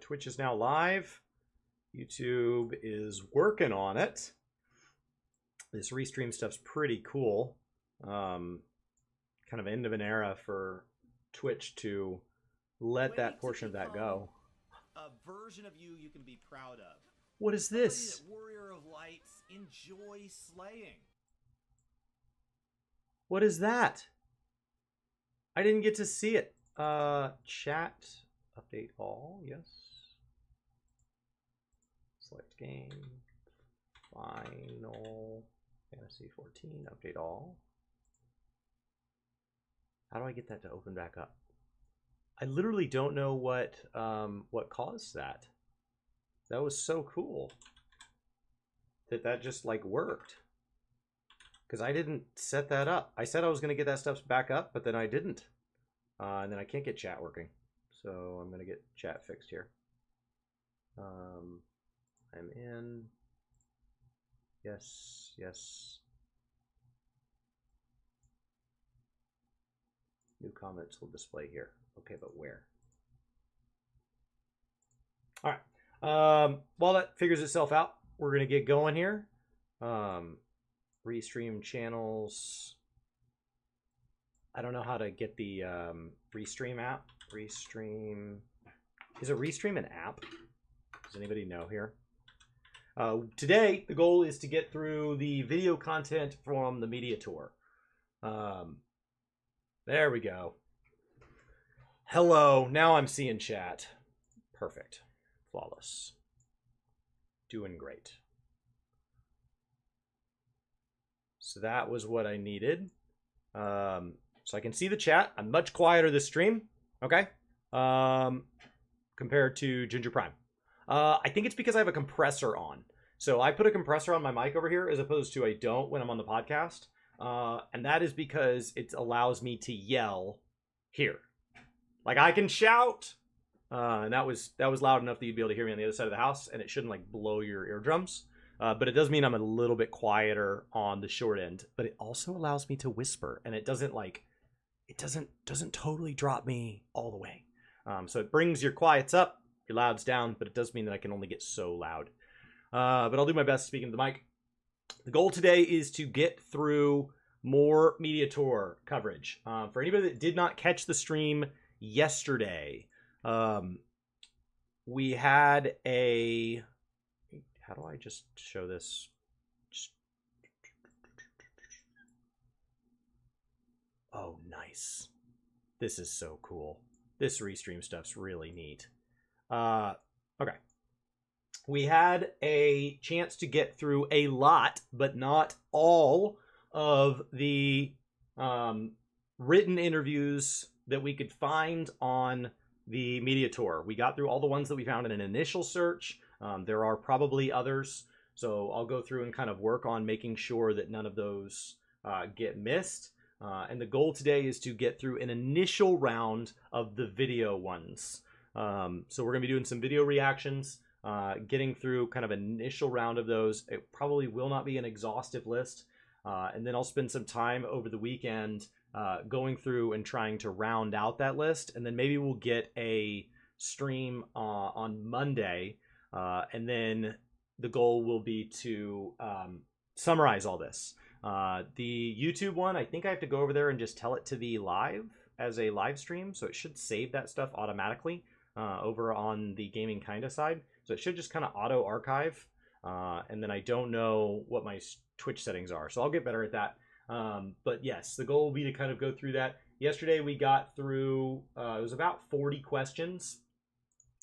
Twitch is now live. YouTube is working on it. This restream stuff's pretty cool. Kind of end of an era for Twitch to let that portion of that go. A version of you can be proud of. What is this? Warrior of Lights, enjoy slaying. What is that? I didn't get to see it. Chat, update all, yes. Select game, Final Fantasy 14, update all. How do I get that to open back up? I literally don't know what caused that. That was so cool that just like worked. Because I didn't set that up. I said I was going to get that stuff back up, but then I didn't. And then I can't get chat working. So I'm going to get chat fixed here. I'm in. Yes, yes. New comments will display here. Okay, but where? All right. While that figures itself out, we're going to get going here. Restream channels. I don't know how to get the Restream app. Restream. Is a Restream an app? Does anybody know here? Today, the goal is to get through the video content from the media tour. There we go. Hello. Now I'm seeing chat. Perfect. Flawless. Doing great. So that was what I needed. So I can see the chat. I'm much quieter this stream. Okay. Compared to Ginger Prime. I think it's because I have a compressor on. So I put a compressor on my mic over here as opposed to I don't when I'm on the podcast. And that is because it allows me to yell here. Like I can shout. And that was loud enough that you'd be able to hear me on the other side of the house, and it shouldn't like blow your eardrums. But it does mean I'm a little bit quieter on the short end. But it also allows me to whisper, and it doesn't doesn't totally drop me all the way. So it brings your quiets up, your louds down, but it does mean that I can only get so loud. But I'll do my best speaking to the mic. The goal today is to get through more media tour coverage. For anybody that did not catch the stream yesterday, we had a... How do I just show this? Oh, nice. This is so cool. This restream stuff's really neat. Okay. We had a chance to get through a lot, but not all of the written interviews that we could find on the media tour. We got through all the ones that we found in an initial search. There are probably others, so I'll go through and kind of work on making sure that none of those get missed. And the goal today is to get through an initial round of the video ones. So we're going to be doing some video reactions, getting through kind of an initial round of those. It probably will not be an exhaustive list. And then I'll spend some time over the weekend going through and trying to round out that list. And then maybe we'll get a stream on Monday. And then the goal will be to summarize all this. The YouTube one, I think I have to go over there and just tell it to be live as a live stream. So it should save that stuff automatically over on the Gaming Kinda side. So it should just kind of auto archive. And then I don't know what my Twitch settings are. So I'll get better at that. But yes, the goal will be to kind of go through that. Yesterday we got through, it was about 40 questions.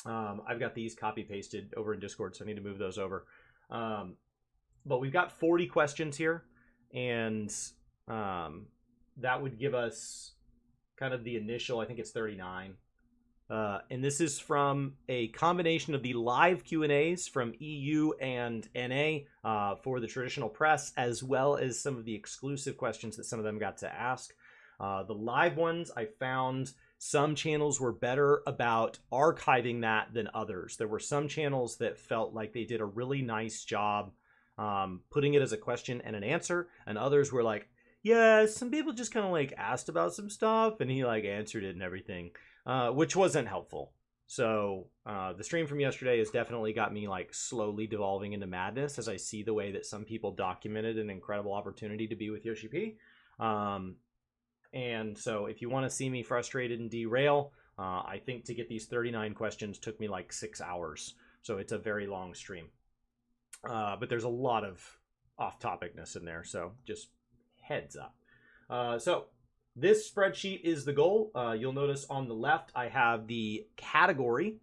I've got these copy pasted over in Discord, so I need to move those over. But we've got 40 questions here, and that would give us kind of the initial, I think it's 39. And this is from a combination of the live Q&As from EU and NA for the traditional press, as well as some of the exclusive questions that some of them got to ask. The live ones, I found some channels were better about archiving that than others. There were some channels that felt like they did a really nice job putting it as a question and an answer, and others were like, yeah, some people just kind of like asked about some stuff and he like answered it and everything, which wasn't helpful. So the stream from yesterday has definitely got me like slowly devolving into madness as I see the way that some people documented an incredible opportunity to be with Yoshi P. And so if you want to see me frustrated and derail, I think to get these 39 questions took me like 6 hours. So it's a very long stream. But there's a lot of off-topicness in there, so just heads up. So this spreadsheet is the goal. You'll notice on the left I have the category.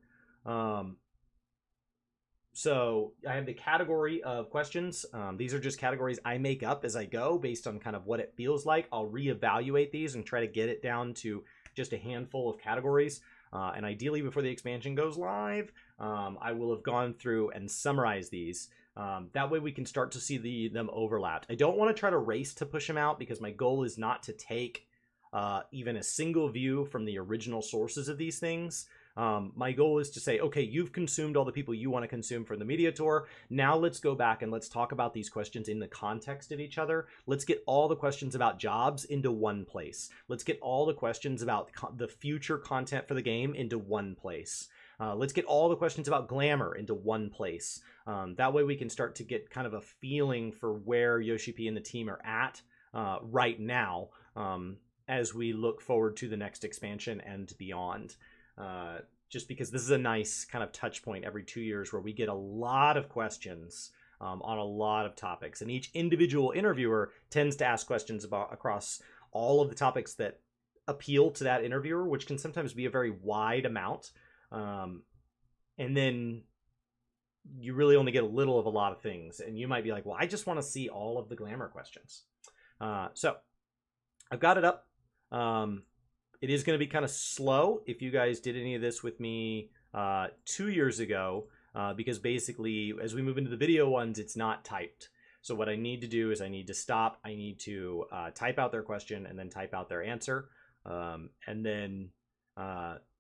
So I have the category of questions. These are just categories I make up as I go based on kind of what it feels like. I'll reevaluate these and try to get it down to just a handful of categories. And ideally, before the expansion goes live, I will have gone through and summarized these. That way we can start to see them overlapped. I don't want to try to race to push them out because my goal is not to take even a single view from the original sources of these things. My goal is to say, okay, you've consumed all the people you want to consume from the media tour. Now let's go back and let's talk about these questions in the context of each other. Let's get all the questions about jobs into one place. Let's get all the questions about the future content for the game into one place. Let's get all the questions about Glamour into one place. That way we can start to get kind of a feeling for where Yoshi P and the team are at right now as we look forward to the next expansion and beyond. Just because this is a nice kind of touch point every 2 years where we get a lot of questions on a lot of topics, and each individual interviewer tends to ask questions across all of the topics that appeal to that interviewer, which can sometimes be a very wide amount. And then you really only get a little of a lot of things, and you might be like, well, I just want to see all of the Glamour questions. So I've got it up. It is going to be kind of slow if you guys did any of this with me 2 years ago, because basically as we move into the video ones, it's not typed. So what I need to do is I need to stop. I need to type out their question and then type out their answer. And then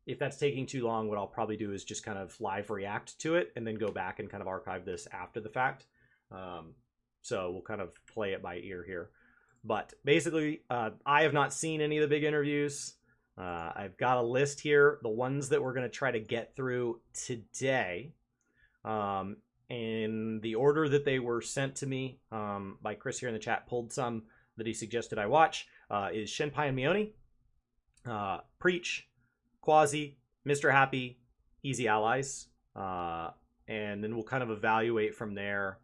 if that's taking too long, what I'll probably do is just kind of live react to it and then go back and kind of archive this after the fact. So we'll kind of play it by ear here. But basically, I have not seen any of the big interviews. I've got a list here, the ones that we're going to try to get through today. In the order that they were sent to me by Chris here in the chat, pulled some that he suggested I watch, is Shenpai and Mione, Preach, Quasi, Mr. Happy, Easy Allies. And then we'll kind of evaluate from there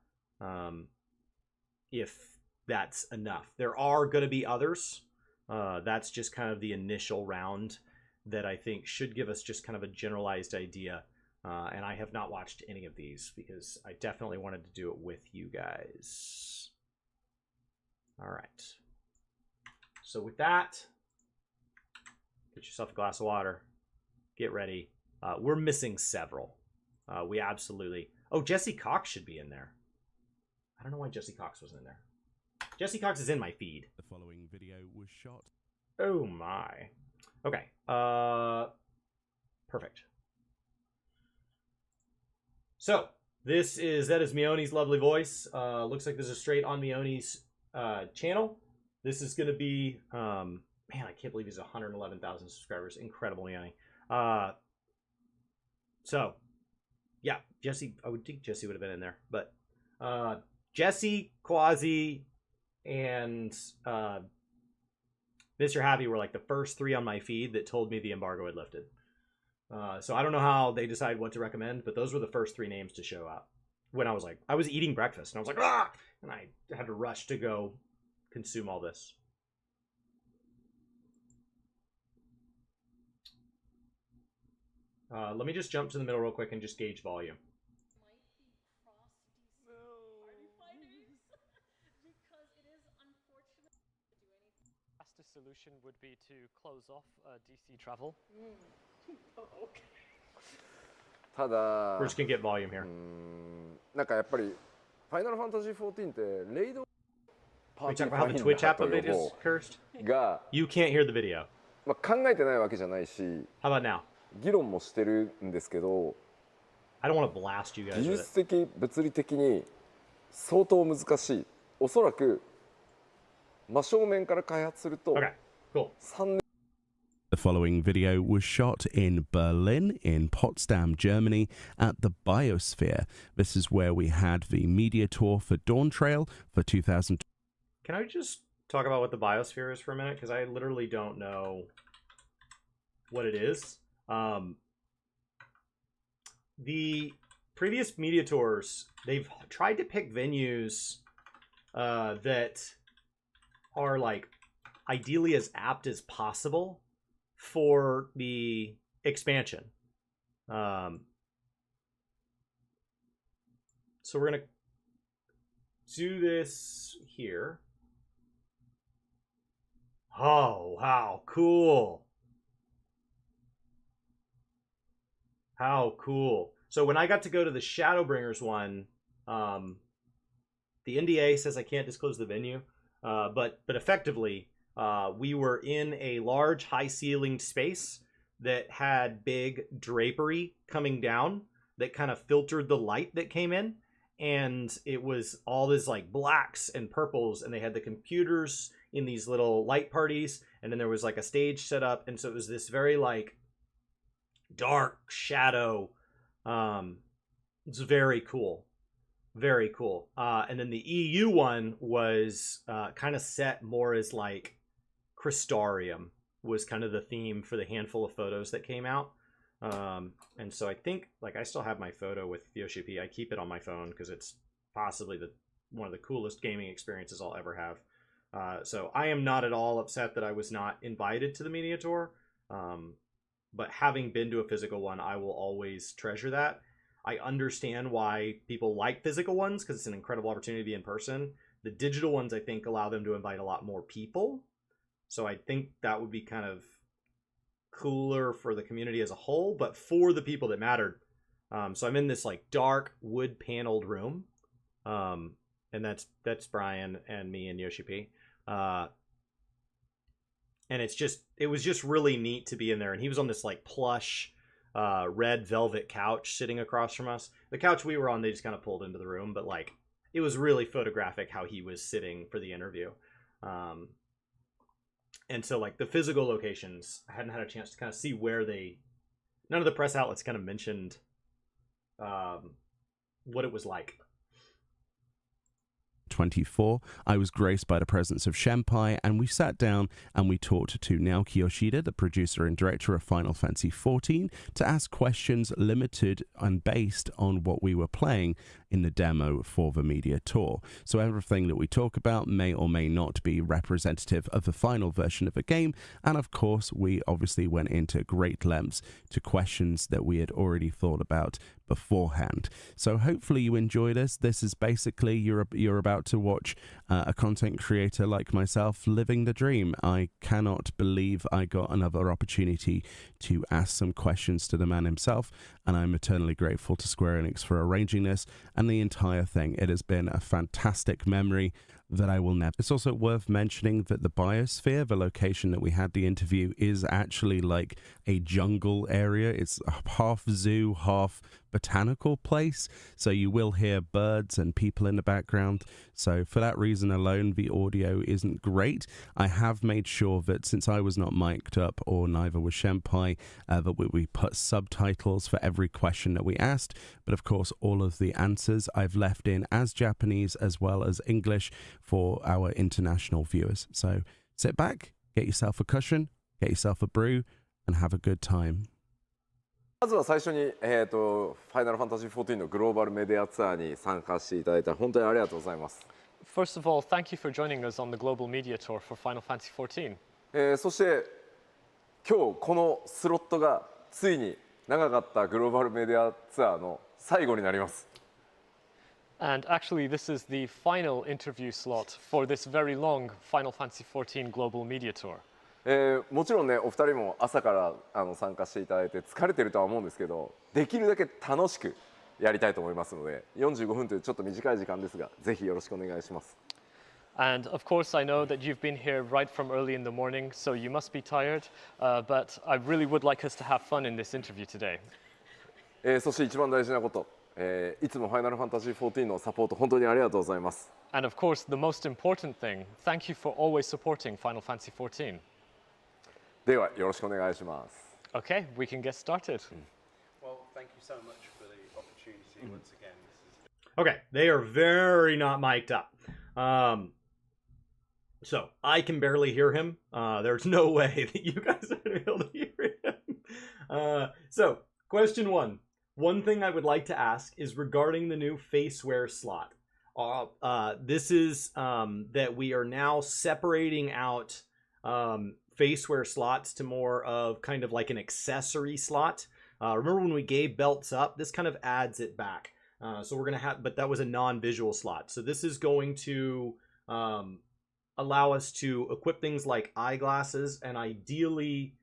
if that's enough. There are going to be others. That's just kind of the initial round that I think should give us just kind of a generalized idea. And I have not watched any of these because I definitely wanted to do it with you guys. All right. So with that, get yourself a glass of water. Get ready. We're missing several. We absolutely... Oh, Jesse Cox should be in there. I don't know why Jesse Cox wasn't in there. Jesse Cox is in my feed. The following video was shot. Oh my. Okay. Perfect. So that is Mione's lovely voice. Looks like this is straight on Mione's channel. This is going to be, man, I can't believe he's 111,000 subscribers. Incredible, Mione. So yeah, Jesse, I would think Jesse would have been in there, but Jesse, Quasi, and Mr. Happy were like the first three on my feed that told me the embargo had lifted. So I don't know how they decide what to recommend, but those were the first three names to show up when I was eating breakfast and I was like, ah! And I had to rush to go consume all this. Let me just jump to the middle real quick and just gauge volume. Solution would be to close off DC travel. Okay. ただ We're just gonna get volume here. なんかやっぱりファイナルファンタジー14ってレイド We talk about how the Twitch app of it is cursed. が You can't hear the video. まあ考えてないわけじゃないし How about now? 議論もしてるんですけど I don't want to blast you guys 技 with 術 it. 的物理的に相当難しい。おそらく真正面から開発すると Okay, cool. 3年 The following video was shot in Berlin, in Potsdam, Germany, at the Biosphere. This is where we had the media tour for Dawn Trail for 2000. Can I just talk about what the Biosphere is for a minute? Because I literally don't know what it is. The previous media tours, they've tried to pick venues that are like ideally as apt as possible for the expansion. So we're gonna do this here. Oh, how cool. How cool. So when I got to go to the Shadowbringers one, the NDA says I can't disclose the venue, but effectively, we were in a large high-ceilinged space that had big drapery coming down that kind of filtered the light that came in, and it was all this like blacks and purples, and they had the computers in these little light parties, and then there was like a stage set up, and so it was this very like dark shadow. It's very cool. Very cool. And then the EU one was kind of set more as like Crystarium was kind of the theme for the handful of photos that came out. And so I think, like, I still have my photo with Yoshi P. I keep it on my phone because it's possibly one of the coolest gaming experiences I'll ever have. So I am not at all upset that I was not invited to the media tour. But having been to a physical one, I will always treasure that. I understand why people like physical ones because it's an incredible opportunity to be in person. The digital ones, I think, allow them to invite a lot more people. So I think that would be kind of cooler for the community as a whole, but for the people that mattered. So I'm in this like dark wood paneled room. And that's Brian and me and Yoshi P. And it was just really neat to be in there. And he was on this like plush red velvet couch sitting across from us. The couch we were on, they just kind of pulled into the room, but like it was really photographic how he was sitting for the interview. And so like the physical locations, I hadn't had a chance to kind of see where none of the press outlets kind of mentioned what it was like. 24, I was graced by the presence of Shenpai, and we sat down and we talked to Naoki Yoshida, the producer and director of Final Fantasy XIV, to ask questions limited and based on what we were playing in the demo for the media tour. So everything that we talk about may or may not be representative of the final version of the game, and of course we obviously went into great lengths to questions that we had already thought about beforehand. So hopefully you enjoy this. This is basically you're about to watch a content creator like myself living the dream. I cannot believe I got another opportunity to ask some questions to the man himself, and I'm eternally grateful to Square Enix for arranging this and the entire thing. It has been a fantastic memory that I will never. It's also worth mentioning that the Biosphere, the location that we had the interview, is actually like a jungle area. It's half zoo, half botanical place, so you will hear birds and people in the background. So for that reason alone, the audio isn't great. I have made sure that since I was not mic'd up, or neither was Shenpai, that we put subtitles for every question that we asked. But of course, all of the answers I've left in as Japanese as well as English for our international viewers. So sit back, get yourself a cushion, get yourself a brew, and have a good time. まずは最初に、ファイナルファンタジー14のグローバルメディアツアーに参加していただいた本当にありがとうございます。First of all, thank you for joining us on the global media tour for Final Fantasy XIV. そして今日このスロットがついに長かったグローバルメディアツアーの最後になります。And actually, this is the final interview slot for this very long Final Fantasy XIV global media tour. もちろんね、お二人も朝から参加していただいて疲れてるとは思うんですけど、できるだけ楽しくやりたいと思いますので、45分というちょっと短い時間ですが、ぜひよろしくお願いします。And of course, I know that you've been here right from early in the morning, so you must be tired, but I really would like us to have fun in this interview today. そして一番大事なこと、いつもファイナルファンタジー14のサポート本当にありがとうございます。And of course, the most important thing, thank you for always supporting Final Fantasy XIV. ではよろしくお願いします。 Okay, we can get started. Well, thank you so much for the opportunity once again. This is Okay, they are very not mic'd up. So I can barely hear him. There's no way that you guys are going to be able to hear him. So, question one. One thing I would like to ask is regarding the new faceware slot. This is that we are now separating out faceware slots to more of kind of like an accessory slot. Remember when we gave belts up? This kind of adds it back. So we're going to have, but that was a non-visual slot. So this is going to allow us to equip things like eyeglasses and ideally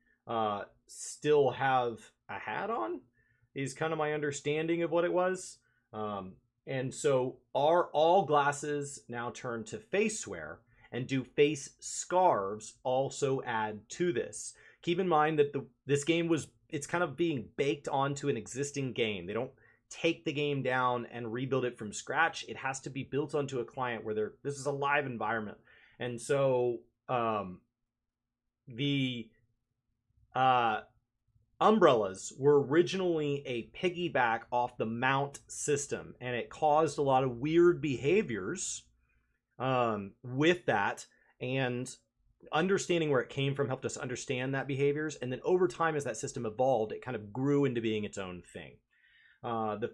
still have a hat on, is kind of my understanding of what it was. And so are all glasses now turned to faceware, and do face scarves also add to this? Keep in mind that this game it's kind of being baked onto an existing game. They don't take the game down and rebuild it from scratch. It has to be built onto a client where this is a live environment. And so the umbrellas were originally a piggyback off the mount system, and it caused a lot of weird behaviors with that, and understanding where it came from helped us understand that behaviors. And then over time, as that system evolved, it kind of grew into being its own thing. The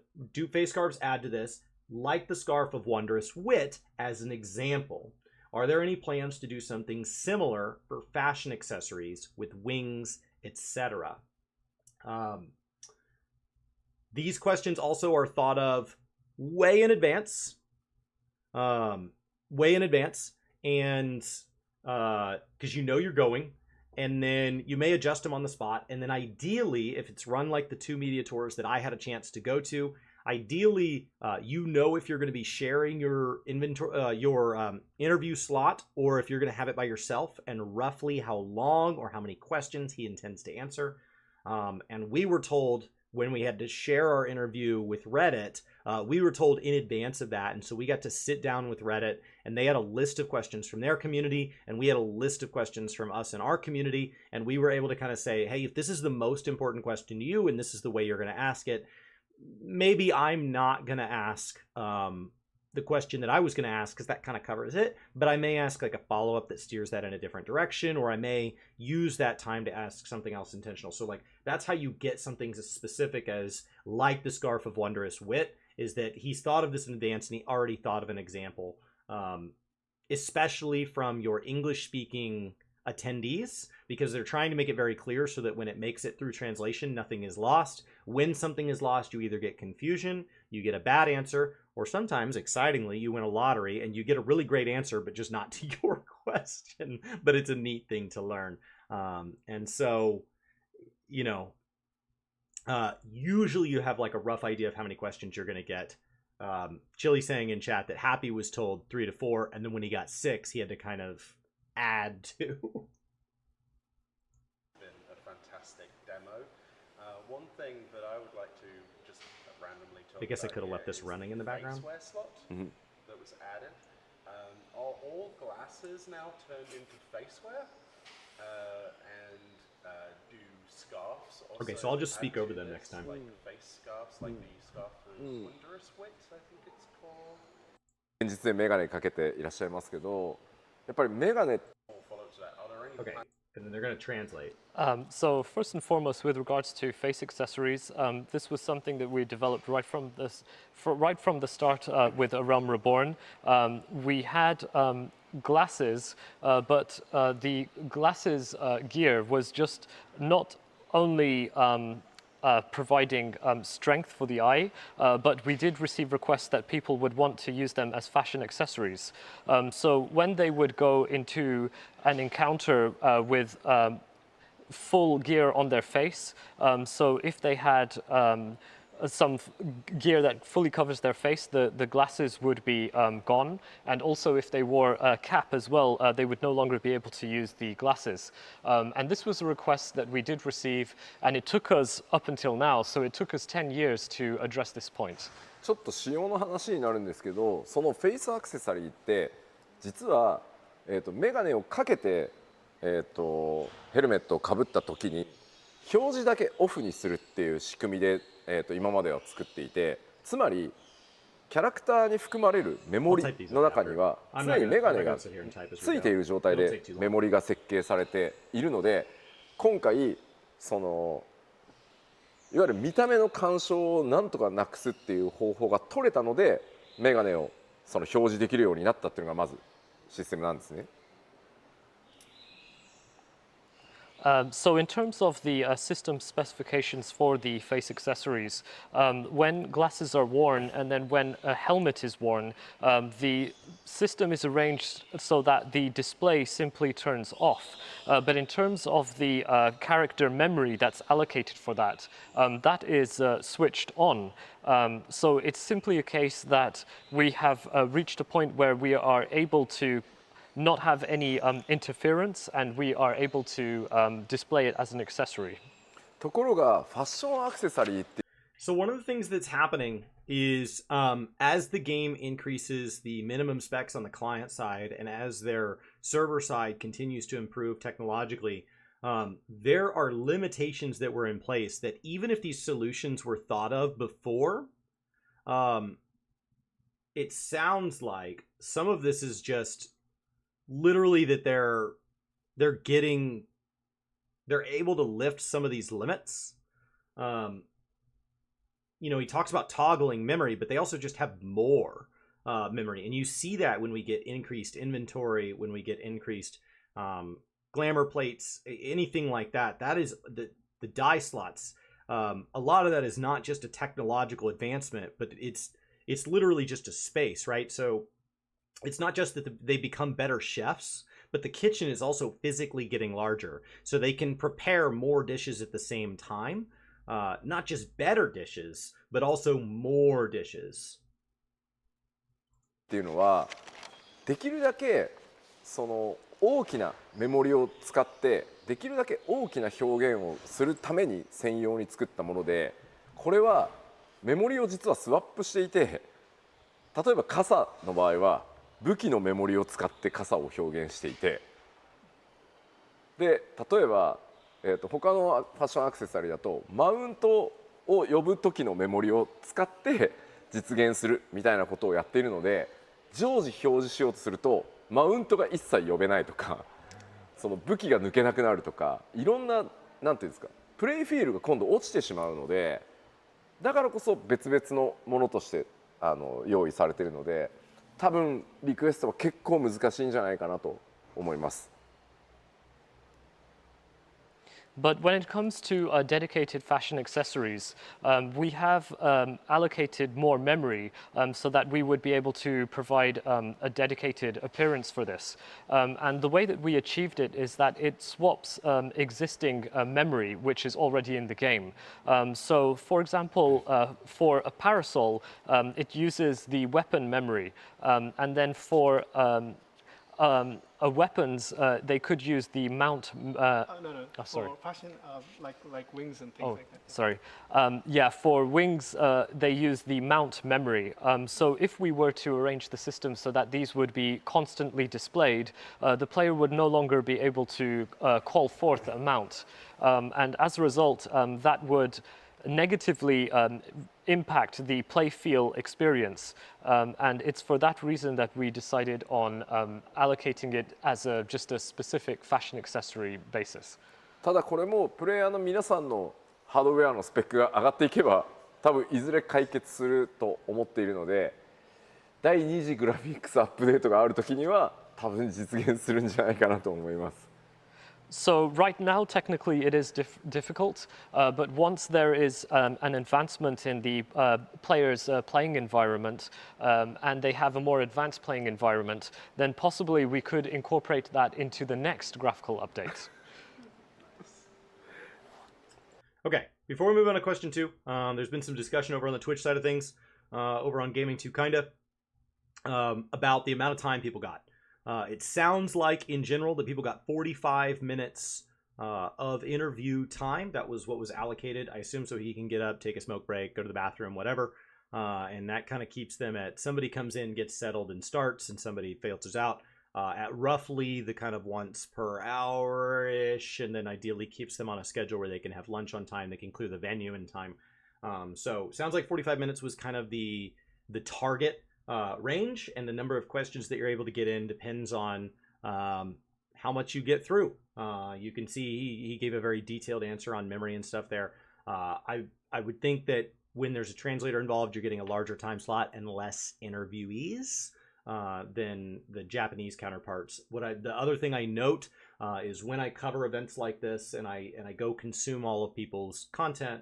face scarves add to this, like the Scarf of Wondrous Wit as an example. Are there any plans to do something similar for fashion accessories with wings, etc.? These questions also are thought of way in advance. And because you know you're going, and then you may adjust them on the spot. And then ideally, if it's run like the 2 media tours that I had a chance to go to, ideally, you know if you're going to be sharing your inventory, your interview slot, or if you're going to have it by yourself, and roughly how long or how many questions he intends to answer. And we were told when we had to share our interview with Reddit, we were told in advance of that. And so we got to sit down with Reddit, and they had a list of questions from their community, and we had a list of questions from us in our community. And we were able to kind of say, hey, if this is the most important question to you, and this is the way you're going to ask it, maybe I'm not going to ask the question that I was going to ask, because that kind of covers it, but I may ask like a follow-up that steers that in a different direction, or I may use that time to ask something else intentional. So like that's how you get something as specific as like the Scarf of Wondrous Wit, is that he's thought of this in advance and he already thought of an example, especially from your English-speaking attendees, because they're trying to make it very clear so that when it makes it through translation, nothing is lost. When something is lost, you either get confusion, you get a bad answer, or sometimes, excitingly, you win a lottery and you get a really great answer, but just not to your question. But it's a neat thing to learn. And so, you know, usually you have like a rough idea of how many questions you're going to get. Chili saying in chat that Happy was told 3 to 4, and then when he got 6, he had to kind of add to. been a fantastic demo. One thing that I would like to just randomly talk I guess I about could have here left this is running in the background. Faceware slot that was added. Are all glasses now turned into faceware? Do scarves also Okay, so I'll just speak add over to them this, next time. like face scarves, like the Scarf of Wondrous Wit, I think it's called. 現実でメガネかけていらっしゃいますけど、やっぱりメガネ Or follow to that. Are there any Okay, and then they're going to translate. So first and foremost, with regards to face accessories, this was something that we developed right from the start with A Realm Reborn. We had glasses, but the glasses gear was just not only providing strength for the eye, but we did receive requests that people would want to use them as fashion accessories. So when they would go into an encounter with full gear on their face, so if they had some gear that fully covers their face, the glasses would be gone. And also if they wore a cap as well, they would no longer be able to use the glasses. And this was a request that we did receive, and it took us up until now, so it took us 10 years to address this point. ちょっと仕様の話になるんですけど、そのフェイスアクセサリーって実は、メガネをかけて、ヘルメットをかぶった時に表示だけオフにするっていう仕組みで、今までは作っていて、つまりキャラクターに含まれるメモリの中には常にメガネがついている状態でメモリが設計されているので、今回そのいわゆる見た目の干渉をなんとかなくすっていう方法が取れたので、メガネをその表示できるようになったっていうのがまずシステムなんですね。So in terms of the system specifications for the face accessories, when glasses are worn and then when a helmet is worn, the system is arranged so that the display simply turns off. But in terms of the character memory that's allocated for that, that is switched on. So it's simply a case that we have reached a point where we are able to not have any interference, and we are able to display it as an accessory. ところがファッションアクセサリーって So one of the things that's happening is as the game increases the minimum specs on the client side and as their server side continues to improve technologically, there are limitations that were in place that even if these solutions were thought of before, it sounds like some of this is just literally that they're able to lift some of these limits. You know, he talks about toggling memory, but they also just have more memory, and you see that when we get increased inventory, when we get increased glamour plates, anything like that. That is the die slots. A lot of that is not just a technological advancement, but it's literally just a space, right? So it's not just that they become better chefs, but the kitchen is also physically getting larger. So they can prepare more dishes at the same time. Not just better dishes, but also more dishes. っていうのはできるだけその大きなメモリを使ってできるだけ大きな表現をするために専用に作ったもので、これはメモリを実はスワップしていて、例えば傘の場合は武器のメモリを使って傘を表現していて、で例えば、他のファッションアクセサリーだとマウントを呼ぶ時のメモリを使って実現するみたいなことをやっているので、常時表示しようとするとマウントが一切呼べないとか、その武器が抜けなくなるとか、いろんななんていうんですか、プレイフィールが今度落ちてしまうので、だからこそ別々のものとして用意されているので、多分リクエストは結構難しいんじゃないかなと思います。But when it comes to dedicated fashion accessories, we have allocated more memory so that we would be able to provide a dedicated appearance for this. And the way that we achieved it is that it swaps existing memory, which is already in the game. So, for example, for a parasol, it uses the weapon memory. And then for weapons, they could use the mount. No. Oh, sorry. For fashion, like wings and things like that. Sorry. Yeah, for wings, they use the mount memory. So if we were to arrange the system so that these would be constantly displayed, the player would no longer be able to call forth a mount. And as a result, that would negatively impact the play feel experience, and it's for that reason that we decided on allocating it as just a specific fashion accessory basis. ただこれもプレイヤーの皆さんのハードウェアのスペックが上がっていけば多分いずれ解決すると思っているので、第2次グラフィックスアップデートがある時には多分実現するんじゃないかなと思います。So right now, technically, it is difficult, but once there is an advancement in the player's playing environment, and they have a more advanced playing environment, then possibly we could incorporate that into the next graphical update. Okay, before we move on to question 2, there's been some discussion over on the Twitch side of things, over on Gaming 2 Kinda, about the amount of time people got. It sounds like, in general, that people got 45 minutes of interview time. That was what was allocated, I assume, so he can get up, take a smoke break, go to the bathroom, whatever. And that kind of keeps them at somebody comes in, gets settled, and starts, and somebody filters out. at roughly the kind of once per hour-ish, and then ideally keeps them on a schedule where they can have lunch on time, they can clear the venue in time. So sounds like 45 minutes was kind of the target range, and the number of questions that you're able to get in depends on how much you get through. You can see he gave a very detailed answer on memory and stuff there. I would think that when there's a translator involved, you're getting a larger time slot and less interviewees than the Japanese counterparts. The other thing I note is when I cover events like this and I go consume all of people's content,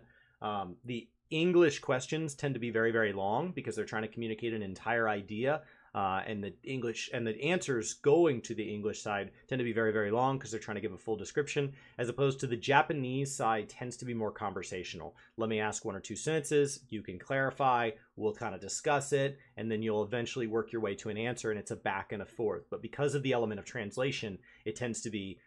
the English questions tend to be very, very long because they're trying to communicate an entire idea. And the English and the answers going to the English side tend to be very, very long because they're trying to give a full description, as opposed to the Japanese side tends to be more conversational. Let me ask one or two sentences, you can clarify, we'll kind of discuss it, and then you'll eventually work your way to an answer, and it's a back and a forth. But because of the element of translation, it tends to be,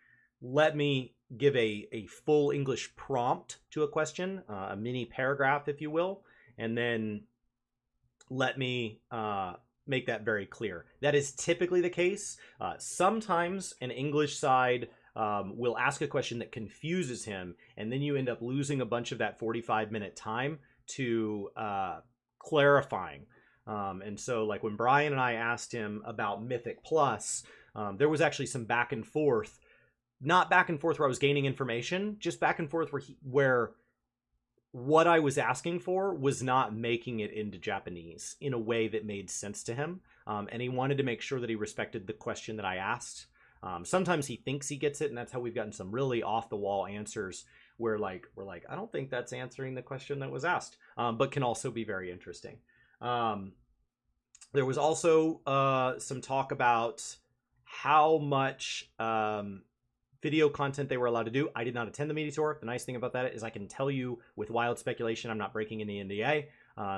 let me give a full English prompt to a question, a mini paragraph, if you will, and then let me make that very clear. That is typically the case. Sometimes an English side will ask a question that confuses him, and then you end up losing a bunch of that 45-minute time to clarifying. And so like when Brian and I asked him about Mythic Plus, there was actually some back and forth. Not back and forth where I was gaining information, just back and forth where what I was asking for was not making it into Japanese in a way that made sense to him. And he wanted to make sure that he respected the question that I asked. Sometimes he thinks he gets it, and that's how we've gotten some really off-the-wall answers where we're like, I don't think that's answering the question that was asked, but can also be very interesting. There was also some talk about how much video content they were allowed to do. I did not attend the media tour. The nice thing about that is I can tell you with wild speculation, I'm not breaking any NDA.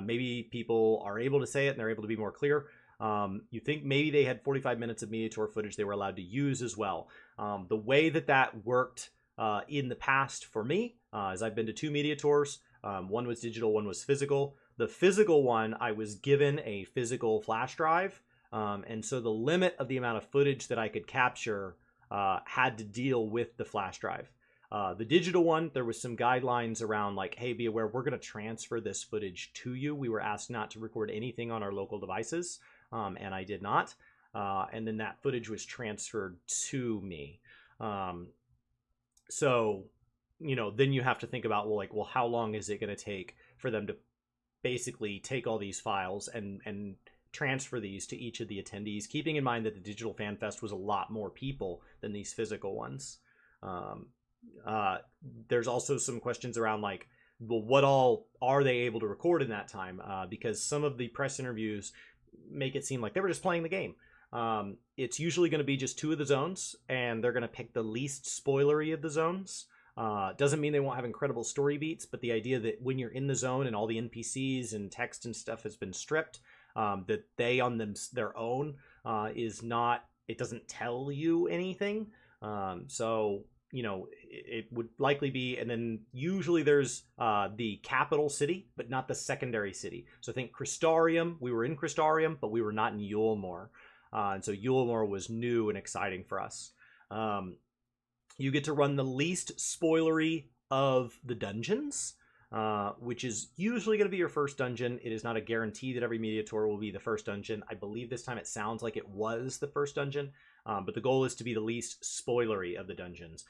Maybe people are able to say it and they're able to be more clear. You think maybe they had 45 minutes of media tour footage they were allowed to use as well. The way that worked in the past for me is I've been to 2 media tours. One was digital, one was physical. The physical one, I was given a physical flash drive. And so the limit of the amount of footage that I could capture had to deal with the flash drive. The digital one, there was some guidelines around like, hey, be aware, we're going to transfer this footage to you. We were asked not to record anything on our local devices, and I did not. And then that footage was transferred to me. So, then you have to think about, well, how long is it going to take for them to basically take all these files and transfer these to each of the attendees, keeping in mind that the Digital Fan Fest was a lot more people than these physical ones. There's also some questions around like, well, what all are they able to record in that time? Because some of the press interviews make it seem like they were just playing the game. It's usually going to be just 2 of the zones, and they're going to pick the least spoilery of the zones. Doesn't mean they won't have incredible story beats, but the idea that when you're in the zone and all the NPCs and text and stuff has been stripped, that they on their own is not, it doesn't tell you anything. So, it would likely be, and then usually there's the capital city, but not the secondary city. So I think Crystarium, we were in Crystarium, but we were not in Yulmore. And so Yulmore was new and exciting for us. You get to run the least spoilery of the dungeons, which is usually going to be your first dungeon. It is not a guarantee that every media tour will be the first dungeon. I believe this time it sounds like it was the first dungeon, but the goal is to be the least spoilery of the dungeons,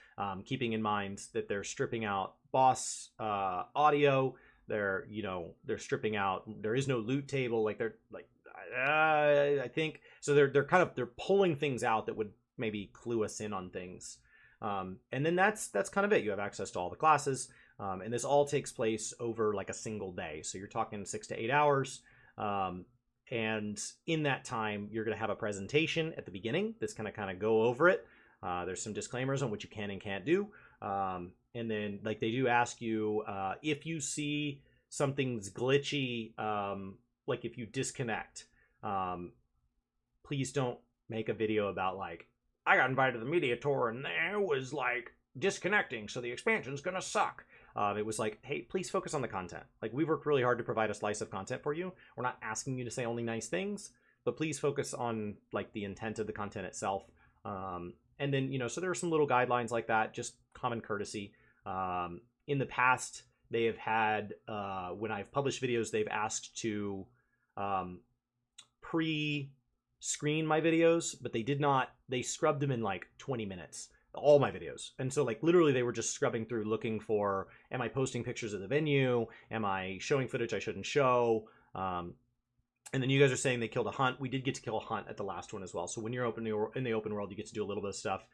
keeping in mind that they're stripping out boss audio. They're stripping out, there is no loot table. I think so. They're pulling things out that would maybe clue us in on things. And then that's kind of it. You have access to all the classes. And this all takes place over like a single day. So you're talking 6 to 8 hours. And in that time, you're going to have a presentation at the beginning that's going to kind of go over it. There's some disclaimers on what you can and can't do. And then like they do ask you, if you see something's glitchy, like if you disconnect, please don't make a video about like, I got invited to the media tour and there was like disconnecting, so the expansion's going to suck. It was like, hey, please focus on the content. Like, we've worked really hard to provide a slice of content for you. We're not asking you to say only nice things. but please focus on like the intent of the content itself. And then, you know, so there are some little guidelines like that, just common courtesy. In the past, they have had, when I've published videos, they've asked to pre-screen my videos, but they scrubbed them in like 20 minutes, all my videos. And so like literally they were just scrubbing through looking for, am I posting pictures of the venue? Am I showing footage I shouldn't show? And then you guys are saying they killed a hunt. We did get to kill a hunt at the last one as well. So when you're in the open world, you get to do a little bit of stuff.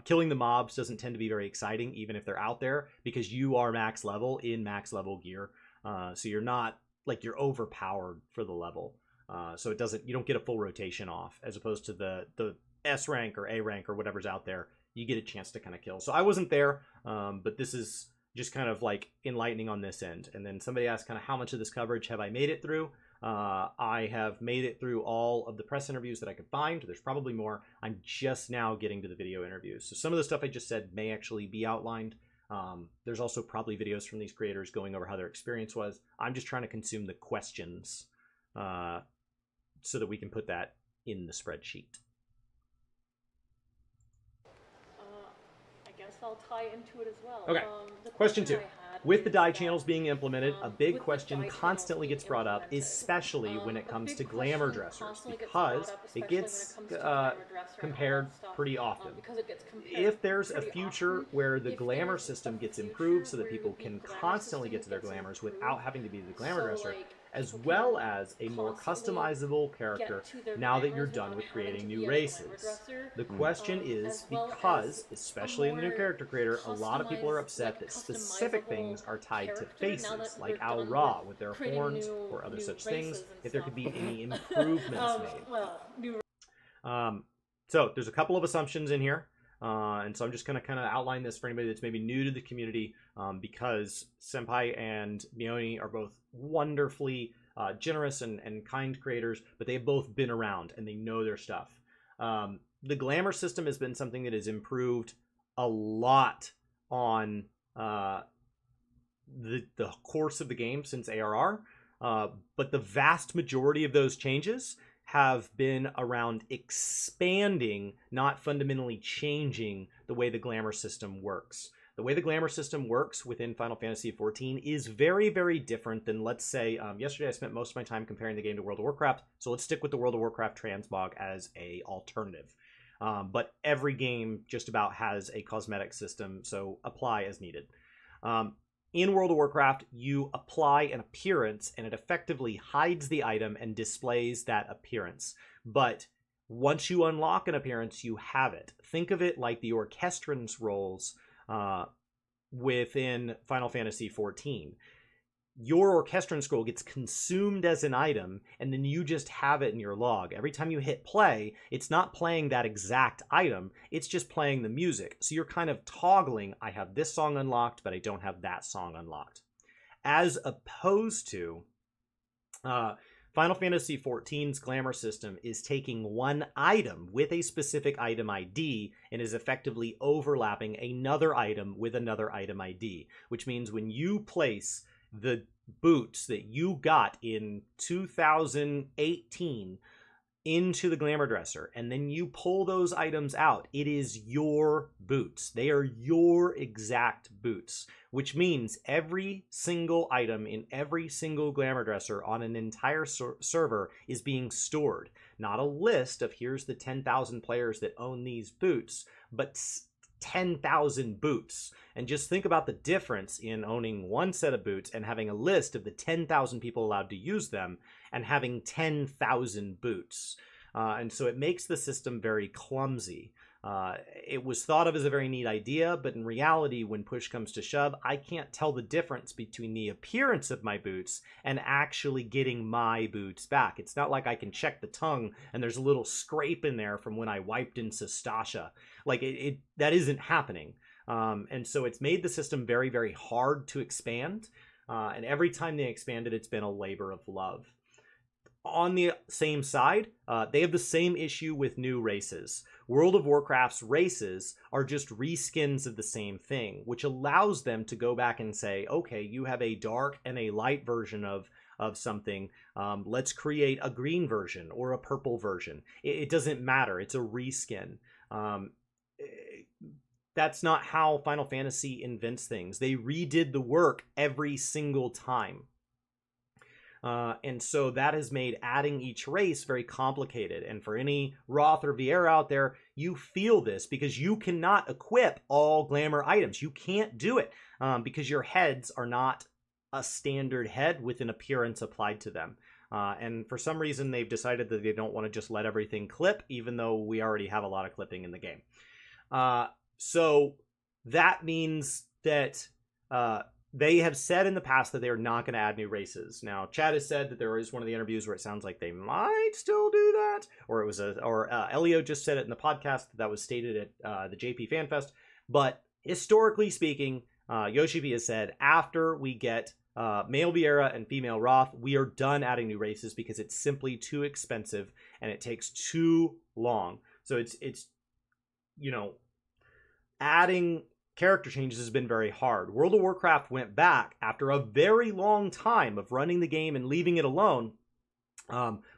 Killing the mobs doesn't tend to be very exciting, even if they're out there, because you are max level in max level gear. So you're not like you're overpowered for the level. So you don't get a full rotation off, as opposed to the S rank or A rank or whatever's out there. You get a chance to kind of kill. So I wasn't there, but this is just kind of like enlightening on this end. And then somebody asked kind of how much of this coverage have I made it through? I have made it through all of the press interviews that I could find. There's probably more. I'm just now getting to the video interviews. So some of the stuff I just said may actually be outlined. There's also probably videos from these creators going over how their experience was. I'm just trying to consume the questions so that we can put that in the spreadsheet. I guess I'll tie into it as well. Okay. Question 2. With the die channels being implemented, a big question constantly gets brought up, especially when it comes to glamour dressers, because it gets compared pretty often. If there's a future where the glamour system gets improved so that people can constantly get to their glamours without having to be the glamour dresser, as well as a more customizable character now that you're done with creating new races. The question is, because, especially in the new character creator, a lot of people are upset that specific things are tied to faces, like Al Ra with their horns or other such things, if there could be any improvements made. So there's a couple of assumptions in here. And so I'm just going to kind of outline this for anybody that's maybe new to the community, because Senpai and Mioni are both wonderfully generous and kind creators, but they've both been around and they know their stuff. The glamour system has been something that has improved a lot on the course of the game since ARR, but the vast majority of those changes have been around expanding, not fundamentally changing the way the glamour system works. The way the glamour system works within Final Fantasy XIV is very, very different than, let's say, yesterday I spent most of my time comparing the game to World of Warcraft, so let's stick with the World of Warcraft transmog as a alternative. But every game just about has a cosmetic system, so apply as needed. In World of Warcraft, you apply an appearance and it effectively hides the item and displays that appearance. But once you unlock an appearance, you have it. Think of it like the orchestrant's roles within Final Fantasy XIV. Your orchestrant scroll gets consumed as an item, and then you just have it in your log. Every time you hit play, it's not playing that exact item, it's just playing the music. So you're kind of toggling, I have this song unlocked, but I don't have that song unlocked. As opposed to Final Fantasy XIV's glamour system is taking one item with a specific item ID and is effectively overlapping another item with another item ID, which means when you place the boots that you got in 2018 into the glamour dresser and then you pull those items out, it is your boots. They are your exact boots, which means every single item in every single glamour dresser on an entire server is being stored. Not a list of here's the 10,000 players that own these boots, but 10,000 boots. And just think about the difference in owning one set of boots and having a list of the 10,000 people allowed to use them and having 10,000 boots. And so it makes the system very clumsy. It was thought of as a very neat idea, but in reality, when push comes to shove, I can't tell the difference between the appearance of my boots and actually getting my boots back. It's not like I can check the tongue and there's a little scrape in there from when I wiped in Sastasha. Like that isn't happening. And so it's made the system very, very hard to expand. And every time they expanded, it's been a labor of love. On the same side, they have the same issue with new races. World of Warcraft's races are just reskins of the same thing, which allows them to go back and say, okay, you have a dark and a light version of of something. Let's create a green version or a purple version. It doesn't matter. It's a reskin. That's not how Final Fantasy invents things. They redid the work every single time. And so that has made adding each race very complicated. And for any Roth or Vieira out there, you feel this because you cannot equip all Glamour items. You can't do it because your heads are not a standard head with an appearance applied to them. And for some reason, they've decided that they don't want to just let everything clip, even though we already have a lot of clipping in the game. So that means that they have said in the past that they're not going to add new races. Now, Chad has said that there is one of the interviews where it sounds like they might still do that, or Elio just said it in the podcast that was stated at the JP Fan Fest. But historically speaking, Yoshi V has said after we get male Vieira and female Roth, we are done adding new races because it's simply too expensive and it takes too long. So it's adding character changes has been very hard. World of Warcraft went back after a very long time of running the game and leaving it alone,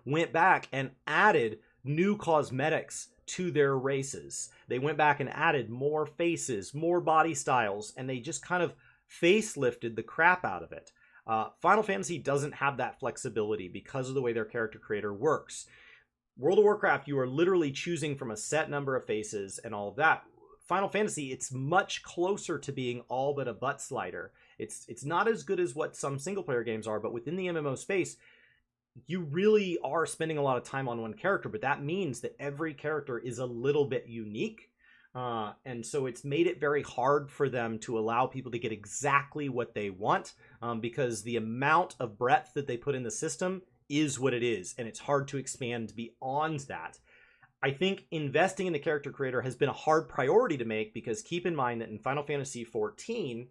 went back and added new cosmetics to their races. They went back and added more faces, more body styles, and they just kind of facelifted the crap out of it. Final Fantasy doesn't have that flexibility because of the way their character creator works. World of Warcraft, you are literally choosing from a set number of faces and all of that. Final Fantasy, it's much closer to being all but a butt slider. It's not as good as what some single-player games are, but within the MMO space, you really are spending a lot of time on one character, but that means that every character is a little bit unique. And so it's made it very hard for them to allow people to get exactly what they want, because the amount of breadth that they put in the system is what it is, and it's hard to expand beyond that. I think investing in the character creator has been a hard priority to make because keep in mind that in Final Fantasy XIV,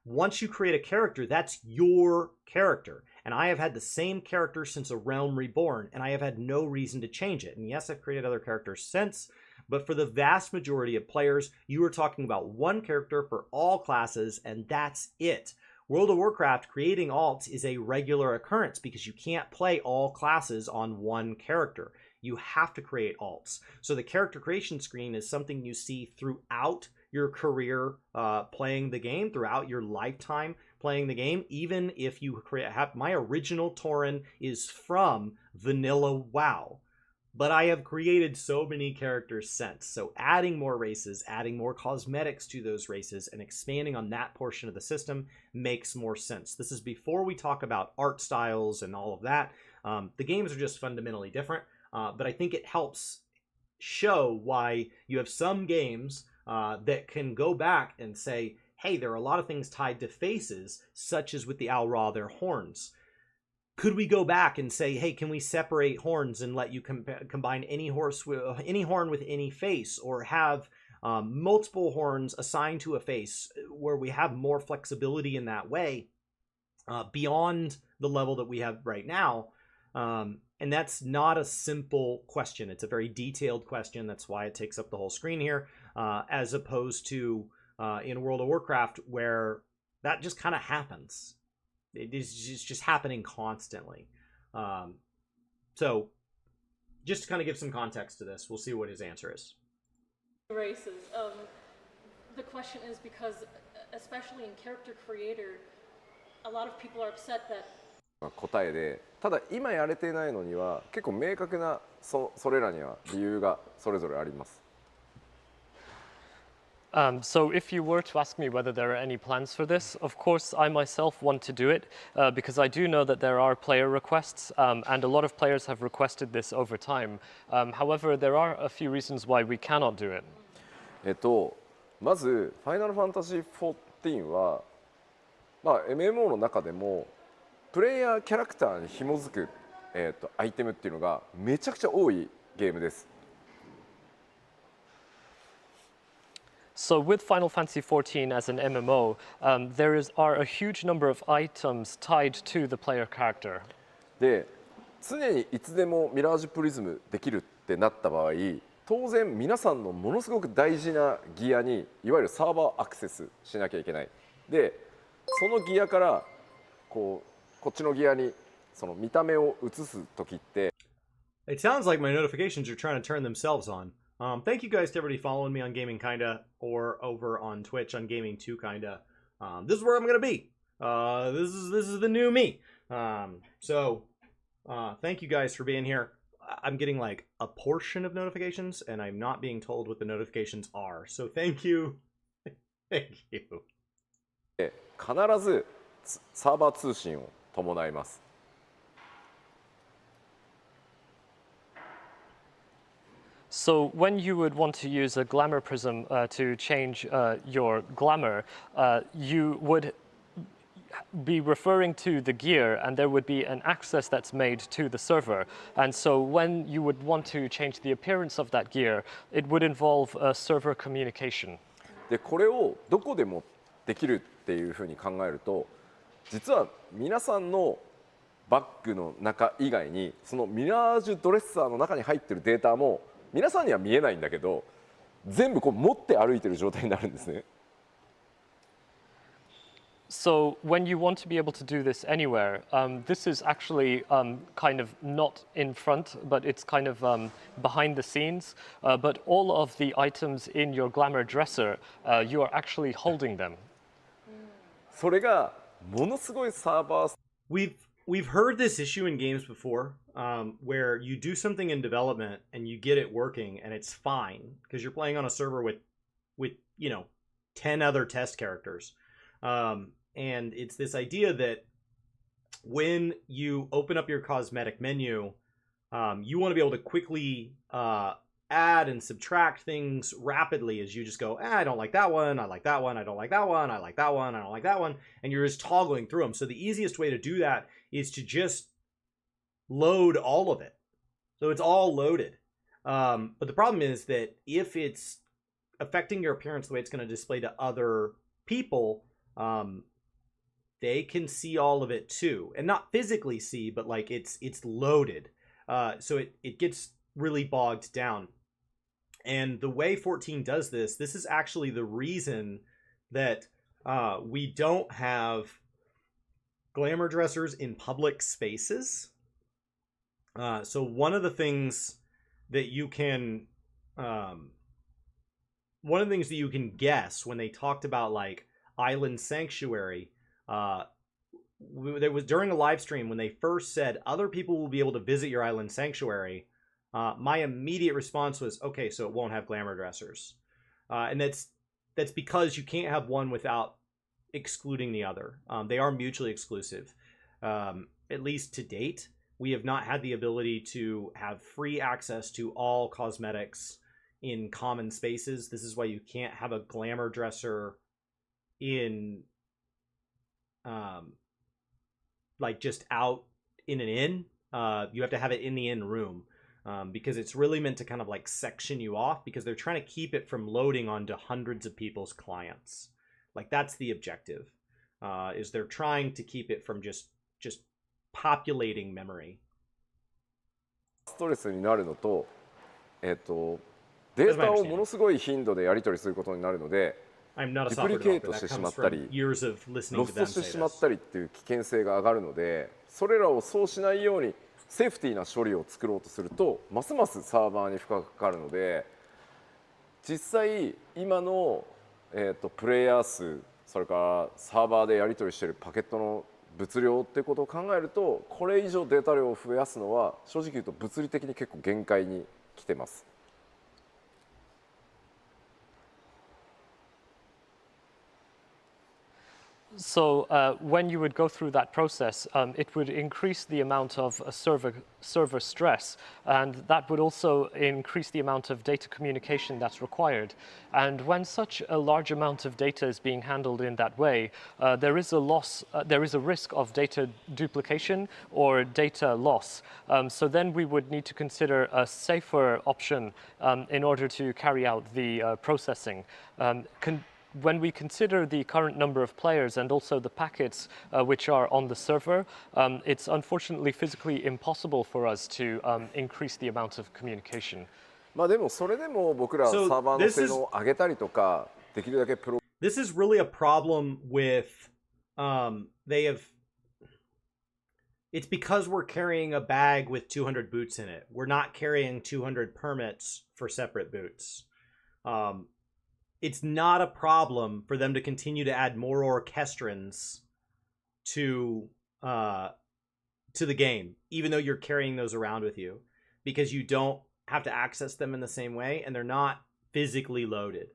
once you create a character, that's your character. And I have had the same character since A Realm Reborn, and I have had no reason to change it. And yes, I've created other characters since, but for the vast majority of players, you are talking about one character for all classes, and that's it. World of Warcraft, creating alts is a regular occurrence because you can't play all classes on one character. You have to create alts. So the character creation screen is something you see throughout your career playing the game, throughout your lifetime playing the game. Even if you my original Tauren is from vanilla WoW, but I have created so many characters since. So adding more races, adding more cosmetics to those races, and expanding on that portion of the system makes more sense. This is before we talk about art styles and all of that. The games are just fundamentally different. But I think it helps show why you have some games that can go back and say, hey, there are a lot of things tied to faces, such as with the Al-Ra, their horns. Could we go back and say, hey, can we separate horns and let you combine any horn with any face, or have multiple horns assigned to a face where we have more flexibility in that way beyond the level that we have right now? And that's not a simple question. It's a very detailed question. That's why it takes up the whole screen here, as opposed to in World of Warcraft, where that just kind of happens. It is just happening constantly. So just to kind of give some context to this, we'll see what his answer is. Races. The question is because, especially in character creator, a lot of people are upset that答えで、ただ今やれてないのには結構明確なそれらには理由がそれぞれあります。So if you were to ask me whether there are any plans for this, of course I myself want to do it because I do know that there are player requests and a lot of players have requested this over time. However, there are a few reasons why we cannot do it. まずファイナルファンタジー14は、MMO の中でもプレイヤーキャラクターに紐づく、アイテムっていうのがめちゃくちゃ多いゲームです。So with Final Fantasy XIV as an MMO, are a huge number of items tied to the player character. で、常にいつでもミラージュプリズムできるってなった場合、当然皆さんのものすごく大事なギアにいわゆるサーバーアクセスしなきゃいけない。で、そのギアからこっちのギアにその見た目を映す時って It sounds like my notifications are trying to turn themselves on. Thank you guys to everybody following me on Gaming Kinda or over on Twitch on Gaming 2 Kinda. This is where I'm gonna be. This is the new me. So thank you guys for being here. I'm getting like a portion of notifications, and I'm not being told what the notifications are. So thank you. Thank you. 必ずサーバー通信を伴います。So when you would want to use a Glamour prism to change your Glamour, you would be referring to the gear, and there would be an access that's made to the server. And so when you would want to change the appearance of that gear, it would involve server communication. でこれをどこでもできるっていうふうに考えると、実は皆さんのバッグの中以外にそのミラージュドレッサーの中に入ってるデータも皆さんには見えないんだけど、全部こう持って歩いてる状態になるんですね。So when you want to be able to do this anywhere, this is actually kind of not in front, but it's kind of behind the scenes. But all of the items in your Glamour dresser, you are actually holding them. それがものすごいサーバー We've heard this issue in games before, where you do something in development and you get it working and it's fine because you're playing on a server with 10 other test characters. And it's this idea that when you open up your cosmetic menu, you want to be able to quickly add and subtract things rapidly as you just go, I don't like that one, I like that one, I don't like that one, I like that one, I don't like that one, and you're just toggling through them. So the easiest way to do that is to just load all of it. So it's all loaded. But the problem is that if it's affecting your appearance the way it's going to display to other people, they can see all of it too, and not physically see, but like it's loaded. So it gets really bogged down. And the way 14 does this is actually the reason that we don't have glamour dressers in public spaces. So one of the things that you can guess when they talked about like Island Sanctuary, there was during a live stream when they first said other people will be able to visit your Island Sanctuary. My immediate response was, okay, so it won't have glamour dressers, and that's because you can't have one without excluding the other. They are mutually exclusive. At least to date, we have not had the ability to have free access to all cosmetics in common spaces. This is why you can't have a glamour dresser in like just out in an inn. You have to have it in the inn room, because it's really meant to kind of like section you off, because they're trying to keep it from loading onto hundreds of people's clients. Like that's the objective, is they're trying to keep it from just populating memory. ストレスになるのと、データをものすごい頻度でやり取りすることになるので、デュプリケートしてしまったり、ロストしてしまったりっていう危険性が上がるので、それらをそうしないようにセーフティーな処理を作ろうとすると、ますますサーバーに負荷がかかるので、実際今の、プレイヤー数、それからサーバーでやり取りしているパケットの物量っていうことを考えると、これ以上データ量を増やすのは正直言うと物理的に結構限界に来てます。So when you would go through that process, it would increase the amount of server stress, and that would also increase the amount of data communication that's required. And when such a large amount of data is being handled in that way, there is a risk of data duplication or data loss. So then we would need to consider a safer option in order to carry out the processing. When we consider the current number of players and also the packets which are on the server, it's unfortunately physically impossible for us to increase the amount of communication. まあでもそれでも僕らサーバーの性能を上げたりとか、できるだけプロ。This is really a problem with It's because we're carrying a bag with 200 boots in it. We're not carrying 200 permits for separate boots. It's not a problem for them to continue to add more orchestrons to the game, even though you're carrying those around with you, because you don't have to access them in the same way, and they're not physically loaded,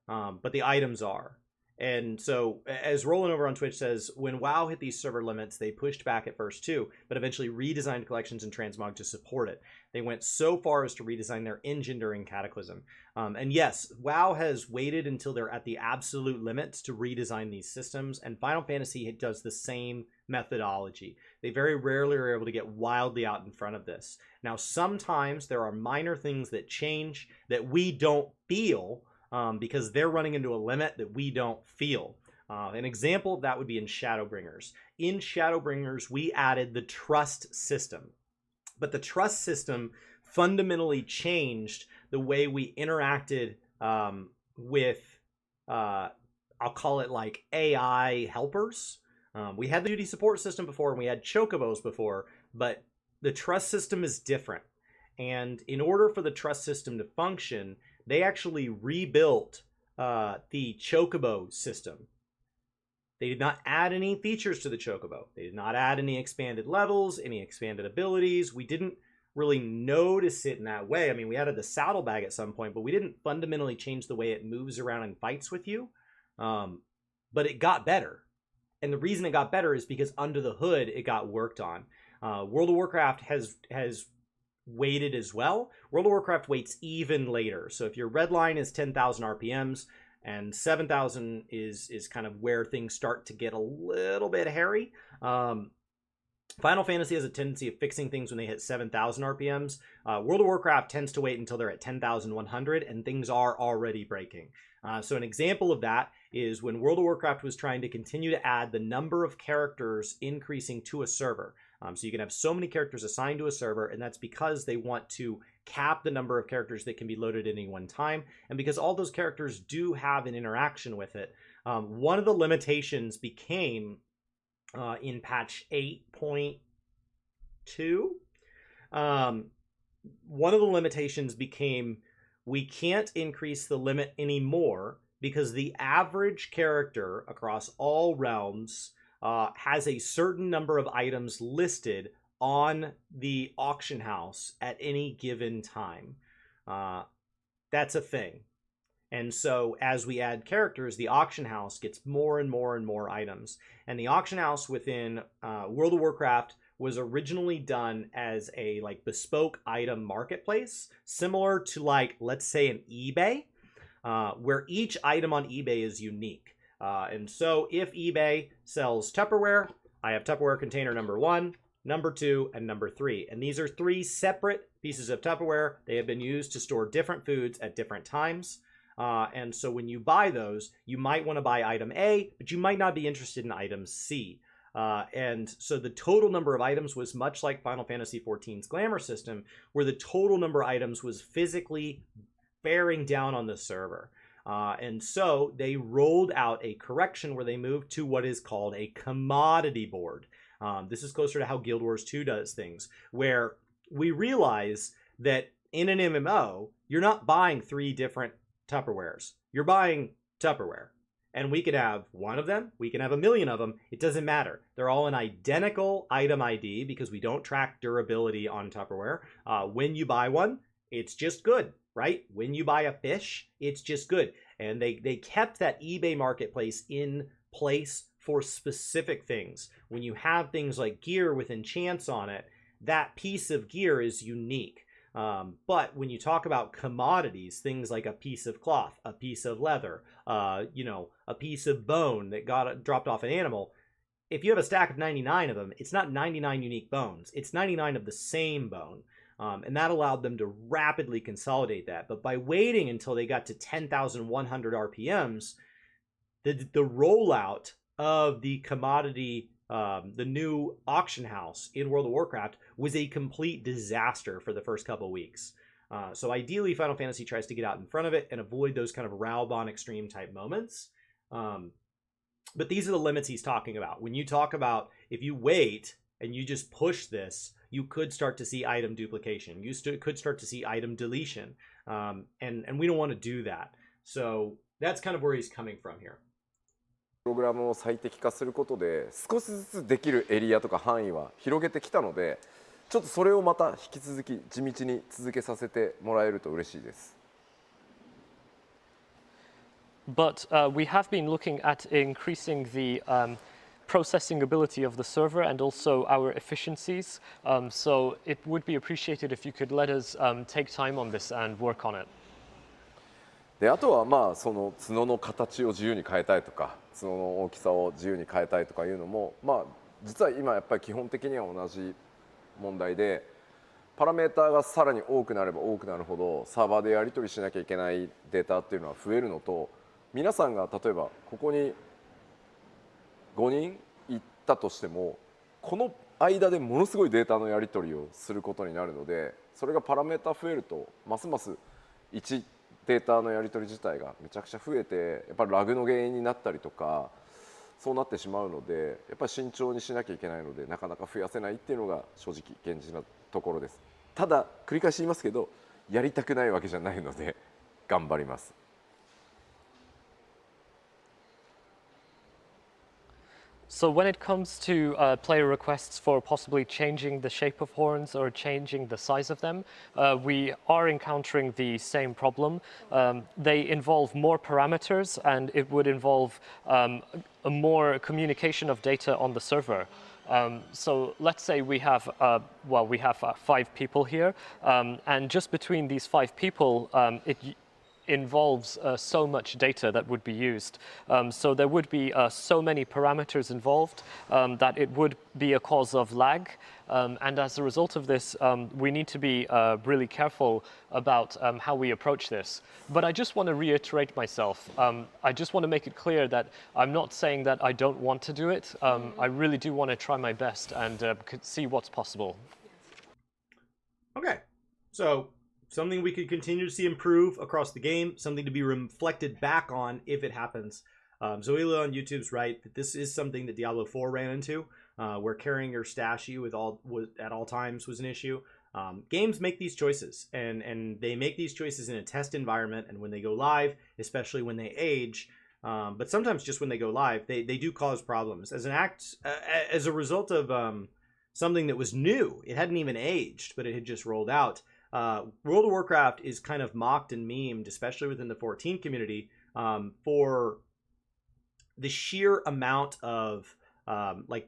but the items are. And so, as Roland over on Twitch says, when WoW hit these server limits, they pushed back at first too, but eventually redesigned collections and transmog to support it. They went so far as to redesign their engine during Cataclysm. And yes, WoW has waited until they're at the absolute limits to redesign these systems, and Final Fantasy does the same methodology. They very rarely are able to get wildly out in front of this. Now, sometimes there are minor things that change that we don't feel, because they're running into a limit that we don't feel. An example of that would be in Shadowbringers. In Shadowbringers, we added the trust system. But the trust system fundamentally changed the way we interacted with, I'll call it like AI helpers. We had the duty support system before, and we had chocobos before, but the trust system is different. And in order for the trust system to function, they actually rebuilt the chocobo system. They did not add any features to the chocobo. They did not add any expanded levels, any expanded abilities. We didn't really notice it in that way. I mean, we added the saddlebag at some point, but we didn't fundamentally change the way it moves around and fights with you. But it got better. And the reason it got better is because under the hood, it got worked on. World of Warcraft has waited as well. World of Warcraft waits even later. So if your red line is 10,000 RPMs and 7,000 is kind of where things start to get a little bit hairy. Final Fantasy has a tendency of fixing things when they hit 7,000 RPMs. World of Warcraft tends to wait until they're at 10,100 and things are already breaking. So an example of that is when World of Warcraft was trying to continue to add the number of characters increasing to a server. So you can have so many characters assigned to a server, and that's because they want to cap the number of characters that can be loaded at any one time, and because all those characters do have an interaction with it. One of the limitations became, in patch 8.2, one of the limitations became we can't increase the limit anymore because the average character across all realms has a certain number of items listed on the auction house at any given time. That's a thing. And so as we add characters, the auction house gets more and more and more items. And the auction house within World of Warcraft was originally done as a like bespoke item marketplace, similar to like, let's say an eBay, where each item on eBay is unique. And so if eBay sells Tupperware, I have Tupperware container number 1, number 2, and number 3. And these are 3 separate pieces of Tupperware. They have been used to store different foods at different times. And so when you buy those, you might want to buy item A, but you might not be interested in item C. And so the total number of items was much like Final Fantasy XIV's Glamour system, where the total number of items was physically bearing down on the server. And so they rolled out a correction where they moved to what is called a commodity board. This is closer to how Guild Wars 2 does things, where we realize that in an MMO, you're not buying 3 different Tupperwares. You're buying Tupperware. And we can have one of them, we can have a million of them, it doesn't matter. They're all an identical item ID because we don't track durability on Tupperware. When you buy one, it's just good, right? When you buy a fish, it's just good. And they kept that eBay marketplace in place for specific things. When you have things like gear with enchants on it, that piece of gear is unique. But when you talk about commodities, things like a piece of cloth, a piece of leather, a piece of bone that got dropped off an animal, if you have a stack of 99 of them, it's not 99 unique bones. It's 99 of the same bone. And that allowed them to rapidly consolidate that. But by waiting until they got to 10,100 RPMs, the rollout of the commodity, the new auction house in World of Warcraft was a complete disaster for the first couple weeks. So ideally, Final Fantasy tries to get out in front of it and avoid those kind of Raubon extreme type moments. But these are the limits he's talking about. When you talk about if you wait and you just push this, you could start to see item duplication. You could start to see item deletion. And we don't want to do that. So that's kind of where he's coming from here. プログラムを最適化することで少しずつできるエリアとか範囲は広げてきたので、ちょっとそれをまた引き続き地道に続けさせてもらえると嬉しいです。But we have been looking at increasing the processing ability of the server and also our efficiencies. So it would be appreciated if you could let us take time on this and work on it. であとはまあその角の形を自由に変えたいとか角の大きさを自由に変えたいとかいうのも、まあ実は今やっぱり基本的には同じ問題で、パラメーターがさらに多くなれば多くなるほどサーバーでやり取りしなきゃいけないデータっていうのは増えるのと、皆さんが例えばここに5人行ったとしてもこの間でものすごいデータのやり取りをすることになるので、それがパラメータ増えるとますます1データのやり取り自体がめちゃくちゃ増えて、やっぱりラグの原因になったりとかそうなってしまうので、やっぱり慎重にしなきゃいけないのでなかなか増やせないっていうのが正直現実なところです。ただ繰り返し言いますけど、やりたくないわけじゃないので頑張ります。So when it comes to player requests for possibly changing the shape of horns or changing the size of them, we are encountering the same problem. They involve more parameters and it would involve a more communication of data on the server. So let's say we have, we have 5 people here, and just between these 5 people, it involves so much data that would be used. So there would be so many parameters involved that it would be a cause of lag. And as a result of this, we need to be really careful about how we approach this. But I just want to reiterate myself. I just want to make it clear that I'm not saying that I don't want to do it. I really do want to try my best and see what's possible. Okay, so something we could continue to see improve across the game, something to be reflected back on if it happens. Zoila on YouTube's right that this is something that Diablo 4 ran into, where carrying your stashy at all times was an issue. Games make these choices, and they make these choices in a test environment, and when they go live, especially when they age, but sometimes just when they go live, they do cause problems. As a result of something that was new, it hadn't even aged, but it had just rolled out. World of Warcraft is kind of mocked and memed, especially within the 14 community, for the sheer amount of,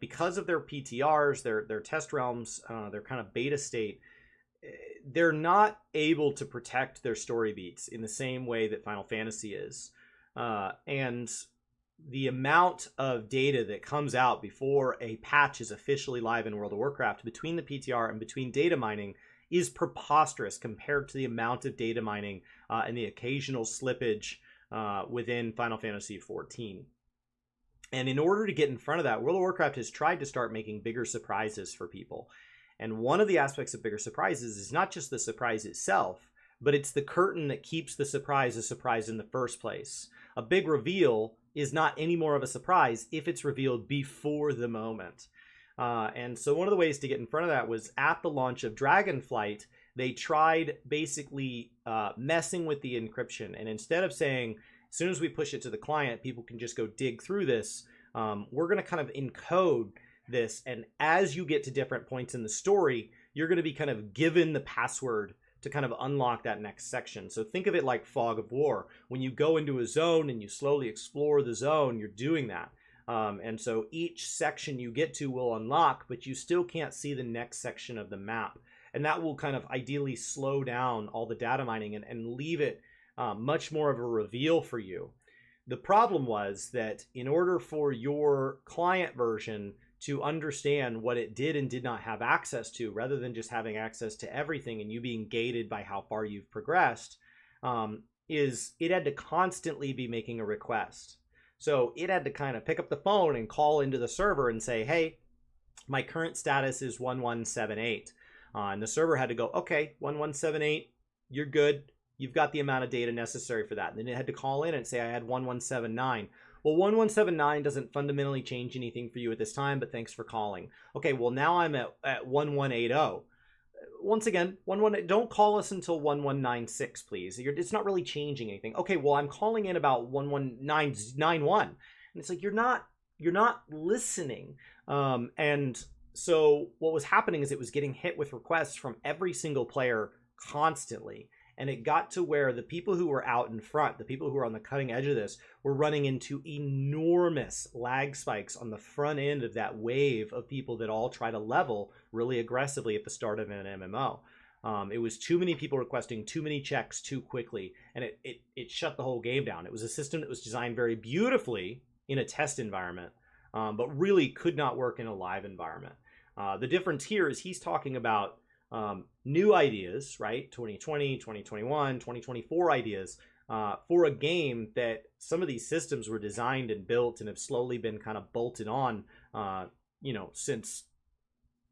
because of their PTRs, their test realms, their kind of beta state, they're not able to protect their story beats in the same way that Final Fantasy is. And the amount of data that comes out before a patch is officially live in World of Warcraft between the PTR and between data mining is preposterous compared to the amount of data mining and the occasional slippage within Final Fantasy XIV. And in order to get in front of that, World of Warcraft has tried to start making bigger surprises for people. And one of the aspects of bigger surprises is not just the surprise itself, but it's the curtain that keeps the surprise a surprise in the first place. A big reveal is not any more of a surprise if it's revealed before the moment. And so one of the ways to get in front of that was at the launch of Dragonflight, they tried basically messing with the encryption. And instead of saying, as soon as we push it to the client, people can just go dig through this, we're going to kind of encode this. And as you get to different points in the story, you're going to be kind of given the password to kind of unlock that next section. So think of it like Fog of War. When you go into a zone and you slowly explore the zone, you're doing that. And so each section you get to will unlock, but you still can't see the next section of the map. And that will kind of ideally slow down all the data mining and leave it much more of a reveal for you. The problem was that in order for your client version to understand what it did and did not have access to, rather than just having access to everything and you being gated by how far you've progressed, is it had to constantly be making a request. So it had to kind of pick up the phone and call into the server and say, hey, my current status is 1178. And the server had to go, okay, 1178, you're good. You've got the amount of data necessary for that. And then it had to call in and say, I had 1179. Well, 1179 doesn't fundamentally change anything for you at this time, but thanks for calling. Okay, well, now I'm at 1180. Once again, don't call us until 1196, please. It's not really changing anything. Okay, well, I'm calling in about 11991. And it's like, you're not listening. And so what was happening is it was getting hit with requests from every single player constantly. And it got to where the people who were out in front, the people who were on the cutting edge of this, were running into enormous lag spikes on the front end of that wave of people that all try to level really aggressively at the start of an MMO. It was too many people requesting too many checks too quickly, and it shut the whole game down. It was a system that was designed very beautifully in a test environment, but really could not work in a live environment. The difference here is he's talking about new ideas, right? 2020, 2021, 2024 ideas for a game that some of these systems were designed and built and have slowly been kind of bolted on, since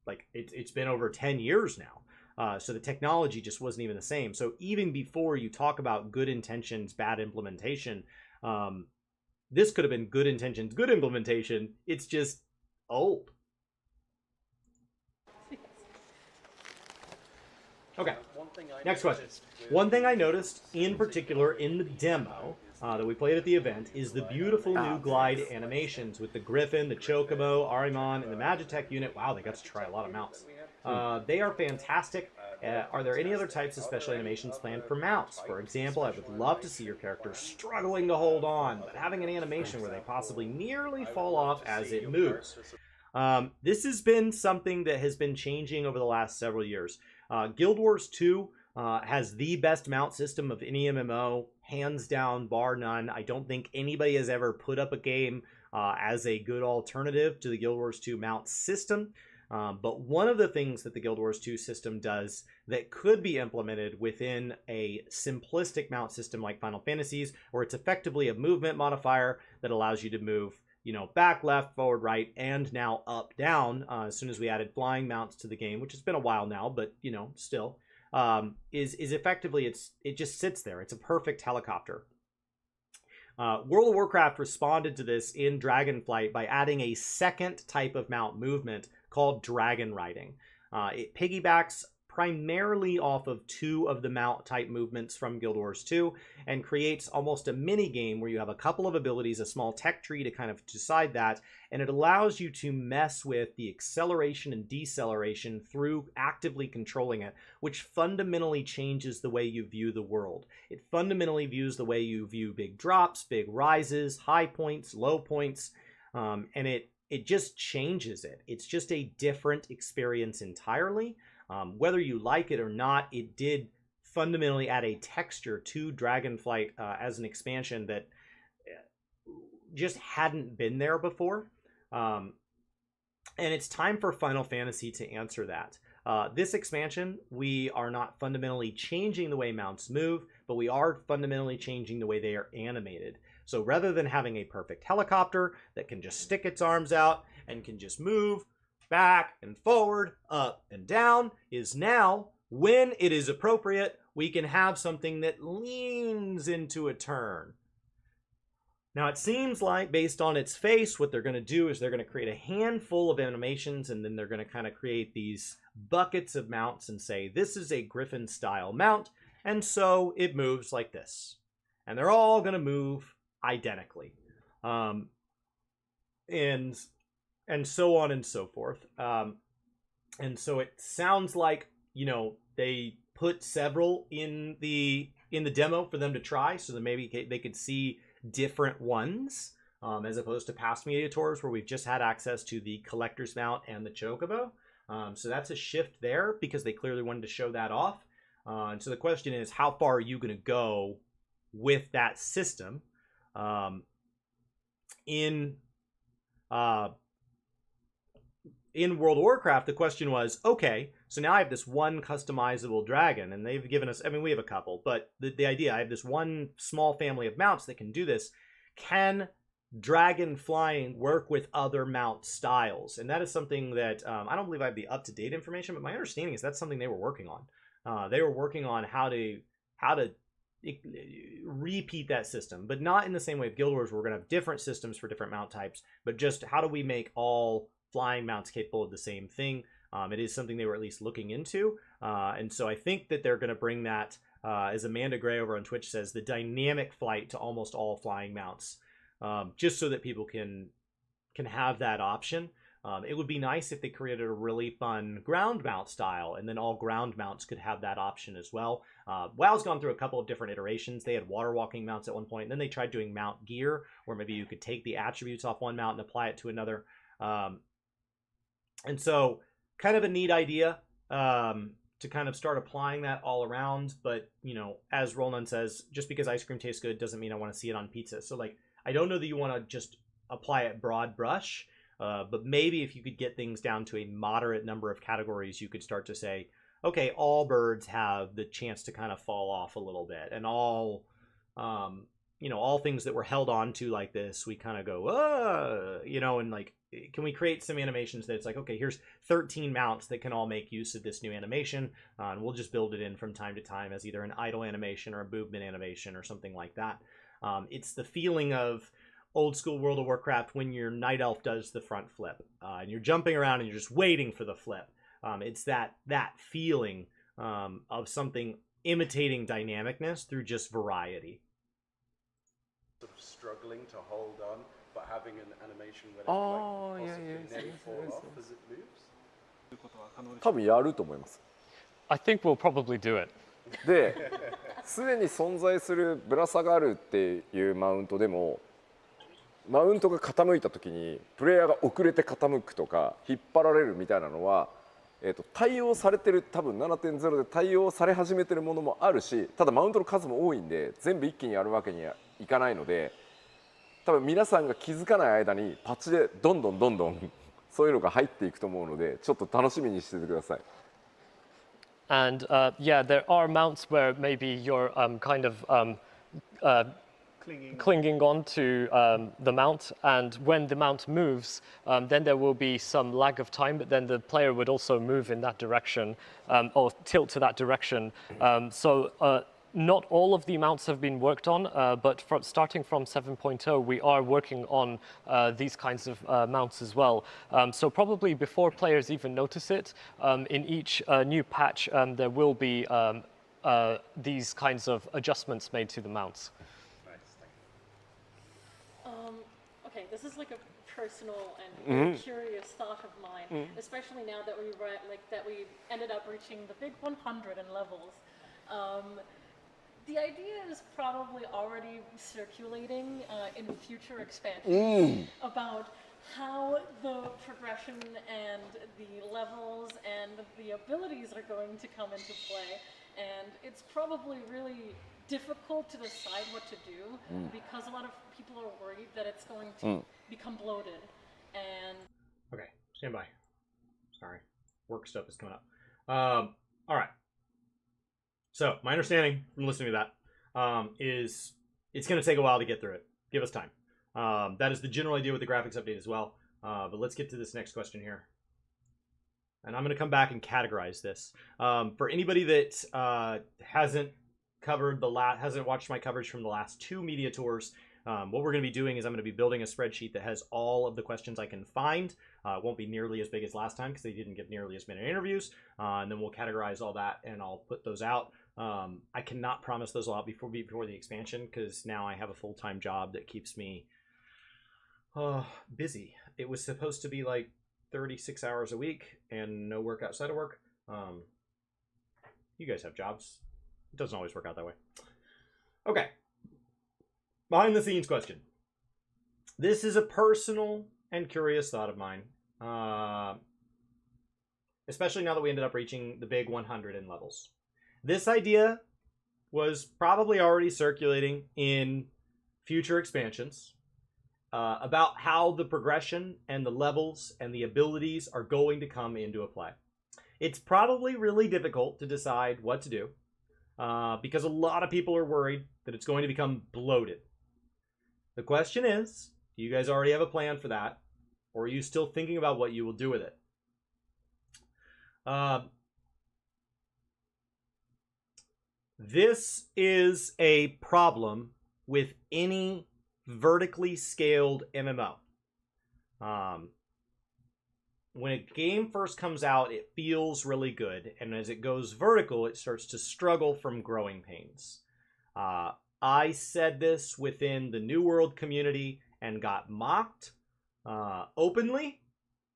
like it's been over 10 years now. So the technology just wasn't even the same. So even before you talk about good intentions, bad implementation, this could have been good intentions, good implementation. It's just old. Okay, next question. One thing I noticed in particular in the demo that we played at the event is the beautiful new glide animations with the Griffin, the Chocobo, Arimon, and the Magitech unit. Wow, they got to try a lot of mounts. They are fantastic. Are there any other types of special animations planned for mounts? For example, I would love to see your character struggling to hold on, but having an animation where they possibly nearly fall off as it moves. This has been something that has been changing over the last several years. Guild Wars 2 has the best mount system of any MMO, hands down, bar none. I don't think anybody has ever put up a game as a good alternative to the Guild Wars 2 mount system. But one of the things that the Guild Wars 2 system does that could be implemented within a simplistic mount system like Final Fantasy's, where it's effectively a movement modifier that allows you to move back, left, forward, right, and now up, down, as soon as we added flying mounts to the game, which has been a while now, but, still, is effectively, it just sits there. It's a perfect helicopter. World of Warcraft responded to this in Dragonflight by adding a second type of mount movement called dragon riding. It piggybacks primarily off of two of the mount type movements from Guild Wars 2 and creates almost a mini game where you have a couple of abilities, a small tech tree to kind of decide that, and it allows you to mess with the acceleration and deceleration through actively controlling it, which fundamentally changes the way you view the world. It fundamentally views the way you view big drops, big rises, high points, low points, and it just changes it. It's just a different experience entirely. Whether you like it or not, it did fundamentally add a texture to Dragonflight as an expansion that just hadn't been there before. And it's time for Final Fantasy to answer that. This expansion, we are not fundamentally changing the way mounts move, but we are fundamentally changing the way they are animated. So rather than having a perfect helicopter that can just stick its arms out and can just move back and forward, up and down, is now, when it is appropriate, we can have something that leans into a turn. Now it seems like, based on its face, what they're going to do is they're going to create a handful of animations, and then they're going to kind of create these buckets of mounts and say, this is a Griffin style mount, and so it moves like this. And they're all going to move identically. And so on and so forth. And so it sounds like, they put several in the demo for them to try, so that maybe they could see different ones, as opposed to past media tours where we've just had access to the collector's mount and the Chocobo. So that's a shift there because they clearly wanted to show that off. And so the question is, how far are you going to go with that system? In World of Warcraft, the question was, okay, so now I have this one customizable dragon, and they've given us, we have a couple, but the idea, I have this one small family of mounts that can do this. Can dragon flying work with other mount styles? And that is something that, I don't believe I have the up-to-date information, but my understanding is that's something they were working on. They were working on how to repeat that system, but not in the same way of Guild Wars, where we're going to have different systems for different mount types, but just how do we make all flying mounts capable of the same thing? It is something they were at least looking into, and so I think that they're going to bring that, as Amanda Gray over on Twitch says, the dynamic flight to almost all flying mounts, just so that people can have that option. It would be nice if they created a really fun ground mount style, and then all ground mounts could have that option as well. WoW's gone through a couple of different iterations. They had water walking mounts at one point, and then they tried doing mount gear, where maybe you could take the attributes off one mount and apply it to another. And so, kind of a neat idea to kind of start applying that all around. But, you know, as Roland says, just because ice cream tastes good doesn't mean I want to see it on pizza. So, like, I don't know that you want to just apply it broad brush. But maybe if you could get things down to a moderate number of categories, you could start to say, okay, all birds have the chance to kind of fall off a little bit, and all, you know, all things that were held on to like this, we kind of go, you know, and like, can we create some animations that it's like, okay, here's 13 mounts that can all make use of this new animation, and we'll just build it in from time to time as either an idle animation or a movement animation or something like that. It's the feeling of old school World of Warcraft when your night elf does the front flip, and you're jumping around and you're just waiting for the flip. It's that feeling of something imitating dynamicness through just variety. Sort of struggling to hold on, but having an animation where Oh, it yeah, possibly yes, never yes, fall yes, off yes. as it moves. 多分やると思います。 I think we'll probably do it. で、すでに存在するぶら下がるっていうマウントでも、マウントが傾いた時にプレイヤーが遅れて傾くとか引っ張られるみたいなのは、対応されてる、多分 7.0 で対応され始めてるものもあるし、ただマウントの数も多いんで全部一気にやるわけにはいかないので、多分皆さんが気づかない間にパッチでどんどんそういうのが入っていくと思うので、ちょっと楽しみにしててください。 And yeah, there are mounts where maybe you're kind of clinging on to the mount, and when the mount moves, then there will be some lag of time, but then the player would also move in that direction, or tilt to that direction. So not all of the mounts have been worked on, but starting from 7.0, we are working on these kinds of mounts as well. So probably before players even notice it, in each new patch, there will be these kinds of adjustments made to the mounts. Nice, thank you. Okay, this is like a personal and curious thought of mine, especially now that we ended up reaching the big 100 in levels. The idea is probably already circulating in future expansions about how the progression and the levels and the abilities are going to come into play, and it's probably really difficult to decide what to do because a lot of people are worried that it's going to become bloated. And Okay, stand by. Sorry, work stuff is coming up. All right. So my understanding from listening to that is it's going to take a while to get through it. Give us time. That is the general idea with the graphics update as well. But let's get to this next question here. And I'm going to come back and categorize this. For anybody that hasn't watched my coverage from the last two media tours, what we're going to be doing is I'm going to be building a spreadsheet that has all of the questions I can find. It won't be nearly as big as last time because they didn't give nearly as many interviews. And then we'll categorize all that and I'll put those out. I cannot promise those out before the expansion because now I have a full-time job that keeps me busy. It was supposed to be like 36 hours a week and no work outside of work. You guys have jobs. It doesn't always work out that way. Okay. Behind the scenes question. This is a personal and curious thought of mine. Especially now that we ended up reaching the big 100 in levels. This idea was probably already circulating in future expansions about how the progression and the levels and the abilities are going to come into a play. It's probably really difficult to decide what to do because a lot of people are worried that it's going to become bloated. The question is, do you guys already have a plan for that? Or are you still thinking about what you will do with it? This is a problem with any vertically scaled MMO. When a game first comes out, it feels really good, and as it goes vertical, it starts to struggle from growing pains. I said this within the New World community and got mocked openly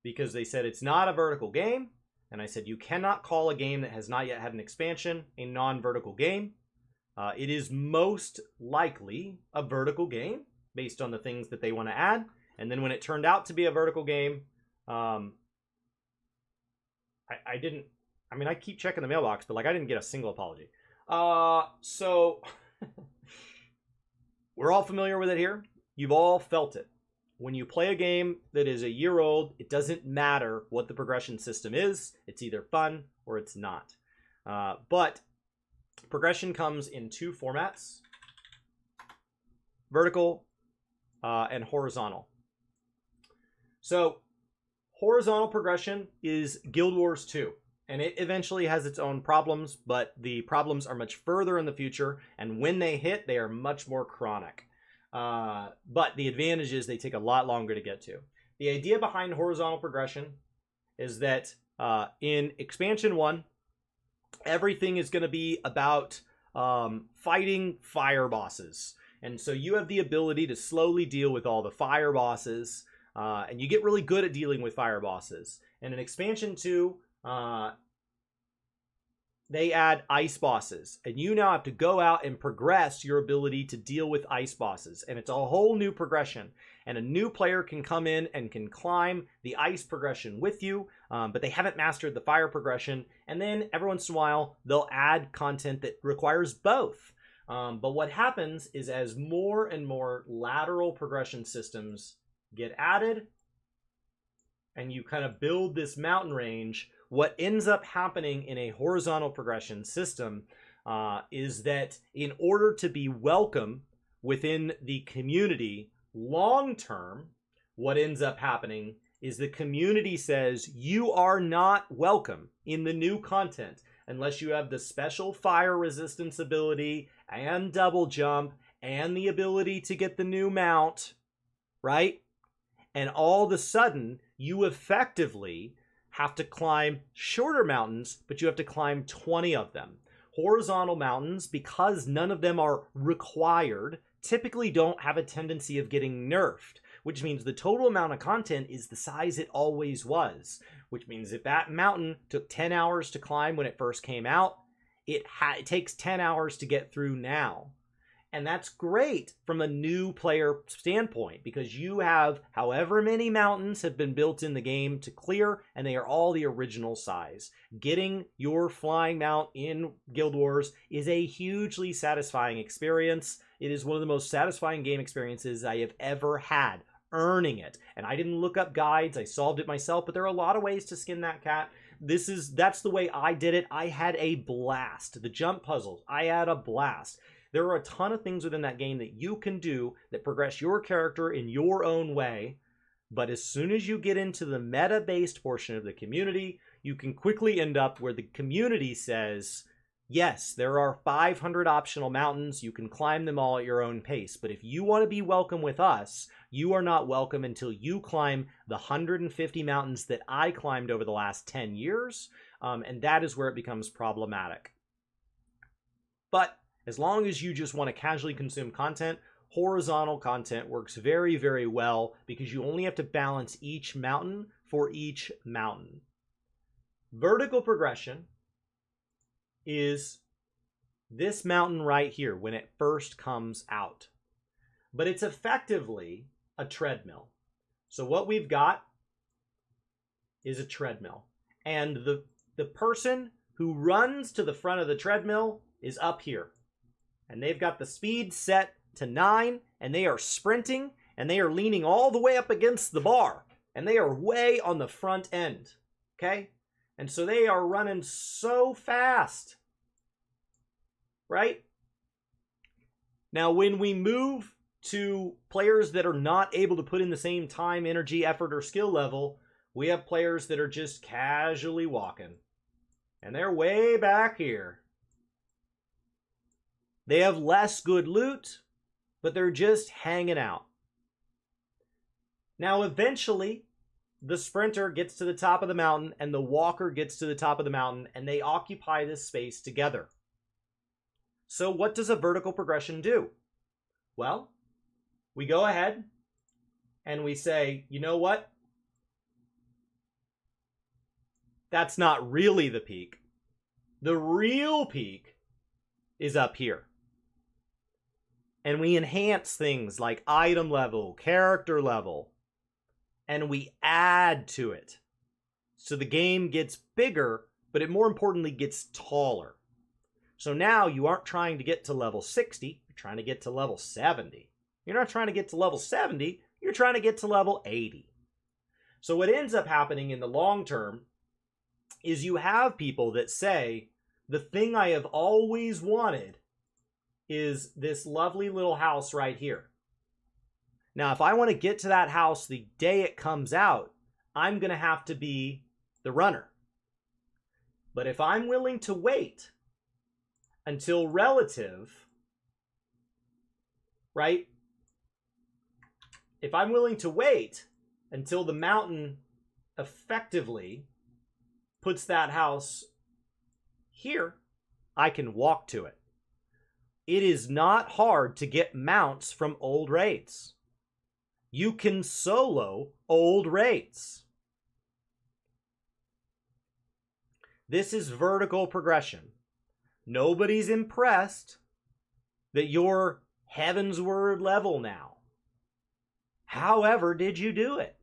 because they said it's not a vertical game. And I said, you cannot call a game that has not yet had an expansion a non-vertical game. It is most likely a vertical game based on the things that they want to add. And then when it turned out to be a vertical game, I keep checking the mailbox, but I didn't get a single apology. So we're all familiar with it here. You've all felt it. When you play a game that is a year old, it doesn't matter what the progression system is. It's either fun or it's not. But progression comes in two formats: vertical and horizontal. So horizontal progression is Guild Wars 2. And it eventually has its own problems, but the problems are much further in the future. And when they hit, they are much more chronic. But the advantage is they take a lot longer to get to. The idea behind horizontal progression is that in Expansion 1, everything is going to be about fighting fire bosses. And so you have the ability to slowly deal with all the fire bosses, and you get really good at dealing with fire bosses. And in Expansion 2, they add ice bosses, and you now have to go out and progress your ability to deal with ice bosses. And it's a whole new progression, and a new player can come in and can climb the ice progression with you, but they haven't mastered the fire progression. And then every once in a while, they'll add content that requires both. But what happens is as more and more lateral progression systems get added, and you kind of build this mountain range, what ends up happening in a horizontal progression system is that in order to be welcome within the community long term, what ends up happening is the community says you are not welcome in the new content unless you have the special fire resistance ability and double jump and the ability to get the new mount, right? And all of a sudden, you effectively have to climb shorter mountains, but you have to climb 20 of them. Horizontal mountains, because none of them are required, typically don't have a tendency of getting nerfed, which means the total amount of content is the size it always was, which means if that mountain took 10 hours to climb when it first came out, it takes 10 hours to get through now. And that's great from a new player standpoint because you have however many mountains have been built in the game to clear, and they are all the original size. Getting your flying mount in Guild Wars is a hugely satisfying experience. It is one of the most satisfying game experiences I have ever had, earning it. And I didn't look up guides, I solved it myself, but there are a lot of ways to skin that cat. That's the way I did it. I had a blast. The jump puzzles, I had a blast. There are a ton of things within that game that you can do that progress your character in your own way. But as soon as you get into the meta-based portion of the community, you can quickly end up where the community says, yes, there are 500 optional mountains. You can climb them all at your own pace. But if you want to be welcome with us, you are not welcome until you climb the 150 mountains that I climbed over the last 10 years. And that is where it becomes problematic. But as long as you just want to casually consume content, horizontal content works very, very well because you only have to balance each mountain for each mountain. Vertical progression is this mountain right here when it first comes out. But it's effectively a treadmill. So what we've got is a treadmill. And the person who runs to the front of the treadmill is up here. And they've got the speed set to 9, and they are sprinting, and they are leaning all the way up against the bar. And they are way on the front end, okay? And so they are running so fast, right? Now, when we move to players that are not able to put in the same time, energy, effort, or skill level, we have players that are just casually walking. And they're way back here. They have less good loot, but they're just hanging out. Now, eventually, the sprinter gets to the top of the mountain and the walker gets to the top of the mountain, and they occupy this space together. So what does a vertical progression do? Well, we go ahead and we say, you know what? That's not really the peak. The real peak is up here. And we enhance things like item level, character level, and we add to it. So the game gets bigger, but it more importantly gets taller. So now you aren't trying to get to level 60, you're trying to get to level 70. You're not trying to get to level 70, you're trying to get to level 80. So what ends up happening in the long term is you have people that say, the thing I have always wanted is this lovely little house right here. Now, if I want to get to that house the day it comes out, I'm going to have to be the runner. But if I'm willing to wait until relative, right? If I'm willing to wait until the mountain effectively puts that house here, I can walk to it. It is not hard to get mounts from old raids. You can solo old raids. This is vertical progression. Nobody's impressed that you're Heaven's Word level now. However did you do it?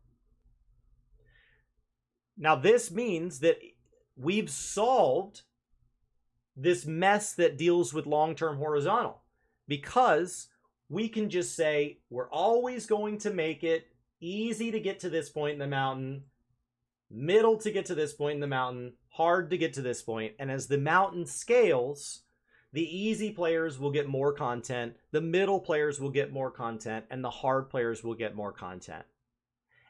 Now this means that we've solved this mess that deals with long-term horizontal, because we can just say we're always going to make it easy to get to this point in the mountain, middle to get to this point in the mountain, hard to get to this point, and as the mountain scales, the easy players will get more content, the middle players will get more content, and the hard players will get more content.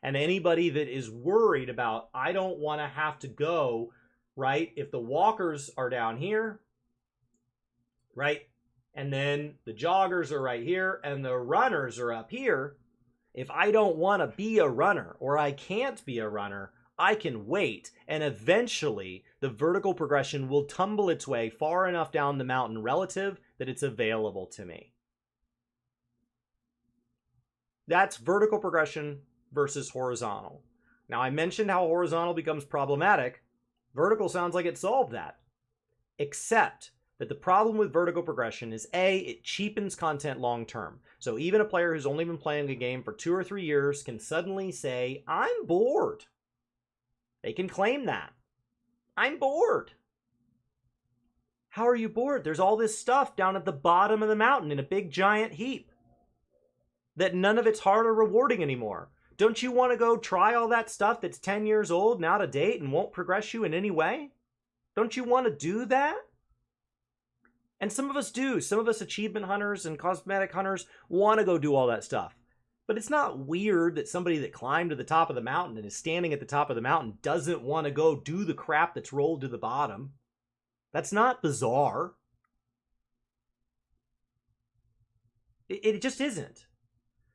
And anybody that is worried about, I don't want to have to go, right? If the walkers are down here, right? And then the joggers are right here and the runners are up here. If I don't want to be a runner or I can't be a runner, I can wait, and eventually the vertical progression will tumble its way far enough down the mountain relative that it's available to me. That's vertical progression versus horizontal. Now, I mentioned how horizontal becomes problematic. Vertical sounds like it solved that. Except that the problem with vertical progression is A, it cheapens content long term. So even a player who's only been playing a game for 2 or 3 years can suddenly say, I'm bored. They can claim that. I'm bored. How are you bored? There's all this stuff down at the bottom of the mountain in a big giant heap that none of it's hard or rewarding anymore. Don't you want to go try all that stuff that's 10 years old and out of date and won't progress you in any way? Don't you want to do that? And some of us do. Some of us achievement hunters and cosmetic hunters want to go do all that stuff. But it's not weird that somebody that climbed to the top of the mountain and is standing at the top of the mountain doesn't want to go do the crap that's rolled to the bottom. That's not bizarre. It just isn't.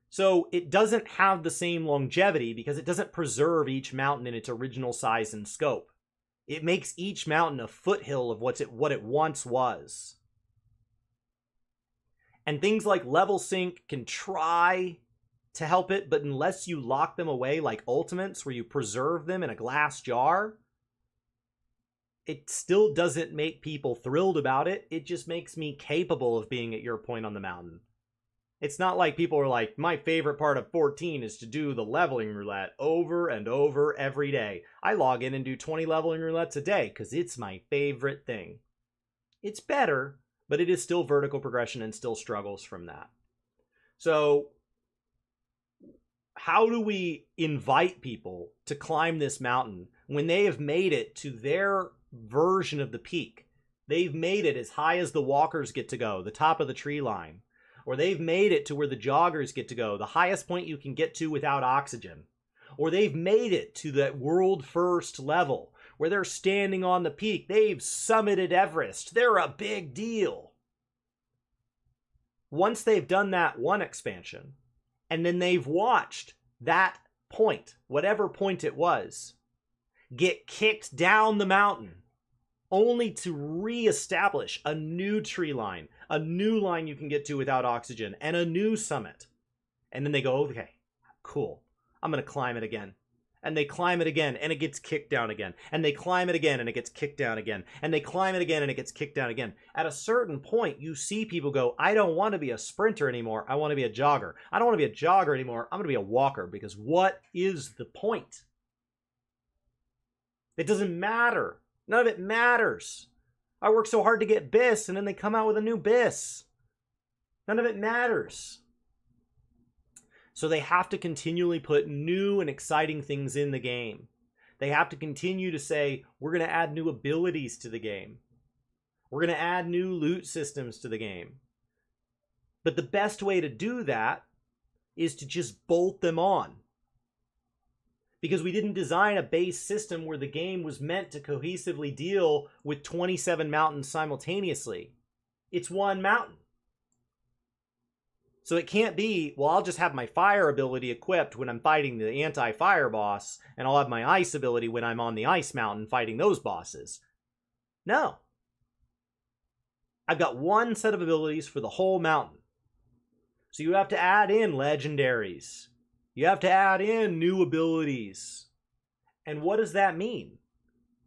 So it doesn't have the same longevity because it doesn't preserve each mountain in its original size and scope. It makes each mountain a foothill of what it once was. And things like level sync can try to help it, but unless you lock them away like ultimates where you preserve them in a glass jar, it still doesn't make people thrilled about it. It just makes me capable of being at your point on the mountain. It's not like people are like, my favorite part of 14 is to do the leveling roulette over and over every day. I log in and do 20 leveling roulettes a day because it's my favorite thing. It's better, but it is still vertical progression and still struggles from that. So how do we invite people to climb this mountain when they have made it to their version of the peak? They've made it as high as the walkers get to go, the top of the tree line. Or they've made it to where the joggers get to go, the highest point you can get to without oxygen. Or they've made it to that world first level where they're standing on the peak. They've summited Everest. They're a big deal. once they've done that one expansion, and then they've watched that point, whatever point it was, get kicked down the mountain, only to reestablish a new tree line, a new line you can get to without oxygen, and a new summit. And then they go, okay, cool, I'm going to climb it again. And they climb it again, and it gets kicked down again. And they climb it again, and it gets kicked down again. And they climb it again, and it gets kicked down again. At a certain point, you see people go, I don't want to be a sprinter anymore. I want to be a jogger. I don't want to be a jogger anymore. I'm going to be a walker, because what is the point? It doesn't matter. None of it matters. I work so hard to get BIS, and then they come out with a new BIS. None of it matters. So they have to continually put new and exciting things in the game. They have to continue to say, we're going to add new abilities to the game. We're going to add new loot systems to the game. But the best way to do that is to just bolt them on. Because we didn't design a base system where the game was meant to cohesively deal with 27 mountains simultaneously. It's one mountain. So it can't be, well, I'll just have my fire ability equipped when I'm fighting the anti-fire boss, and I'll have my ice ability when I'm on the ice mountain fighting those bosses. No. I've got one set of abilities for the whole mountain. So you have to add in legendaries. You have to add in new abilities. And what does that mean?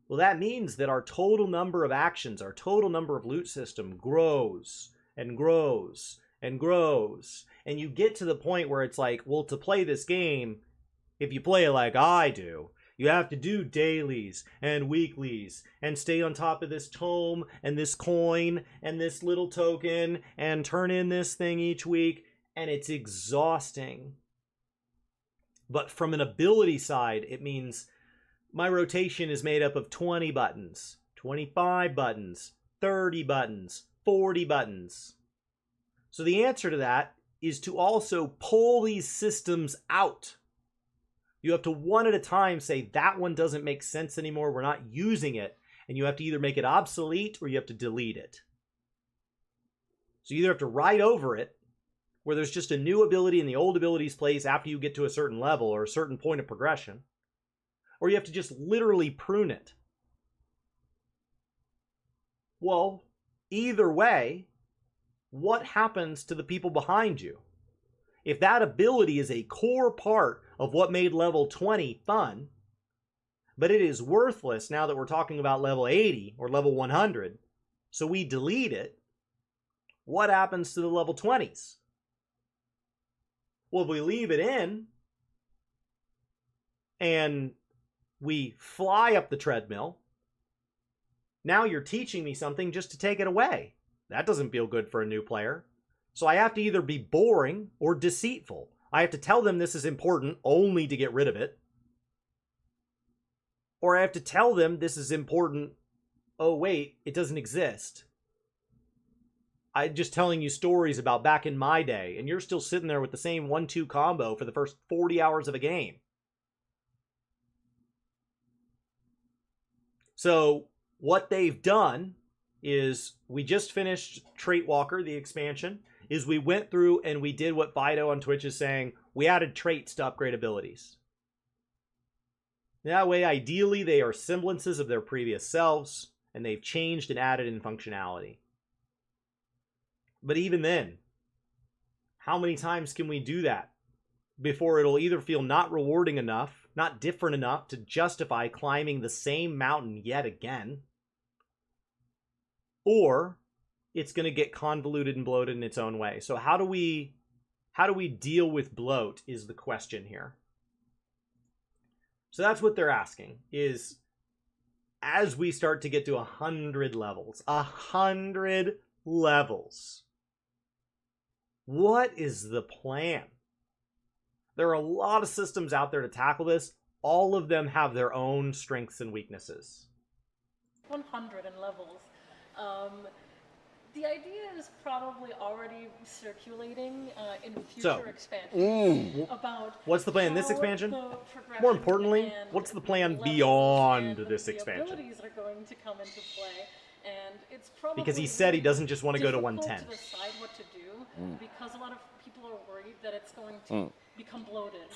Well, that means that our total number of actions, our total number of loot system grows and grows and grows. And you get to the point where it's like, well, to play this game, if you play it like I do, you have to do dailies and weeklies and stay on top of this tome and this coin and this little token and turn in this thing each week. And it's exhausting. But from an ability side, it means my rotation is made up of 20 buttons, 25 buttons, 30 buttons, 40 buttons. So the answer to that is to also pull these systems out. You have to one at a time say that one doesn't make sense anymore, we're not using it, and you have to either make it obsolete or you have to delete it. So you either have to write over it, where there's just a new ability in the old ability's place after you get to a certain level or a certain point of progression, or you have to just literally prune it. Well, either way, what happens to the people behind you? If that ability is a core part of what made level 20 fun, but it is worthless now that we're talking about level 80 or level 100, so we delete it, what happens to the level 20s? Well, if we leave it in and we fly up the treadmill, now you're teaching me something just to take it away. That doesn't feel good for a new player. So I have to either be boring or deceitful. I have to tell them this is important only to get rid of it. Or I have to tell them this is important, oh wait, it doesn't exist. I'm just telling you stories about back in my day, and you're still sitting there with the same 1-2 combo for the first 40 hours of a game. So what they've done is, we just finished Trait Walker, the expansion, is we went through and we did what Fido on Twitch is saying, we added traits to upgrade abilities. That way, ideally, they are semblances of their previous selves, and they've changed and added in functionality. But even then, how many times can we do that before it'll either feel not rewarding enough, not different enough to justify climbing the same mountain yet again, or it's going to get convoluted and bloated in its own way. So how do we deal with bloat is the question here. So that's what they're asking, is as we start to get to 100 levels, 100 levels, what is the plan? There are a lot of systems out there to tackle this. All of them have their own strengths and weaknesses. 100 in levels. The idea is probably already circulating in future expansions about what's the plan in this expansion? More importantly, what's the plan beyond this expansion? Abilities are going to come into play, and it's probably because he said he doesn't just want to go to 110. To decide what to do because a lot of people are worried that it's going to become bloated.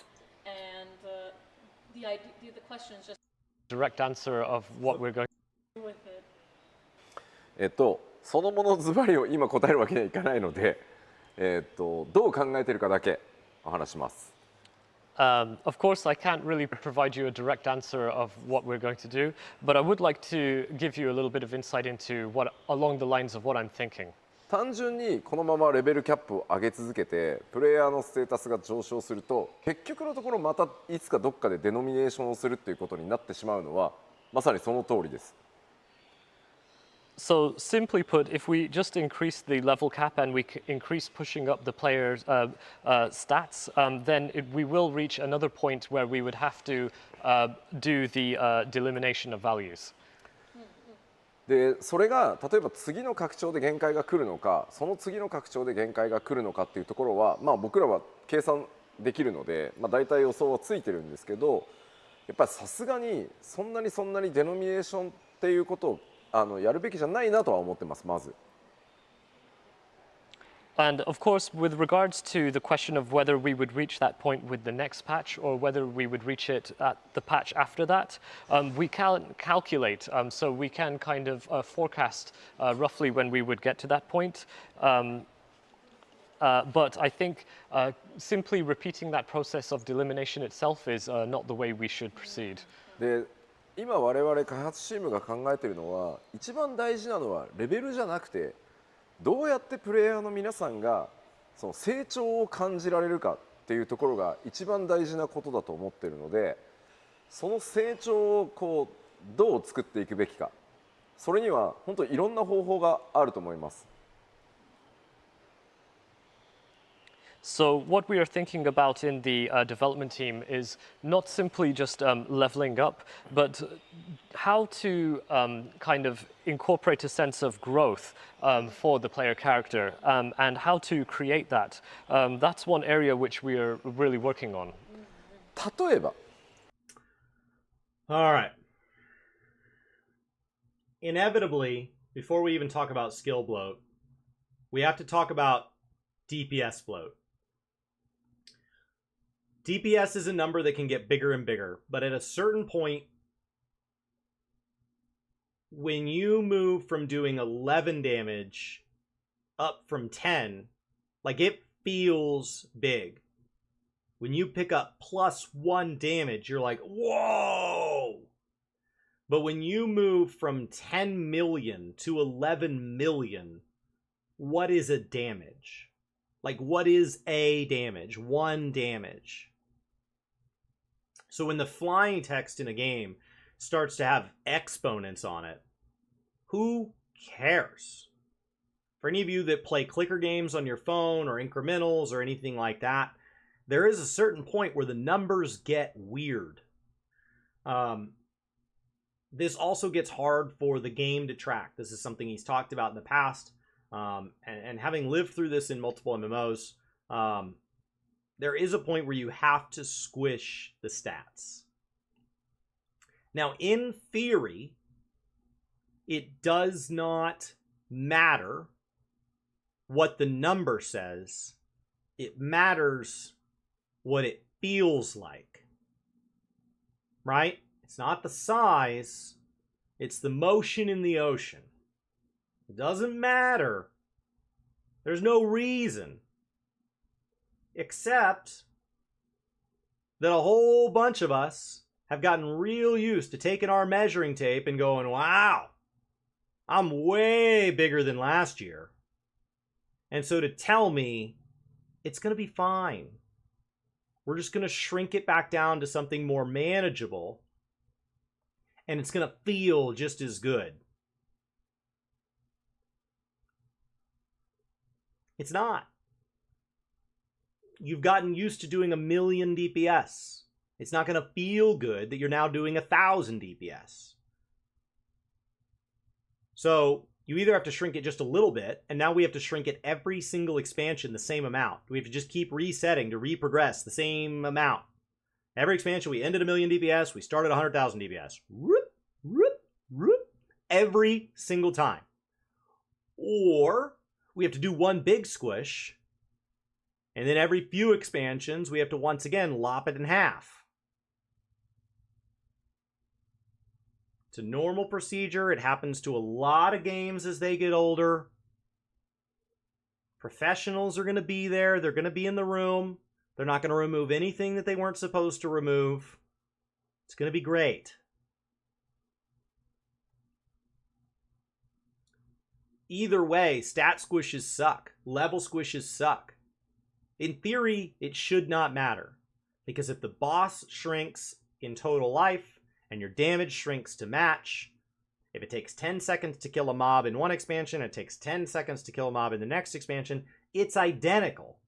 And the question is just Direct answer of what we're going do with it. そのものズバリを今答えるわけにはいかないので、どう考えているかだけお話します。Of course, I can't really provide you a direct answer of what we're going to do, but I would like to give you a little bit of insight into what, along the lines of what I'm thinking. 単純にこのままレベルキャップを上げ続けてプレイヤーのステータスが上昇すると結局のところまたいつかどっかでデノミネーションをするっていうことになってしまうのはまさにその通りです。So simply put, if we just increase the level cap and we increase pushing up the players' stats, then we will reach another point where we would have to do the delimitation of values. でそれが例えば次の拡張で限界が来るのかその次の拡張で限界が来るのかっていうところは、僕らは計算できるので、大体予想はついてるんですけどやっぱりさすがにそんなにデノミネーションっていうことをやるべきじゃないなとは思ってますまず。And of course, with regards to the question of whether we would reach that point with the next patch or whether we would reach it at the patch after that, we can calculate, so we can kind of forecast roughly when we would get to that point. But I think simply repeating that process of delimitation itself is not the way we should proceed. で今我々開発チームが考えているのは一番大事なのはレベルじゃなくてどうやってプレイヤーの皆さんがその成長を感じられるかっていうところが一番大事なことだと思っているのでその成長をどう作っていくべきかそれには本当にいろんな方法があると思います。So what we are thinking about in the development team is not simply just leveling up, but how to kind of incorporate a sense of growth for the player character and how to create that. That's one area which we are really working on. 例えば All right. Inevitably, before we even talk about skill bloat, we have to talk about DPS bloat. DPS is a number that can get bigger and bigger, but at a certain point, when you move from doing 11 damage up from 10, like it feels big. When you pick up +1 damage, you're like, whoa! But when you move from 10 million to 11 million, what is a damage? Like, what is a damage? 1 damage. So when the flying text in a game starts to have exponents on it, who cares? For any of you that play clicker games on your phone or incrementals or anything like that, there is a certain point where the numbers get weird. This also gets hard for the game to track. This is something he's talked about in the past. And having lived through this in multiple MMOs, there is a point where you have to squish the stats. Now, in theory, it does not matter what the number says. It matters what it feels like. Right? It's not the size. It's the motion in the ocean. It doesn't matter. There's no reason. Except that a whole bunch of us have gotten real used to taking our measuring tape and going, wow, I'm way bigger than last year. And so to tell me it's going to be fine, we're just going to shrink it back down to something more manageable, and it's going to feel just as good. It's not. You've gotten used to doing 1,000,000 DPS. It's not going to feel good that you're now doing 1,000 DPS. So you either have to shrink it just a little bit, and now we have to shrink it every single expansion the same amount. We have to just keep resetting to reprogress the same amount. Every expansion, we end at 1,000,000 DPS, we start at 100,000 DPS. Whoop, whoop, whoop, every single time. Or we have to do one big squish And then every few expansions, we have to once again lop it in half. It's a normal procedure. It happens to a lot of games as they get older. Professionals are going to be there. They're going to be in the room. They're not going to remove anything that they weren't supposed to remove. It's going to be great. Either way, stat squishes suck. Level squishes suck. In theory, it should not matter. Because if the boss shrinks in total life, and your damage shrinks to match, if it takes 10 seconds to kill a mob in one expansion, it takes 10 seconds to kill a mob in the next expansion, it's identical.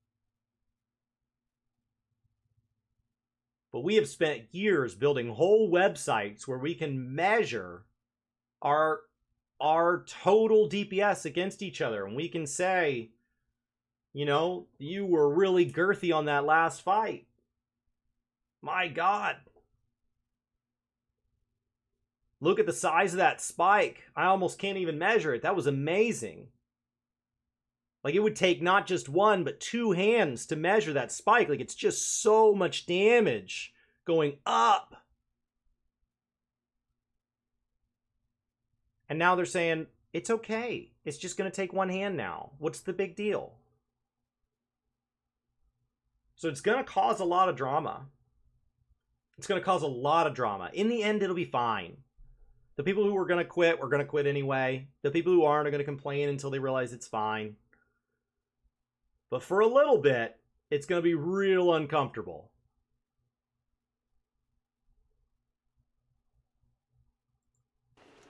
But we have spent years building whole websites where we can measure our total DPS against each other. And we can say, you know, you were really girthy on that last fight. My God. Look at the size of that spike. I almost can't even measure it. That was amazing. Like, it would take not just one, but two hands to measure that spike. Like, it's just so much damage going up. And now they're saying, it's okay. It's just going to take one hand now. What's the big deal? So it's going to cause a lot of drama. It's going to cause a lot of drama. In the end, it'll be fine. The people who are going to quit, we're going to quit anyway. The people who aren't are going to complain until they realize it's fine. But for a little bit, it's going to be real uncomfortable.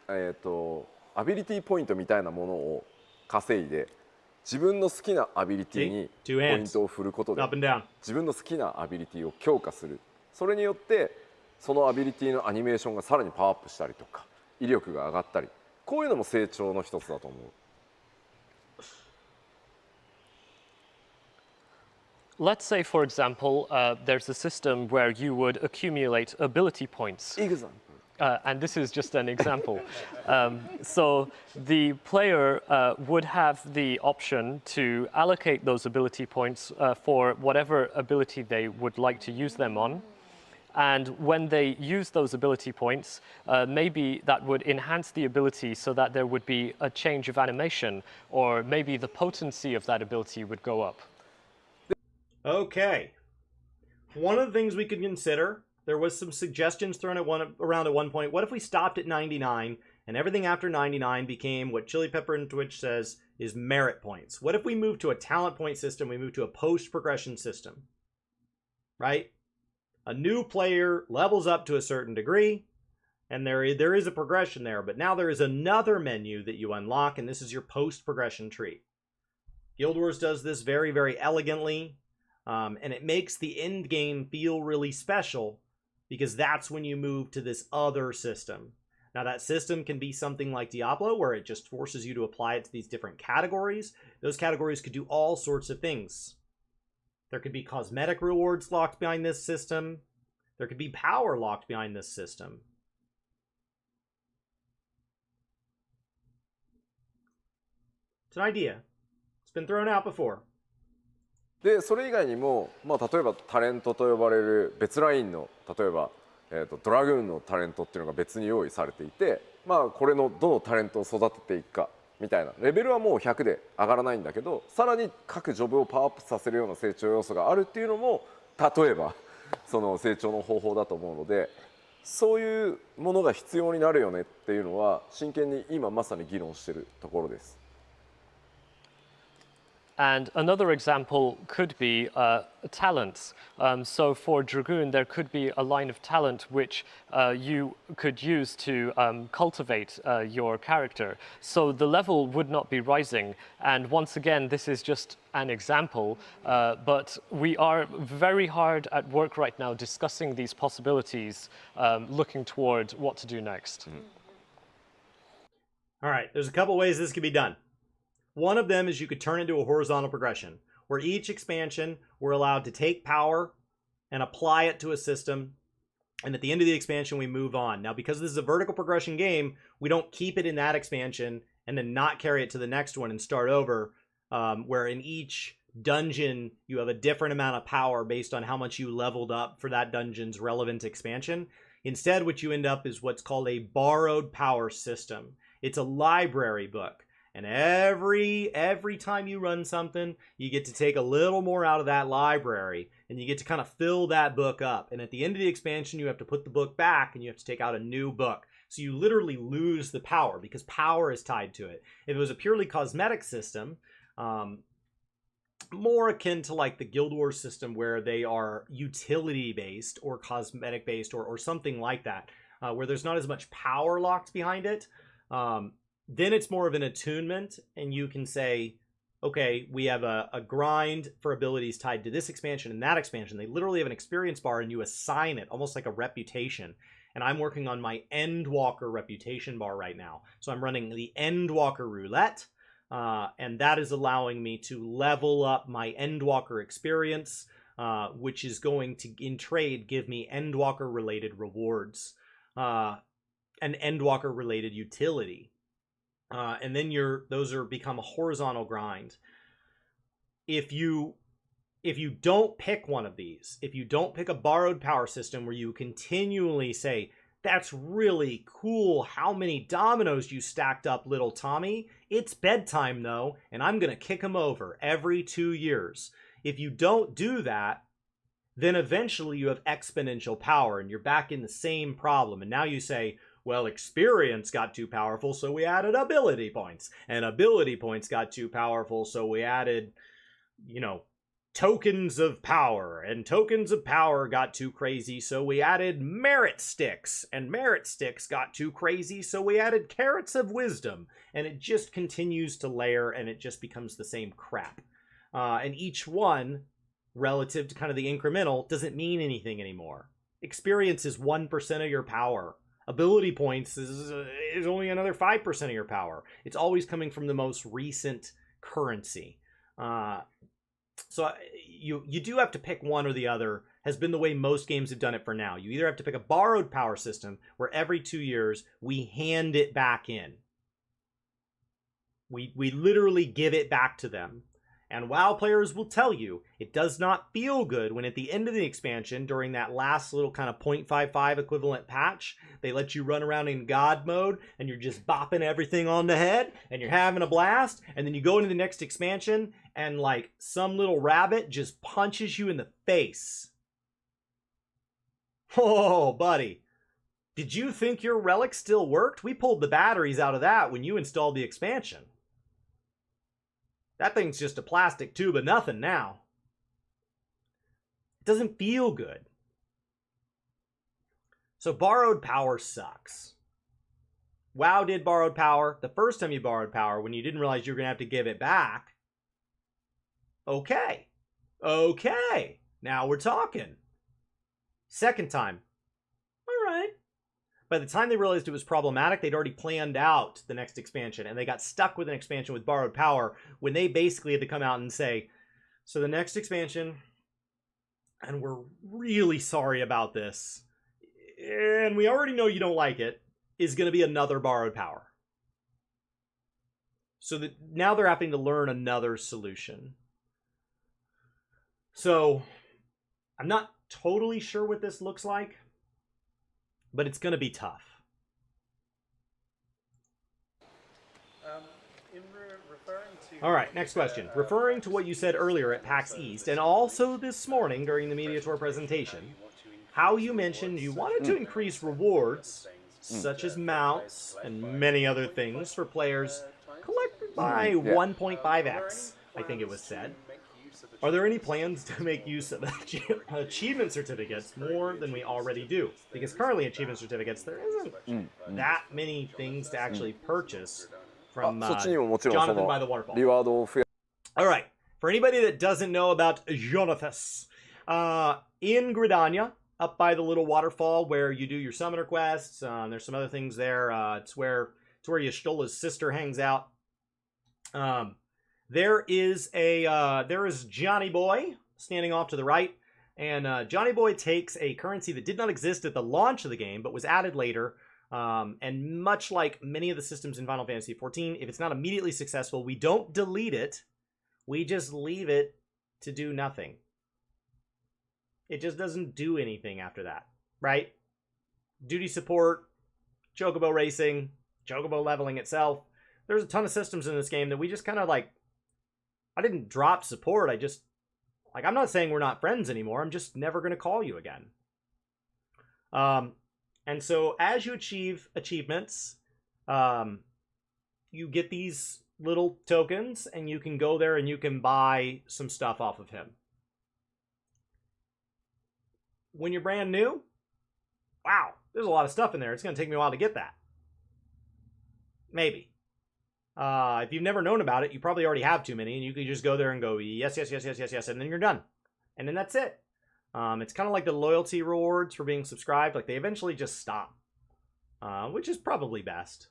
アビリティポイントみたいなものを稼いで、自分の好きなアビリティにポイントを振ることで、自分の好きなアビリティを強化する。それによって、そのアビリティのアニメーションがさらにパワーアップしたりとか、威力が上がったり、こういうのも成長の一つだと思う。Let's say, for example, there's a system where you would accumulate ability points. And this is just an example. So the player would have the option to allocate those ability points for whatever ability they would like to use them on. And when they use those ability points, maybe that would enhance the ability so that there would be a change of animation, or maybe the potency of that ability would go up. Okay. One of the things we could consider, there was some suggestions thrown around at one point. What if we stopped at 99 and everything after 99 became what Chili Pepper and Twitch says is merit points? What if we move to a talent point system, we move to a post-progression system? Right? A new player levels up to a certain degree, and there is a progression there, but now there is another menu that you unlock, and this is your post-progression tree. Guild Wars does this very, very elegantly. And it makes the end game feel really special because that's when you move to this other system. Now, that system can be something like Diablo, where it just forces you to apply it to these different categories. Those categories could do all sorts of things. There could be cosmetic rewards locked behind this system. There could be power locked behind this system. It's an idea. It's been thrown out before. でそれ以外にも、例えばタレントと呼ばれる別ラインの例えば、ドラグーンのタレントっていうのが別に用意されていて、これのどのタレントを育てていくかみたいなレベルはもう100で上がらないんだけど、さらに各ジョブをパワーアップさせるような成長要素があるっていうのも例えばその成長の方法だと思うので、そういうものが必要になるよねっていうのは真剣に今まさに議論しているところです。And another example could be talents. So for Dragoon, there could be a line of talent which you could use to cultivate your character. So the level would not be rising. And once again, this is just an example, but we are very hard at work right now discussing these possibilities, looking toward what to do next. All right, there's a couple ways this could be done. One of them is you could turn into a horizontal progression, where each expansion we're allowed to take power and apply it to a system, and at the end of the expansion we move on. Now, because this is a vertical progression game, we don't keep it in that expansion and then not carry it to the next one and start over, where in each dungeon, you have a different amount of power based on how much you leveled up for that dungeon's relevant expansion. Instead, what you end up is what's called a borrowed power system. It's a library book. And every time you run something, you get to take a little more out of that library, and you get to kind of fill that book up. And at the end of the expansion, you have to put the book back, and you have to take out a new book. So you literally lose the power, because power is tied to it. If it was a purely cosmetic system, more akin to like the Guild Wars system, where they are utility based or cosmetic based or something like that, where there's not as much power locked behind it, then it's more of an attunement, and you can say, okay, we have a grind for abilities tied to this expansion and that expansion. They literally have an experience bar, and you assign it almost like a reputation. And I'm working on my Endwalker reputation bar right now. So I'm running the Endwalker roulette, and that is allowing me to level up my Endwalker experience, which is going to, in trade, give me Endwalker-related rewards, an Endwalker-related utility. And then those become a horizontal grind. If you don't pick one of these, if you don't pick a borrowed power system where you continually say, that's really cool how many dominoes you stacked up, little Tommy. It's bedtime though, and I'm gonna kick him over every 2 years. If you don't do that, then eventually you have exponential power, and you're back in the same problem. And now you say, well, experience got too powerful, so we added ability points. And ability points got too powerful, so we added, tokens of power. And tokens of power got too crazy, so we added merit sticks. And merit sticks got too crazy, so we added carrots of wisdom. And it just continues to layer, and it just becomes the same crap. And each one, relative to kind of the incremental, doesn't mean anything anymore. Experience is 1% of your power. Ability points is only another 5% of your power. It's always coming from the most recent currency. So you do have to pick one or the other, has been the way most games have done it for now. You either have to pick a borrowed power system, where every 2 years we hand it back in. We literally give it back to them. And WoW players will tell you, it does not feel good when at the end of the expansion, during that last little kind of 0.55 equivalent patch, they let you run around in God mode, and you're just bopping everything on the head, and you're having a blast, and then you go into the next expansion, and like some little rabbit just punches you in the face. Oh, buddy. Did you think your relic still worked? We pulled the batteries out of that when you installed the expansion. That thing's just a plastic tube of nothing now. It doesn't feel good. So borrowed power sucks. WoW did borrowed power. The first time you borrowed power, when you didn't realize you were going to have to give it back. Okay. Now we're talking. Second time. All right. By the time they realized it was problematic, they'd already planned out the next expansion, and they got stuck with an expansion with borrowed power when they basically had to come out and say, so the next expansion, and we're really sorry about this, and we already know you don't like it, is going to be another borrowed power. So that now they're having to learn another solution. So I'm not totally sure what this looks like, but it's going to be tough. All right, next question. Referring to what you said earlier at PAX East, and also this morning during the Media Tour presentation, how you mentioned you wanted to increase rewards, such as mounts and many other things for players collected by 1.5x, I think it was said. Are there any plans to make use of achievement certificates more than we already do? Because currently achievement certificates, there isn't that many things to actually purchase from Jonathan by the Waterfall. All right. For anybody that doesn't know about Jonathan, in Gridania, up by the little waterfall where you do your summoner quests, there's some other things there. It's where Yashtola's sister hangs out. There is Johnny Boy standing off to the right, and Johnny Boy takes a currency that did not exist at the launch of the game, but was added later. And much like many of the systems in Final Fantasy XIV, if it's not immediately successful, we don't delete it. We just leave it to do nothing. It just doesn't do anything after that, right? Duty support, chocobo racing, chocobo leveling itself. There's a ton of systems in this game that we just kind of like, I didn't drop support. I just, like, I'm not saying we're not friends anymore. I'm just never going to call you again. And so as you achieve achievements, you get these little tokens and you can go there and you can buy some stuff off of him. When you're brand new, wow, there's a lot of stuff in there. It's going to take me a while to get that. Maybe. If you've never known about it, you probably already have too many, and you can just go there and go, yes, yes, yes, yes, yes, yes, and then you're done. And then that's it. It's kind of like the loyalty rewards for being subscribed. Like, they eventually just stop, which is probably best.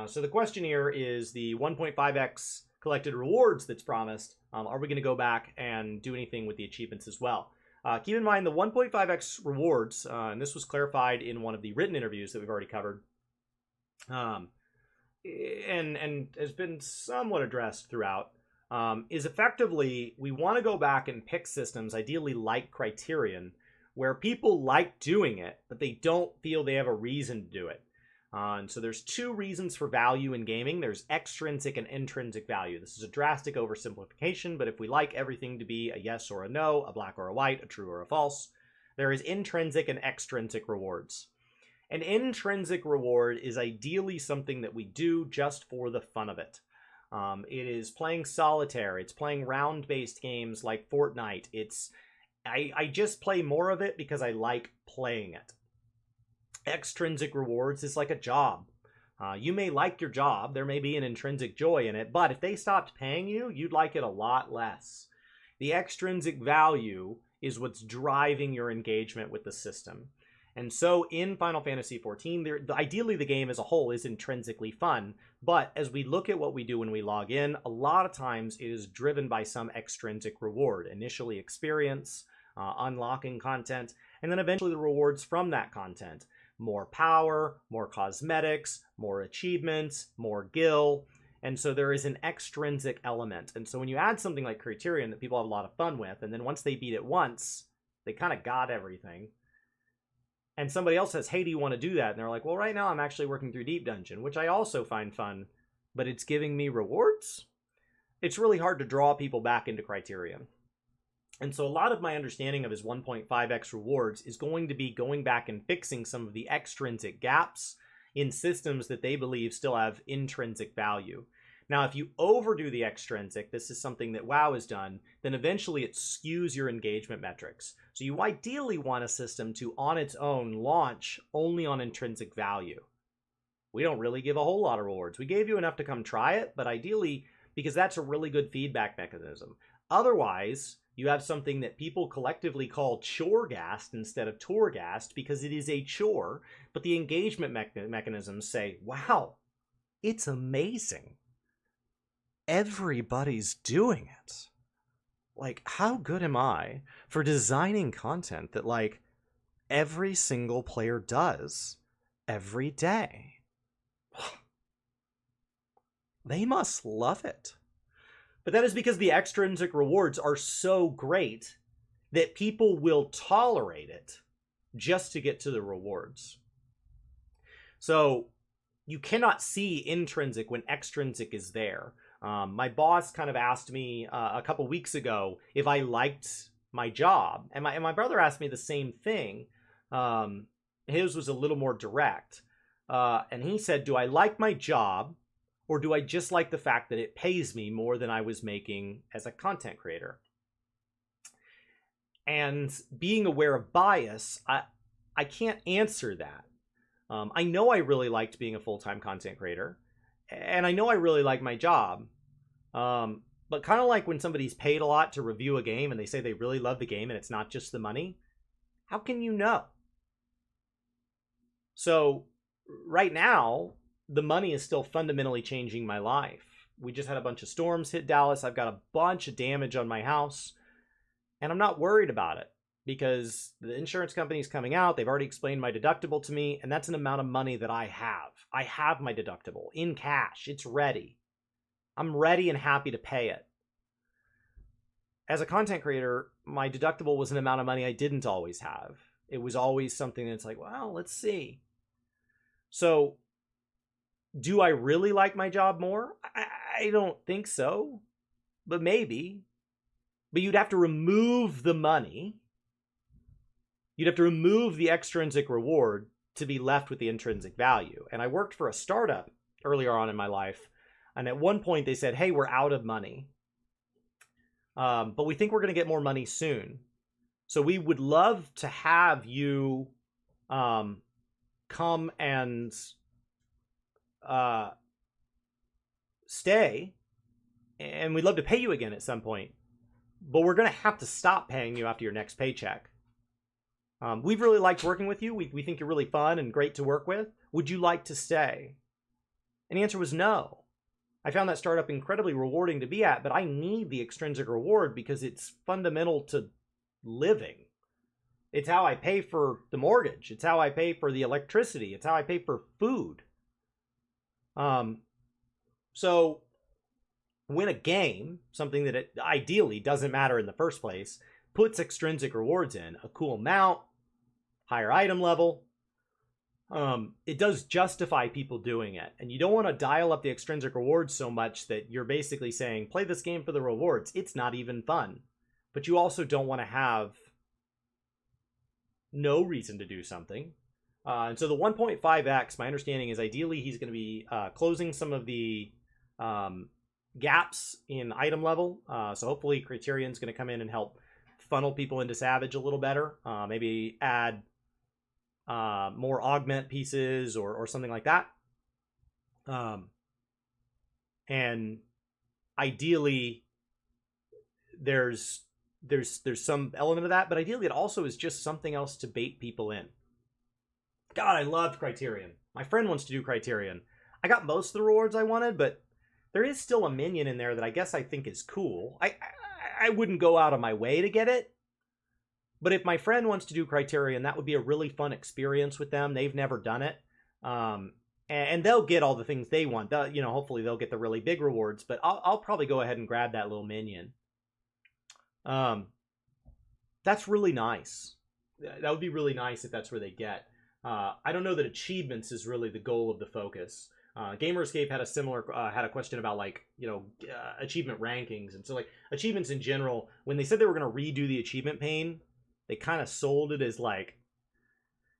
So the question here is the 1.5x collected rewards that's promised. Are we going to go back and do anything with the achievements as well? Keep in mind the 1.5x rewards, and this was clarified in one of the written interviews that we've already covered, and has been somewhat addressed throughout, is effectively we want to go back and pick systems, ideally like Criterion, where people like doing it, but they don't feel they have a reason to do it. And so there's two reasons for value in gaming. There's extrinsic and intrinsic value. This is a drastic oversimplification, but if we like everything to be a yes or a no, a black or a white, a true or a false, there is intrinsic and extrinsic rewards. An intrinsic reward is ideally something that we do just for the fun of it. It is playing solitaire. It's playing round-based games like Fortnite. I just play more of it because I like playing it. Extrinsic rewards is like a job. You may like your job. There may be an intrinsic joy in it, but if they stopped paying you, you'd like it a lot less. The extrinsic value is what's driving your engagement with the system. And so in Final Fantasy XIV, ideally the game as a whole is intrinsically fun, but as we look at what we do when we log in, a lot of times it is driven by some extrinsic reward. Initially experience, unlocking content, and then eventually the rewards from that content. More power, more cosmetics, more achievements, more gil. And so there is an extrinsic element. And so when you add something like Criterion that people have a lot of fun with, and then once they beat it once, they kind of got everything. And somebody else says, hey, do you want to do that? And they're like, well, right now I'm actually working through Deep Dungeon, which I also find fun, but it's giving me rewards. It's really hard to draw people back into Criterion. And so a lot of my understanding of his 1.5x rewards is going to be going back and fixing some of the extrinsic gaps in systems that they believe still have intrinsic value. Now, if you overdo the extrinsic, this is something that WoW has done, then eventually it skews your engagement metrics. So you ideally want a system to, on its own, launch only on intrinsic value. We don't really give a whole lot of rewards. We gave you enough to come try it, but ideally, because that's a really good feedback mechanism. Otherwise, you have something that people collectively call chore-gast instead of tour-gast because it is a chore, but the engagement mechanisms say, wow, it's amazing. Everybody's doing it. Like, how good am I for designing content that, like, every single player does every day? They must love it. But that is because the extrinsic rewards are so great that people will tolerate it just to get to the rewards. So you cannot see intrinsic when extrinsic is there. My boss kind of asked me a couple weeks ago if I liked my job. And my brother asked me the same thing. His was a little more direct. And he said, do I like my job? Or do I just like the fact that it pays me more than I was making as a content creator? And being aware of bias, I can't answer that. I know I really liked being a full-time content creator. And I know I really like my job. But kind of like when somebody's paid a lot to review a game and they say they really love the game and it's not just the money, how can you know? So right now, the money is still fundamentally changing my life. We just had a bunch of storms hit Dallas. I've got a bunch of damage on my house, and I'm not worried about it because the insurance company is coming out. They've already explained my deductible to me, and that's an amount of money that I have. I have my deductible in cash. It's ready. I'm ready and happy to pay it. as a content creator, my deductible was an amount of money I didn't always have. It was always something that's like, well, let's see. So do I really like my job more? I don't think so, but maybe. But you'd have to remove the money. You'd have to remove the extrinsic reward to be left with the intrinsic value. And I worked for a startup earlier on in my life. And at one point they said, hey, we're out of money. But we think we're going to get more money soon. So we would love to have you come and stay. And we'd love to pay you again at some point. But we're going to have to stop paying you after your next paycheck. We've really liked working with you. We think you're really fun and great to work with. Would you like to stay? And the answer was no. I found that startup incredibly rewarding to be at, but I need the extrinsic reward because it's fundamental to living. It's how I pay for the mortgage. It's how I pay for the electricity. It's how I pay for food. So when a game, something that it ideally doesn't matter in the first place, puts extrinsic rewards in, a cool mount, higher item level, it does justify people doing it. And you don't want to dial up the extrinsic rewards so much that you're basically saying, play this game for the rewards. It's not even fun. But you also don't want to have no reason to do something. And so the 1.5x, my understanding is ideally he's going to be closing some of the gaps in item level. So hopefully Criterion's going to come in and help funnel people into Savage a little better. Maybe add more augment pieces or something like that. And ideally there's some element of that, but ideally it also is just something else to bait people in. God, I loved Criterion. My friend wants to do Criterion. I got most of the rewards I wanted, but there is still a minion in there that I guess I think is cool. I wouldn't go out of my way to get it. But if my friend wants to do Criterion, that would be a really fun experience with them. They've never done it. And they'll get all the things they want. Hopefully they'll get the really big rewards. But I'll probably go ahead and grab that little minion. That's really nice. That would be really nice if that's where they get. I don't know that achievements is really the goal of the focus. Gamerscape had a similar had a question about achievement rankings, and so like achievements in general. When they said they were going to redo the achievement pane, they kind of sold it as like,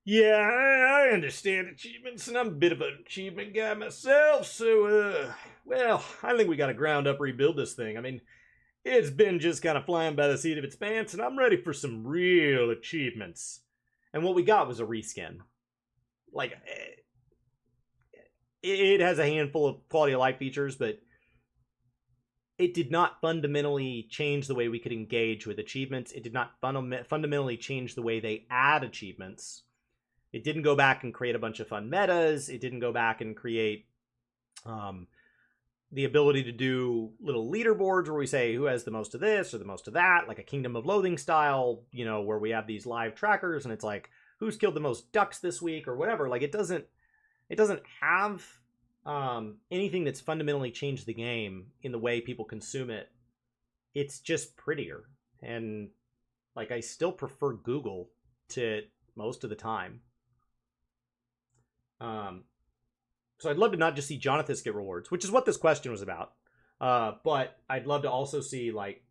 yeah, I understand achievements, and I'm a bit of an achievement guy myself. So, well, I think we got to ground up rebuild this thing. I mean, it's been just kind of flying by the seat of its pants, and I'm ready for some real achievements. And what we got was a reskin. Like, it has a handful of quality of life features, but it did not fundamentally change the way we could engage with achievements. It did not fundamentally change the way they add achievements. It didn't go back and create a bunch of fun metas. It didn't go back and create the ability to do little leaderboards where we say who has the most of this or the most of that, like a Kingdom of Loathing style, where we have these live trackers and it's like, who's killed the most ducks this week or whatever. Like, it doesn't have anything that's fundamentally changed the game in the way people consume it. It's just prettier. And like, I still prefer Google to it most of the time. So I'd love to not just see Jonathas get rewards, which is what this question was about. But I'd love to also see, like,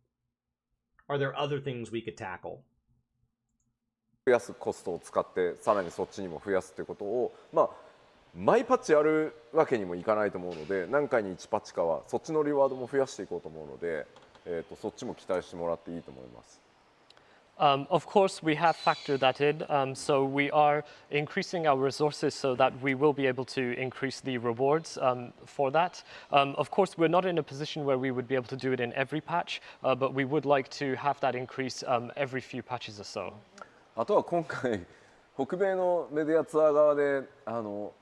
are there other things we could tackle? 増やすコストを使ってさらにそっちにも増やすということを毎パッチやるわけにもいかないと思うので、何回に1パッチかはそっちのリワードも増やしていこうと思うので、そっちも期待してもらっていいと思います。Of course, we have factored that in. So we are increasing our resources so that we will be able to increase the rewards for that. Of course, we're not in a position where we would be able to do it in every patch, but we would like to have that increase every few patches or so. あとは今回北米のメディアツアー側で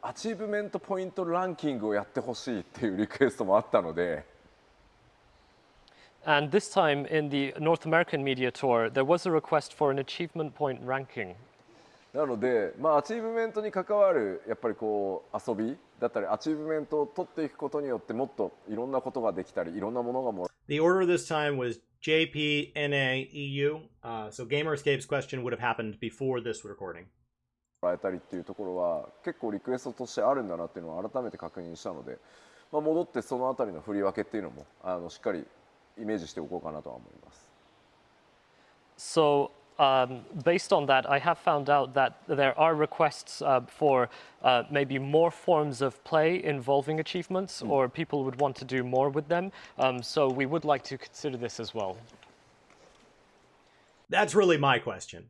アチーブメントポイントランキングをやってほしいっていうリクエストもあったので。And this time in the North American media tour, there was a request for an achievement point ranking. なので、アチーブメントに関わるやっぱりこう遊びだったり、アチーブメントを取っていくことによってもっといろんなことができたり、いろんなものがもらえる。The order this time was JPNAEU. So Gamer Escape's question would have happened before this recording. もらえたりっていうところは結構リクエストとしてあるんだなっていうのを改めて確認したので、戻ってそのあたりの振り分けっていうのもしっかりイメージしておこうかなとは思います。So based on that, I have found out that there are requests for maybe more forms of play involving achievements, or people would want to do more with them. So we would like to consider this as well. That's really my question.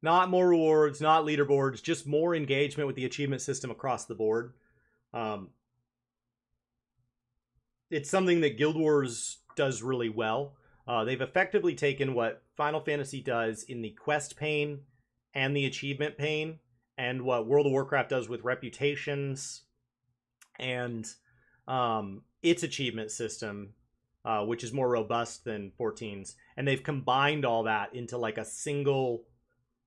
Not more rewards, not leaderboards, just more engagement with the achievement system across the board. It's something that Guild Wars does really well. They've effectively taken what Final Fantasy does in the quest pane and the achievement pane, and what World of Warcraft does with reputations and its achievement system, which is more robust than 14's. And they've combined all that into like a single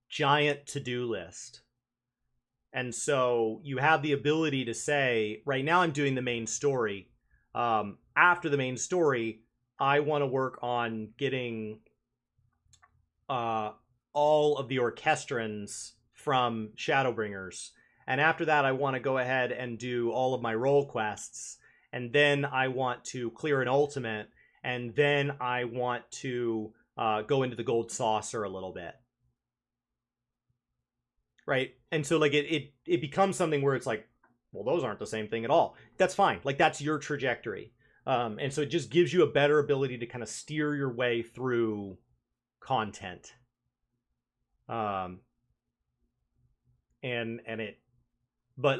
giant to-do list. And so you have the ability to say, right now I'm doing the main story. After the main story, I want to work on getting all of the orchestrons from Shadowbringers. And after that, I want to go ahead and do all of my role quests. And then I want to clear an ultimate. And then I want to go into the gold saucer a little bit. Right? And so like it becomes something where it's like, well, those aren't the same thing at all. That's fine. Like that's your trajectory. And so it just gives you a better ability to kind of steer your way through content. But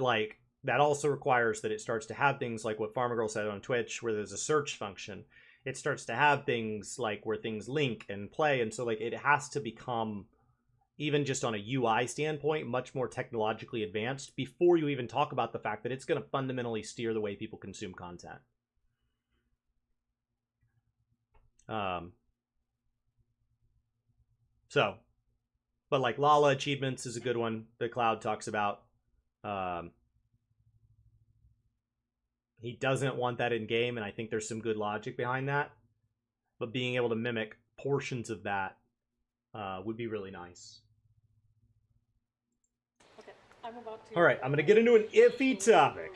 like that also requires that it starts to have things like what Pharma Girl said on Twitch, where there's a search function. It starts to have things like where things link and play. And so like it has to become, even just on a UI standpoint, much more technologically advanced before you even talk about the fact that it's going to fundamentally steer the way people consume content. But like Lala achievements is a good one that Cloud talks about. He doesn't want that in game, and I think there's some good logic behind that. But being able to mimic portions of that would be really nice. Okay, I'm about to. All right, I'm going to get into an iffy topic.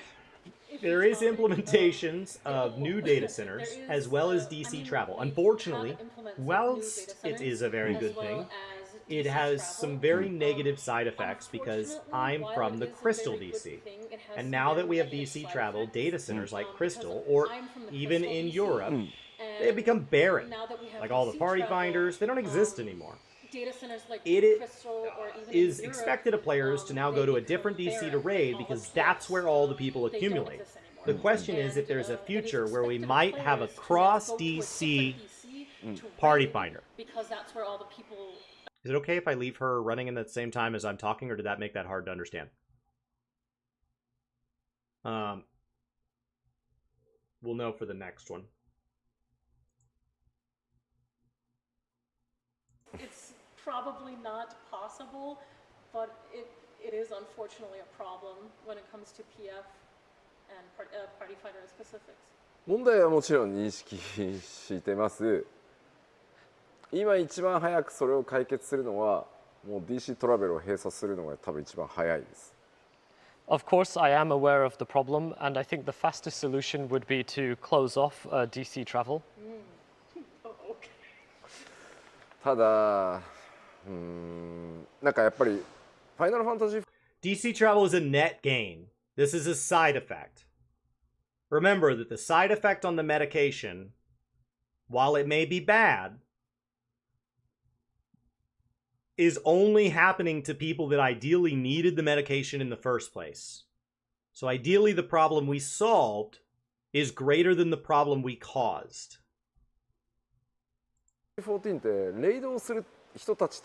There is implementations of new data centers as well as DC travel. Unfortunately, whilst it is a very good thing, it has some very negative side effects because I'm from the Crystal DC. And now that we have DC travel, data centers like Crystal, or even in Europe, they have become barren. Like all the party finders, they don't exist anymore. Data centers like It Crystal or even is in Europe, expected of players to now go to a different DC to raid because that's where all the people accumulate. The question is if there's a future where we might have a cross DC party finder. Because that's where all the people. Is it okay if I leave her running in the same time as I'm talking, or did that make that hard to understand? We'll know for the next one. It's probably not possible, but it is unfortunately a problem when it comes to PF and party finder specifics. 問題はもちろん認識してます。今一番早くそれを解決するのはもう DC トラベルを閉鎖するのが多分一番早いです。Of course, I am aware of the problem, and I think the fastest solution would be to close off DC travel. ただ、なんかやっぱりファイナルファンタジー DC travel is a net gain. This is a side effect. Remember that the side effect on the medication, while it may be bad, is only happening to people that ideally needed the medication in the first place. So ideally the problem we solved is greater than the problem we caused. 14ってレイドをする人たち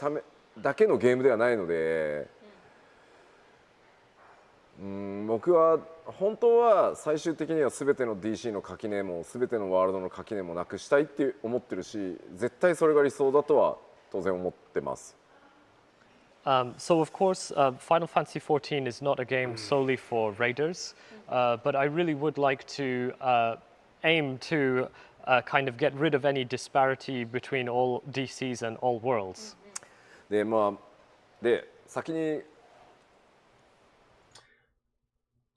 だけのゲームではないので、僕は本当は最終的には全ての DC の垣根も全てのワールドの垣根もなくしたいって思ってるし、絶対それが理想だとは当然思ってます。So of course, Final Fantasy XIV is not a game solely for raiders, but I really would like to aim to kind of get rid of any disparity between all DCs and all worlds. でまあで先に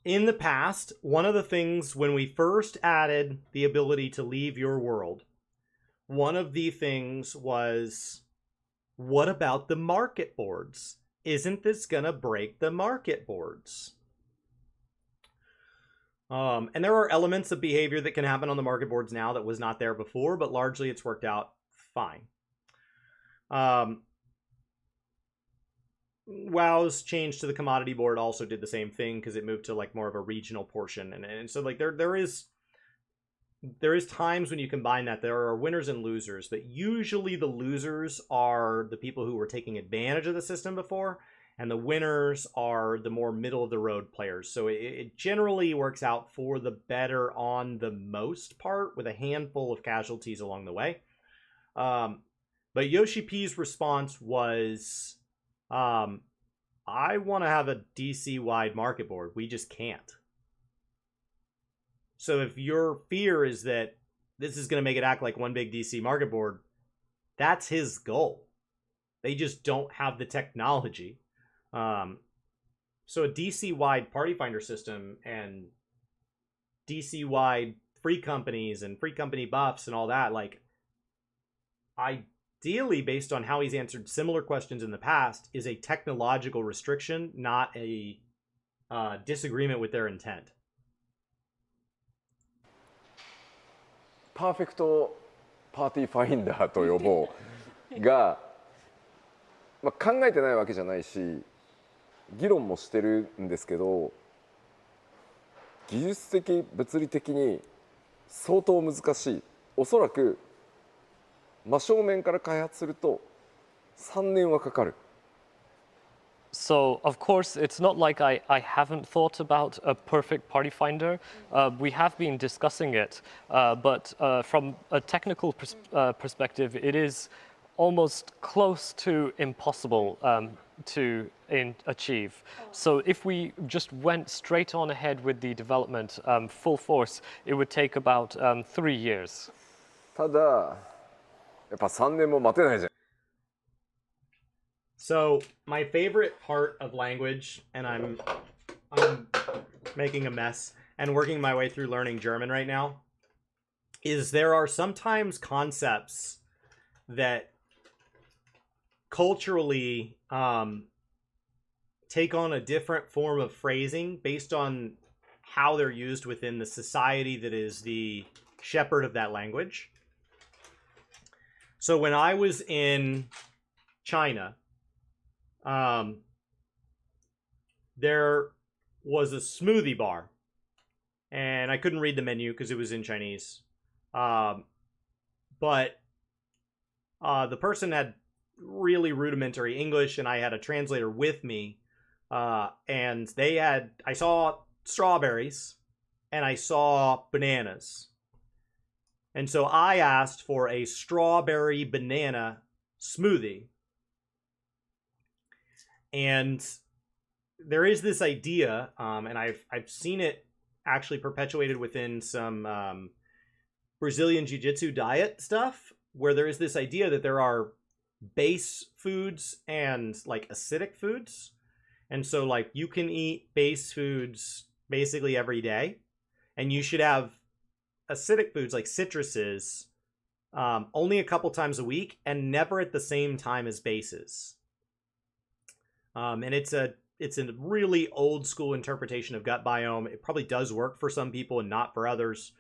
In the past, one of the things when we first added the ability to leave your world, one of the things was, what about the market boards? Isn't this gonna break the market boards? And there are elements of behavior that can happen on the market boards now that was not there before, but largely it's worked out fine. WoW's change to the commodity board also did the same thing because it moved to like more of a regional portion, and so like there is times when you combine that there are winners and losers, but usually the losers are the people who were taking advantage of the system before, and the winners are the more middle of the road players. So it generally works out for the better on the most part, with a handful of casualties along the way. But Yoshi P's response was, I want to have a DC-wide market board. We just can't. So if your fear is that this is going to make it act like one big DC market board, that's his goal. They just don't have the technology. So a DC-wide party finder system and DC-wide free companies and free company buffs and all that, like, ideally, based on how he's answered similar questions in the past, is a technological restriction, not a disagreement with their intent. パーフェクトパーティーファインダーと呼ぼうが、まあ、考えてないわけじゃないし議論もしてるんですけど、技術的物理的に相当難しい。おそらく真正面から開発すると3年はかかる。So, of course, it's not like I haven't thought about a perfect party finder. We have been discussing it, but from a technical perspective, it is almost close to impossible to achieve. So if we just went straight on ahead with the development full force, it would take about 3 years. ただやっぱ3年も待てないじゃん。 So my favorite part of language, and I'm making a mess and working my way through learning German right now, is there are sometimes concepts that culturally take on a different form of phrasing based on how they're used within the society that is the shepherd of that language. So when I was in China, there was a smoothie bar, and I couldn't read the menu because it was in Chinese. But the person had really rudimentary English, and I had a translator with me. And I saw strawberries, and I saw bananas. And so I asked for a strawberry banana smoothie. And there is this idea, and I've seen it actually perpetuated within some Brazilian jiu-jitsu diet stuff, where there is this idea that there are base foods and like acidic foods. And so like you can eat base foods basically every day, and you should have acidic foods like citruses only a couple times a week and never at the same time as bases. And it's a really old school interpretation of gut biome. It probably does work for some people and not for others.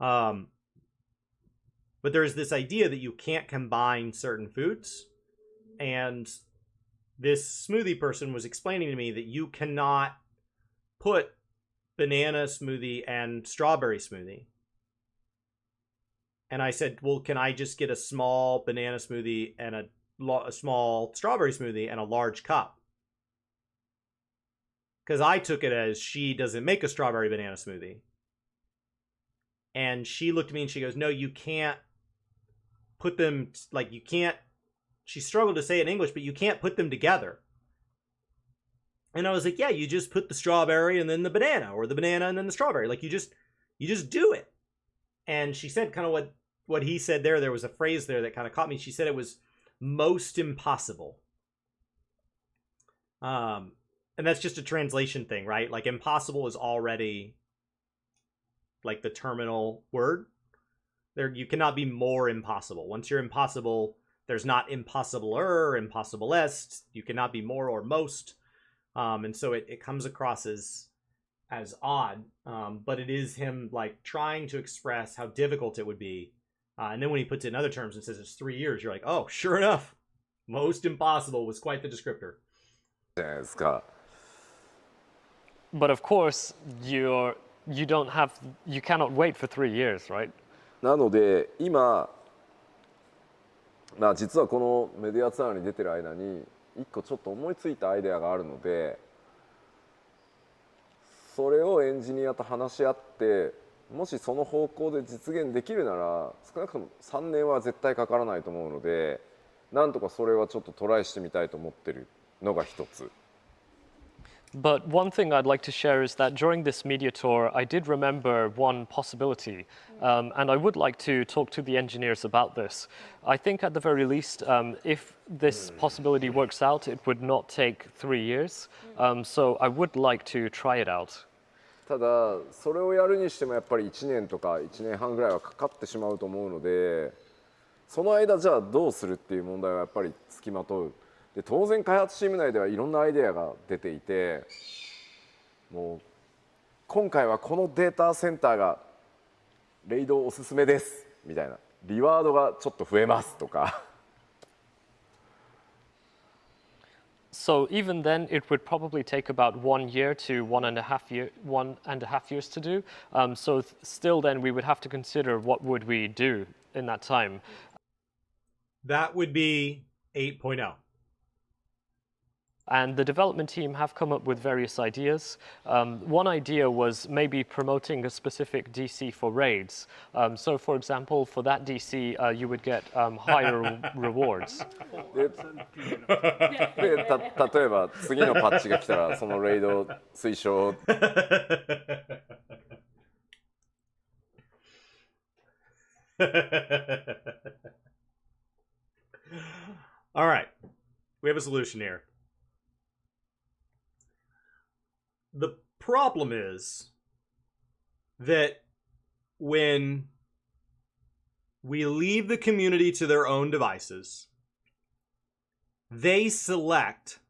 But there's this idea that you can't combine certain foods. And this smoothie person was explaining to me that you cannot put banana smoothie and strawberry smoothie. And I said, well, can I just get a small banana smoothie and a small strawberry smoothie and a large cup? Because I took it as she doesn't make a strawberry banana smoothie. And she looked at me and she goes, no, you can't put them, like you can't, she struggled to say it in English, but you can't put them together. And I was like, yeah, you just put the strawberry and then the banana, or the banana and then the strawberry. Like you just do it. And she said kind of what he said there. There was a phrase there that kind of caught me. She said it was most impossible. And that's just a translation thing, right? Like impossible is already like the terminal word. There, you cannot be more impossible. Once you're impossible, there's not impossibler, impossiblest. You cannot be more or most. And so it comes across as odd, but it is him like trying to express how difficult it would be. And then when he puts it in other terms and says it's 3 years, you're like, oh, sure enough, most impossible was quite the descriptor. じゃないですか。 But of course, you cannot wait for 3 years, right? なので今、まあ、実はこのメディアツアーに出てる間に一個ちょっと思いついたアイデアがあるので、それをエンジニアと話し合って、もしその方向で実現できるなら少なくとも3年は絶対かからないと思うので、なんとかそれはちょっとトライしてみたいと思ってるのが一つ。 But one thing I'd like to share is that during this media tour, I did remember one possibility, and I would like to talk to the engineers about this. I think at the very least, if this possibility works out, it would not take 3 years, so I would like to try it out. ただそれをやるにしてもやっぱり1年とか1年半ぐらいはかかってしまうと思うので、その間じゃあどうするっていう問題はやっぱりつきまとう。で当然開発チーム内ではいろんなアイデアが出ていて、もう今回はこのデータセンターがレイドおすすめですみたいな、リワードがちょっと増えますとか。So even then, it would probably take about 1 year to 1.5 years to do. So still then we would have to consider what would we do in that time. That would be 8.0. And the development team have come up with various ideas. One idea was maybe promoting a specific DC for raids. So for example, for that DC, you would get higher rewards. で例えば次のパッチが来たらそのレイド推奨。All right, we have a solution here. The problem is that when we leave the community to their own devices, they select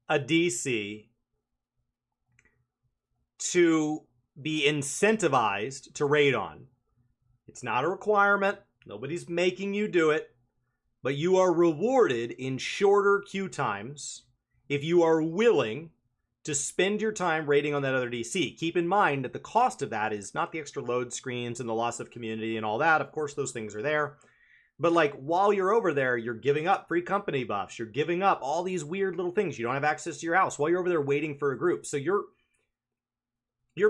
a DC to be incentivized to raid on. It's not a requirement. Nobody's making you do it. But you are rewarded in shorter queue times if you are willing to spend your time raiding on that other DC. Keep in mind that the cost of that is not the extra load screens and the loss of community and all that. Of course, those things are there. But like while you're over there, you're giving up free company buffs. You're giving up all these weird little things. You don't have access to your house while you're over there waiting for a group. So you're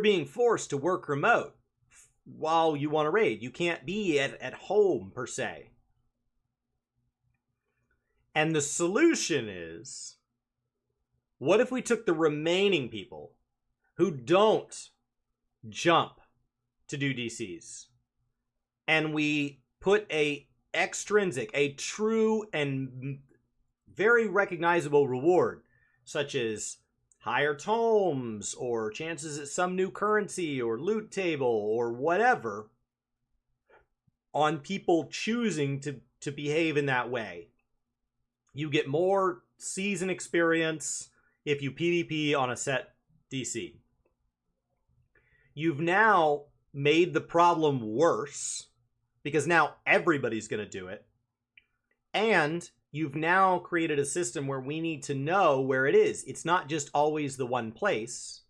being forced to work remote while you want to raid. You can't be at home per se. And the solution is, what if we took the remaining people who don't jump to do DCs and we put a extrinsic, a true and very recognizable reward, such as higher tomes or chances at some new currency or loot table or whatever, on people choosing to behave in that way. You get more season experience if you PvP on a set DC. You've now made the problem worse because now everybody's going to do it. And you've now created a system where we need to know where it is. It's not just always the one place.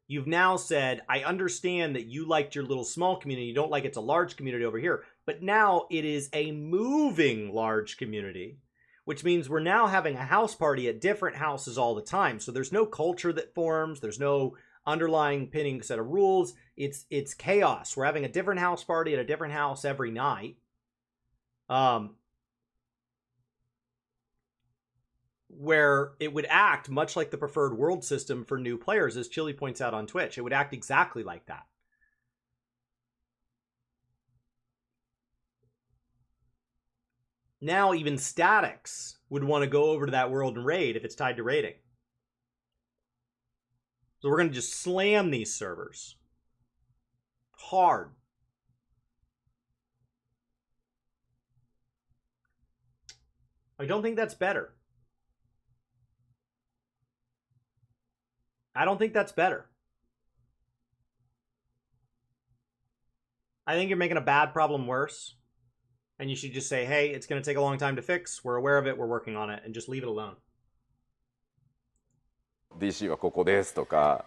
You've now said, I understand that you liked your little small community. You don't like it's a large community over here. But now it is a moving large community, which means we're now having a house party at different houses all the time. So there's no culture that forms. There's no underlying pinning set of rules. It's chaos. We're having a different house party at a different house every night. Where it would act much like the preferred world system for new players, as Chili points out on Twitch. It would act exactly like that. Now even statics would want to go over to that world and raid if it's tied to raiding. So we're going to just slam these servers. Hard. I don't think that's better. I don't think that's better. I think you're making a bad problem worse. And you should just say, hey, it's going to take a long time to fix. We're aware of it. We're working on it. And just leave it alone. DC はここですとか。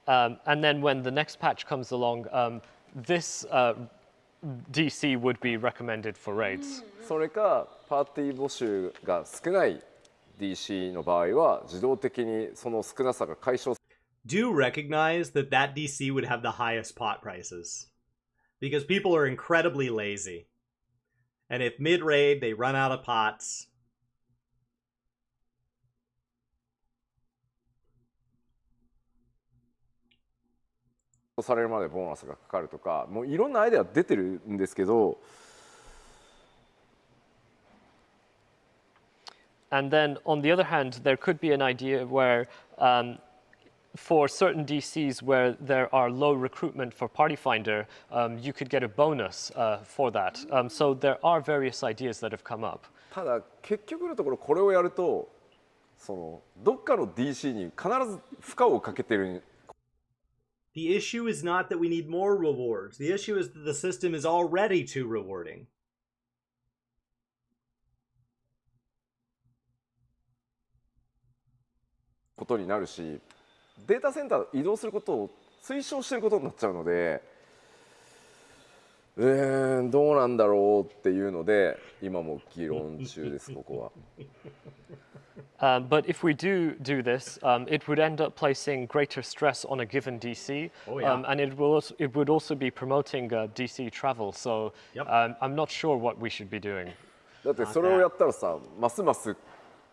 And then when the next patch comes along, this DC would be recommended for raids. それかパーティー募集が少ない DC の場合は自動的にその少なさが解消。Do recognize that that DC would have the highest pot prices. Because people are incredibly lazy. And if mid-raid they run out of pots...されるまでボーナスがかかるとか、もういろんなアイデア出てるんですけど。And then, on the other hand, there could be an idea where, for certain DCs where there are low recruitment for Party Finder, you could get a bonus for that. So there are various ideas that have come up. ただ結局のところこれをやると、そのどっかの DC に必ず負荷をかけてる。The issue is not that we need more rewards. The issue is that the system is already too rewarding. ことになるし、データセンター移動することを推奨していることになっちゃうので、どうなんだろうっていうので今も議論中ですここは。But if we do this, it would end up placing greater stress on a given DC, and it would also be promoting DC travel. So I'm not sure what we should be doing. だってそれをやったらさ、ますます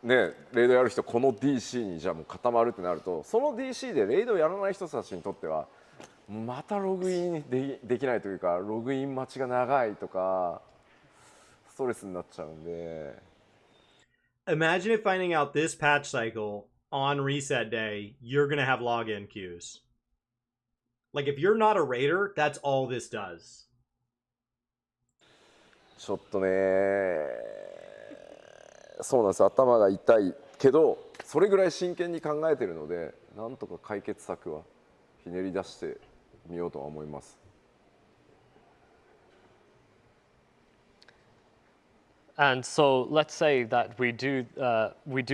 ねレイドやる人この DC にじゃあもう固まるってなると、その DC でレイドやらない人たちにとってはまたログインできないというか、ログイン待ちが長いとかストレスになっちゃうんで。Imagine if finding out this patch cycle on reset day, you're going to have login queues. Like, if you're not a raider, that's all this does. ちょっとね、そうなんです。頭が痛いけど、それぐらい真剣に考えてるので、なんとか解決策はひねり出してみようとは思います。And so let's say that we do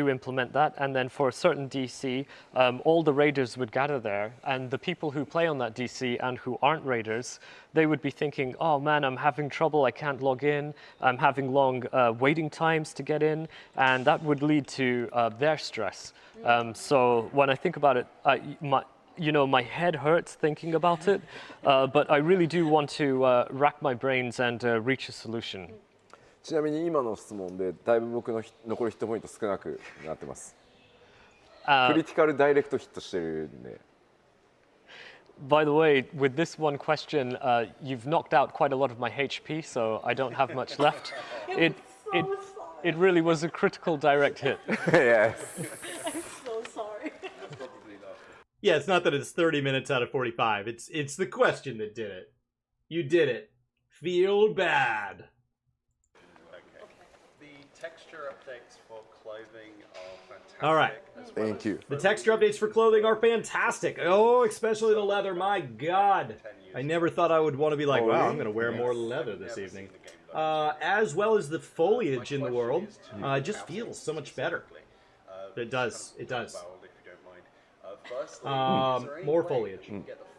implement that, and then for a certain DC, all the raiders would gather there, and the people who play on that DC and who aren't raiders, they would be thinking, oh man, I'm having trouble, I can't log in, I'm having long waiting times to get in, and that would lead to their stress. So when I think about it, my head hurts thinking about it, but I really do want to rack my brains and reach a solution. ちなみに今の質問でだいぶ僕の残りヒットポイント少なくなってます。クリティカルダイレクトヒットしてるんで。By the way, with this one question, you've knocked out quite a lot of my HP, so I don't have much left. It really was a critical direct hit. Yes. I'm so sorry. Yeah, it's not that it's 30 minutes out of 45. It's the question that did it. You did it. Feel bad. Texture updates for clothing are fantastic. All right. Thank you. The texture updates for clothing are fantastic. Oh, especially the leather. My God. I never thought I would want to be like, wow, I'm going to wear more leather this evening. As well as the foliage in the world. It just feels so much better. It does. It does. More foliage.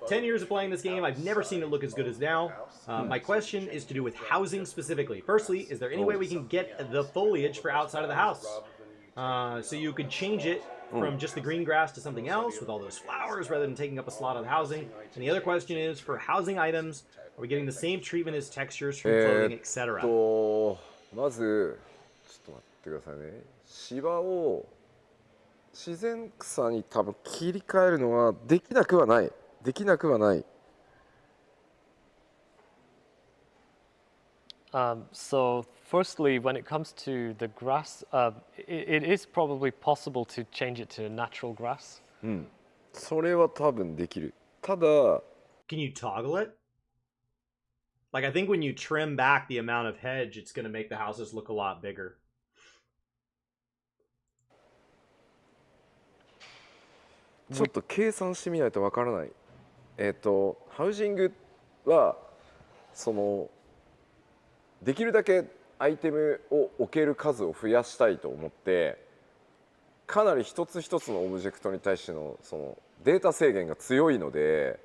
10 years of playing this game, I've never seen it look as good as now. My question is to do with housing specifically. Firstly, is there any way we can get the foliage for outside of the house? So you could change it from just the green grass to something else with all those flowers rather than taking up a slot of the housing. And the other question is, for housing items, are we getting the same treatment as textures from clothing, etc.？ まずちょっと待ってくださいね。芝を自然草に多分切り替えるのはできなくはない。できなくはない。So firstly, when it comes to the grass, it is probably possible to change it to natural grass. それは多分できる。ただ Can you toggle it? Like, I think when you trim back the amount of hedge, it's going to make the houses look a lot bigger. ちょっと計算してみないとわからない。ハウジングはそのできるだけアイテムを置ける数を増やしたいと思って、かなり一つ一つのオブジェクトに対してのそのデータ制限が強いので、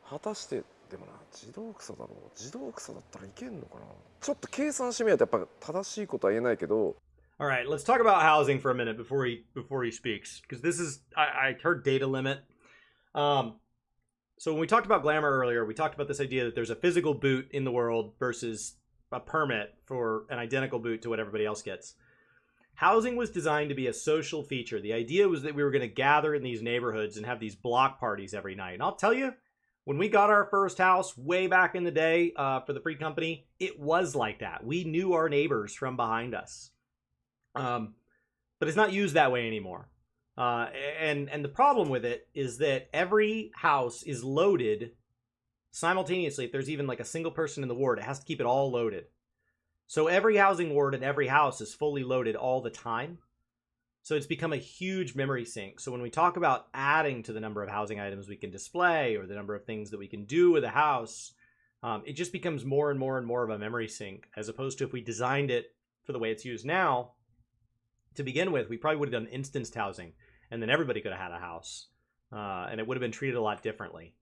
果たしてでもな、自動草だろう。自動草だったらいけんのかな。ちょっと計算してみないとやっぱ正しいことは言えないけど。All right, let's talk about housing for a minute before he speaks, because this is I heard data limit. So when we talked about Glamour earlier, we talked about this idea that there's a physical boot in the world versus a permit for an identical boot to what everybody else gets. Housing was designed to be a social feature. The idea was that we were going to gather in these neighborhoods and have these block parties every night. And I'll tell you, when we got our first house way back in the day for the free company, it was like that. We knew our neighbors from behind us. But it's not used that way anymore. And the problem with it is that every house is loaded simultaneously. If there's even like a single person in the ward, it has to keep it all loaded. So every housing ward in every house is fully loaded all the time. So it's become a huge memory sink. So when we talk about adding to the number of housing items we can display or the number of things that we can do with a house, it just becomes more and more and more of a memory sink, as opposed to if we designed it for the way it's used now. To begin with, we probably would have done instanced housing, and then everybody could have had a house, and it would have been treated a lot differently.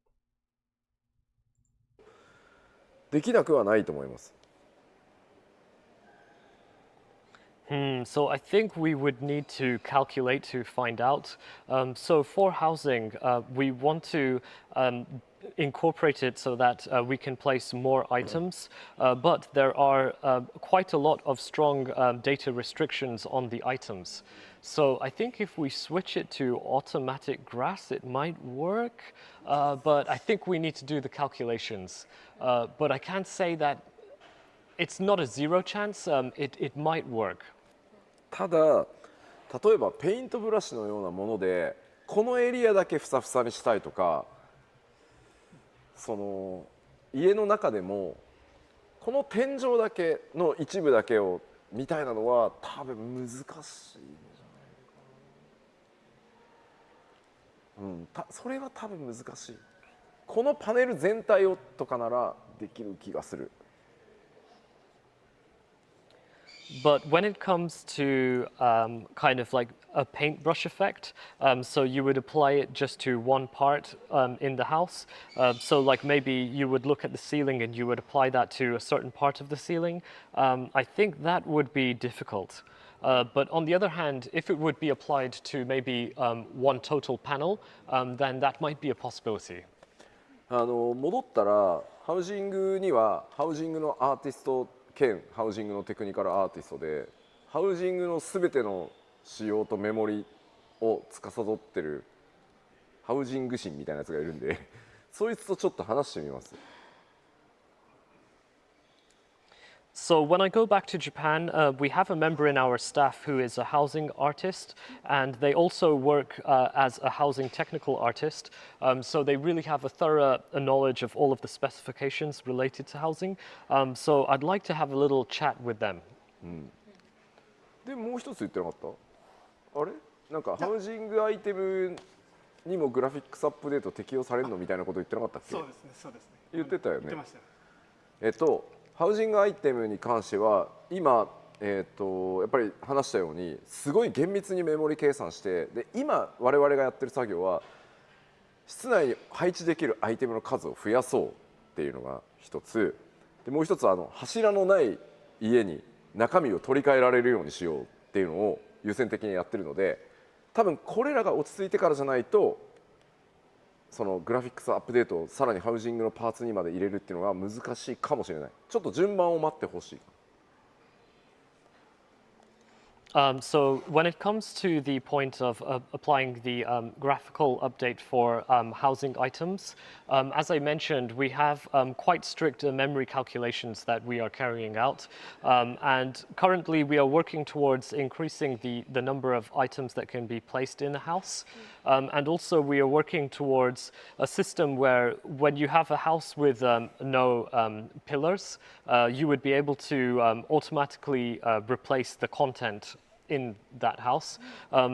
できなくはないと思います。So I think we would need to calculate to find out. So for housing, we want to incorporate it so that we can place more items, but there are quite a lot of strong data restrictions on the items. So I think if we switch it to automatic grass, it might work, but I think we need to do the calculations. But I can't say that it's not a zero chance, it might work. ただ例えばペイントブラシのようなものでこのエリアだけふさふさにしたいとか、その家の中でもこの天井だけの一部だけをみたいなのは多分難しいんじゃないかな。それは多分難しい。このパネル全体をとかならできる気がする。But when it comes to kind of like a paintbrush effect, so you would apply it just to one part in the house. So like maybe you would look at the ceiling and you would apply that to a certain part of the ceiling. I think that would be difficult. But on the other hand, if it would be applied to maybe one total panel, then that might be a possibility. 戻ったらハウジングにはハウジングのアーティスト兼ハウジングのテクニカルアーティストでハウジングのすべての仕様とメモリを司ってるハウジング神みたいなやつがいるんでそいつとちょっと話してみます。So when I go back to Japan, we have a member in our staff who is a housing artist, and they also work as a housing technical artist. So they really have a thorough knowledge of all of the specifications related to housing. So I'd like to have a little chat with them. でもう一つ言ってなかった？あれ？なんかハウジングアイテムにもグラフィックスアップデート適用されるのみたいなこと言ってなかったっけ？そうですね、そうですね。言ってたよね。言ってました。ハウジングアイテムに関しては今、やっぱり話したようにすごい厳密にメモリ計算してで今我々がやってる作業は室内に配置できるアイテムの数を増やそうっていうのが一つでもう一つは柱のない家に中身を取り替えられるようにしようっていうのを優先的にやってるので多分これらが落ち着いてからじゃないとそのグラフィックスアップデートをさらにハウジングのパーツにまで入れるっていうのが難しいかもしれない。ちょっと順番を待ってほしい。So when it comes to the point of applying the graphical update for housing items, as I mentioned, we have quite strict memory calculations that we are carrying out. And currently we are working towards increasing the number of items that can be placed in a house. And also we are working towards a system where when you have a house with no pillars, you would be able to automatically replace the content in that house.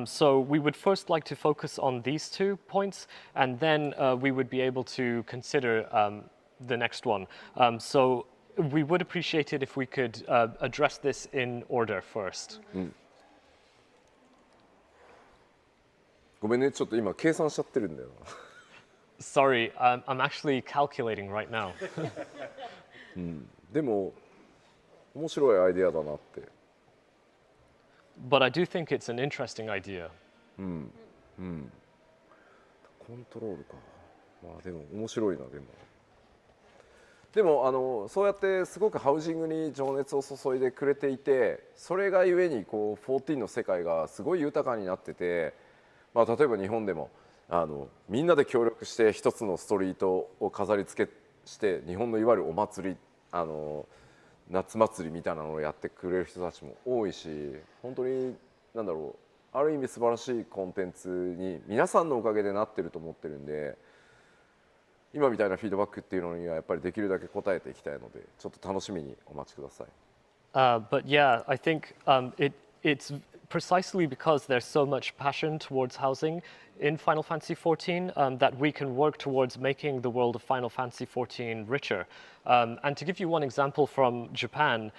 So we would first like to focus on these 2 points, and then we would be able to consider the next one. So we would appreciate it if we could address this in order first. ごめんね、ちょっと今計算しちゃってるんだよな。Sorry, I'm actually calculating right now. でも面白いアイデアだなって。But I do think it's an interesting idea. コントロールか。まあでも面白いな、でもそうやってすごくハウジングに情熱を注いでくれていて、それがゆえにこう14の世界がすごい豊かになってて、まあ、例えば日本でもみんなで協力して一つのストリートを飾り付けして日本のいわゆるお祭り夏祭りみたいなのをやってくれる人たちも多いし、本当になんだろう、ある意味素晴らしいコンテンツに皆さんのおかげでなってると思ってるんで、今みたいなフィードバックっていうのにはやっぱりできるだけ答えていきたいので、ちょっと楽しみにお待ちください。But yeah, I think it's precisely because there's so much passion towards housing in Final Fantasy XIV that we can work towards making the world of Final Fantasy XIV richer. And to give you one example from Japan,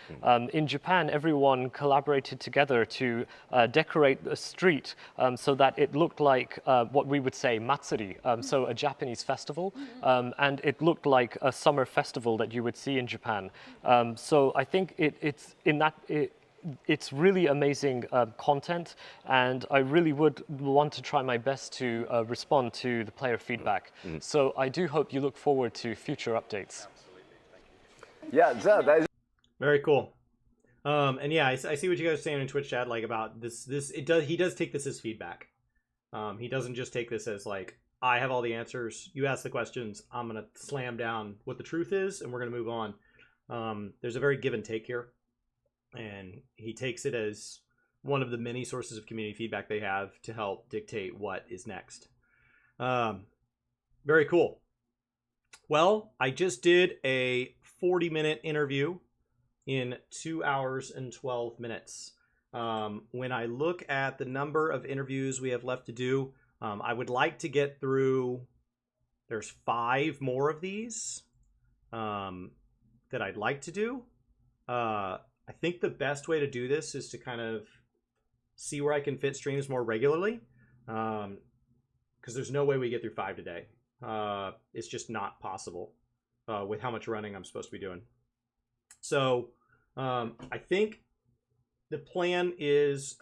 in Japan everyone collaborated together to decorate a street so that it looked like what we would say matsuri, so a Japanese festival, and it looked like a summer festival that you would see in Japan. So I think it's really amazing content, and I really would want to try my best to respond to the player feedback. So I do hope you look forward to future updates. いや、じゃあ大丈夫。 Very cool. And yeah, I see what you guys are saying in Twitch chat, like about this. He does take this as feedback. He doesn't just take this as like, I have all the answers. You ask the questions. I'm gonna slam down what the truth is, and we're gonna move on. There's a very give and take here, and he takes it as one of the many sources of community feedback they have to help dictate what is next. Very cool. Well, I just did a 40-minute interview in 2 hours and 12 minutes. When I look at the number of interviews we have left to do, I would like to get through, there's 5 more of these that I'd like to do. I think the best way to do this is to kind of see where I can fit streams more regularly, because there's no way we get through 5 today. It's just not possible with how much running I'm supposed to be doing. So I think the plan is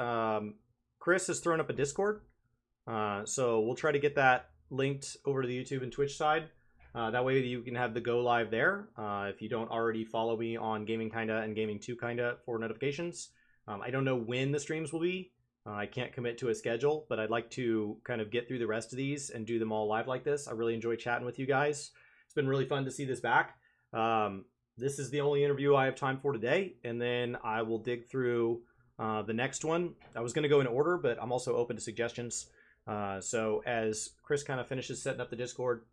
Chris has thrown up a Discord. So we'll try to get that linked over to the YouTube and Twitch side. That way you can have the go live there. If you don't already follow me on Gaming Kinda and Gaming 2 Kinda for notifications. I don't know when the streams will be. I can't commit to a schedule, but I'd like to kind of get through the rest of these and do them all live like this. I really enjoy chatting with you guys. It's been really fun to see this back. This is the only interview I have time for today, and then I will dig through the next one. I was going to go in order, but I'm also open to suggestions. So as Chris kind of finishes setting up the Discord,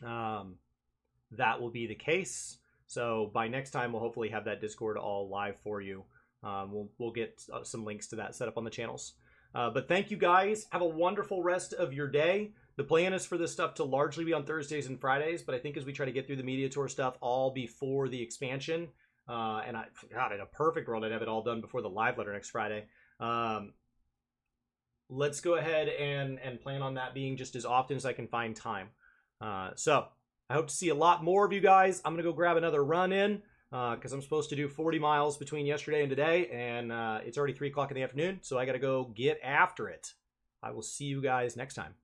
that will be the case. So by next time, we'll hopefully have that Discord all live for you. We'll get some links to that set up on the channels. But thank you guys. Have a wonderful rest of your day. The plan is for this stuff to largely be on Thursdays and Fridays, but I think as we try to get through the media tour stuff all before the expansion, and God, in a perfect world, I'd have it all done before the live letter next Friday. Let's go ahead and plan on that being just as often as I can find time. So I hope to see a lot more of you guys. I'm going to go grab another run in because I'm supposed to do 40 miles between yesterday and today, and it's already 3 o'clock in the afternoon, so I got to go get after it. I will see you guys next time.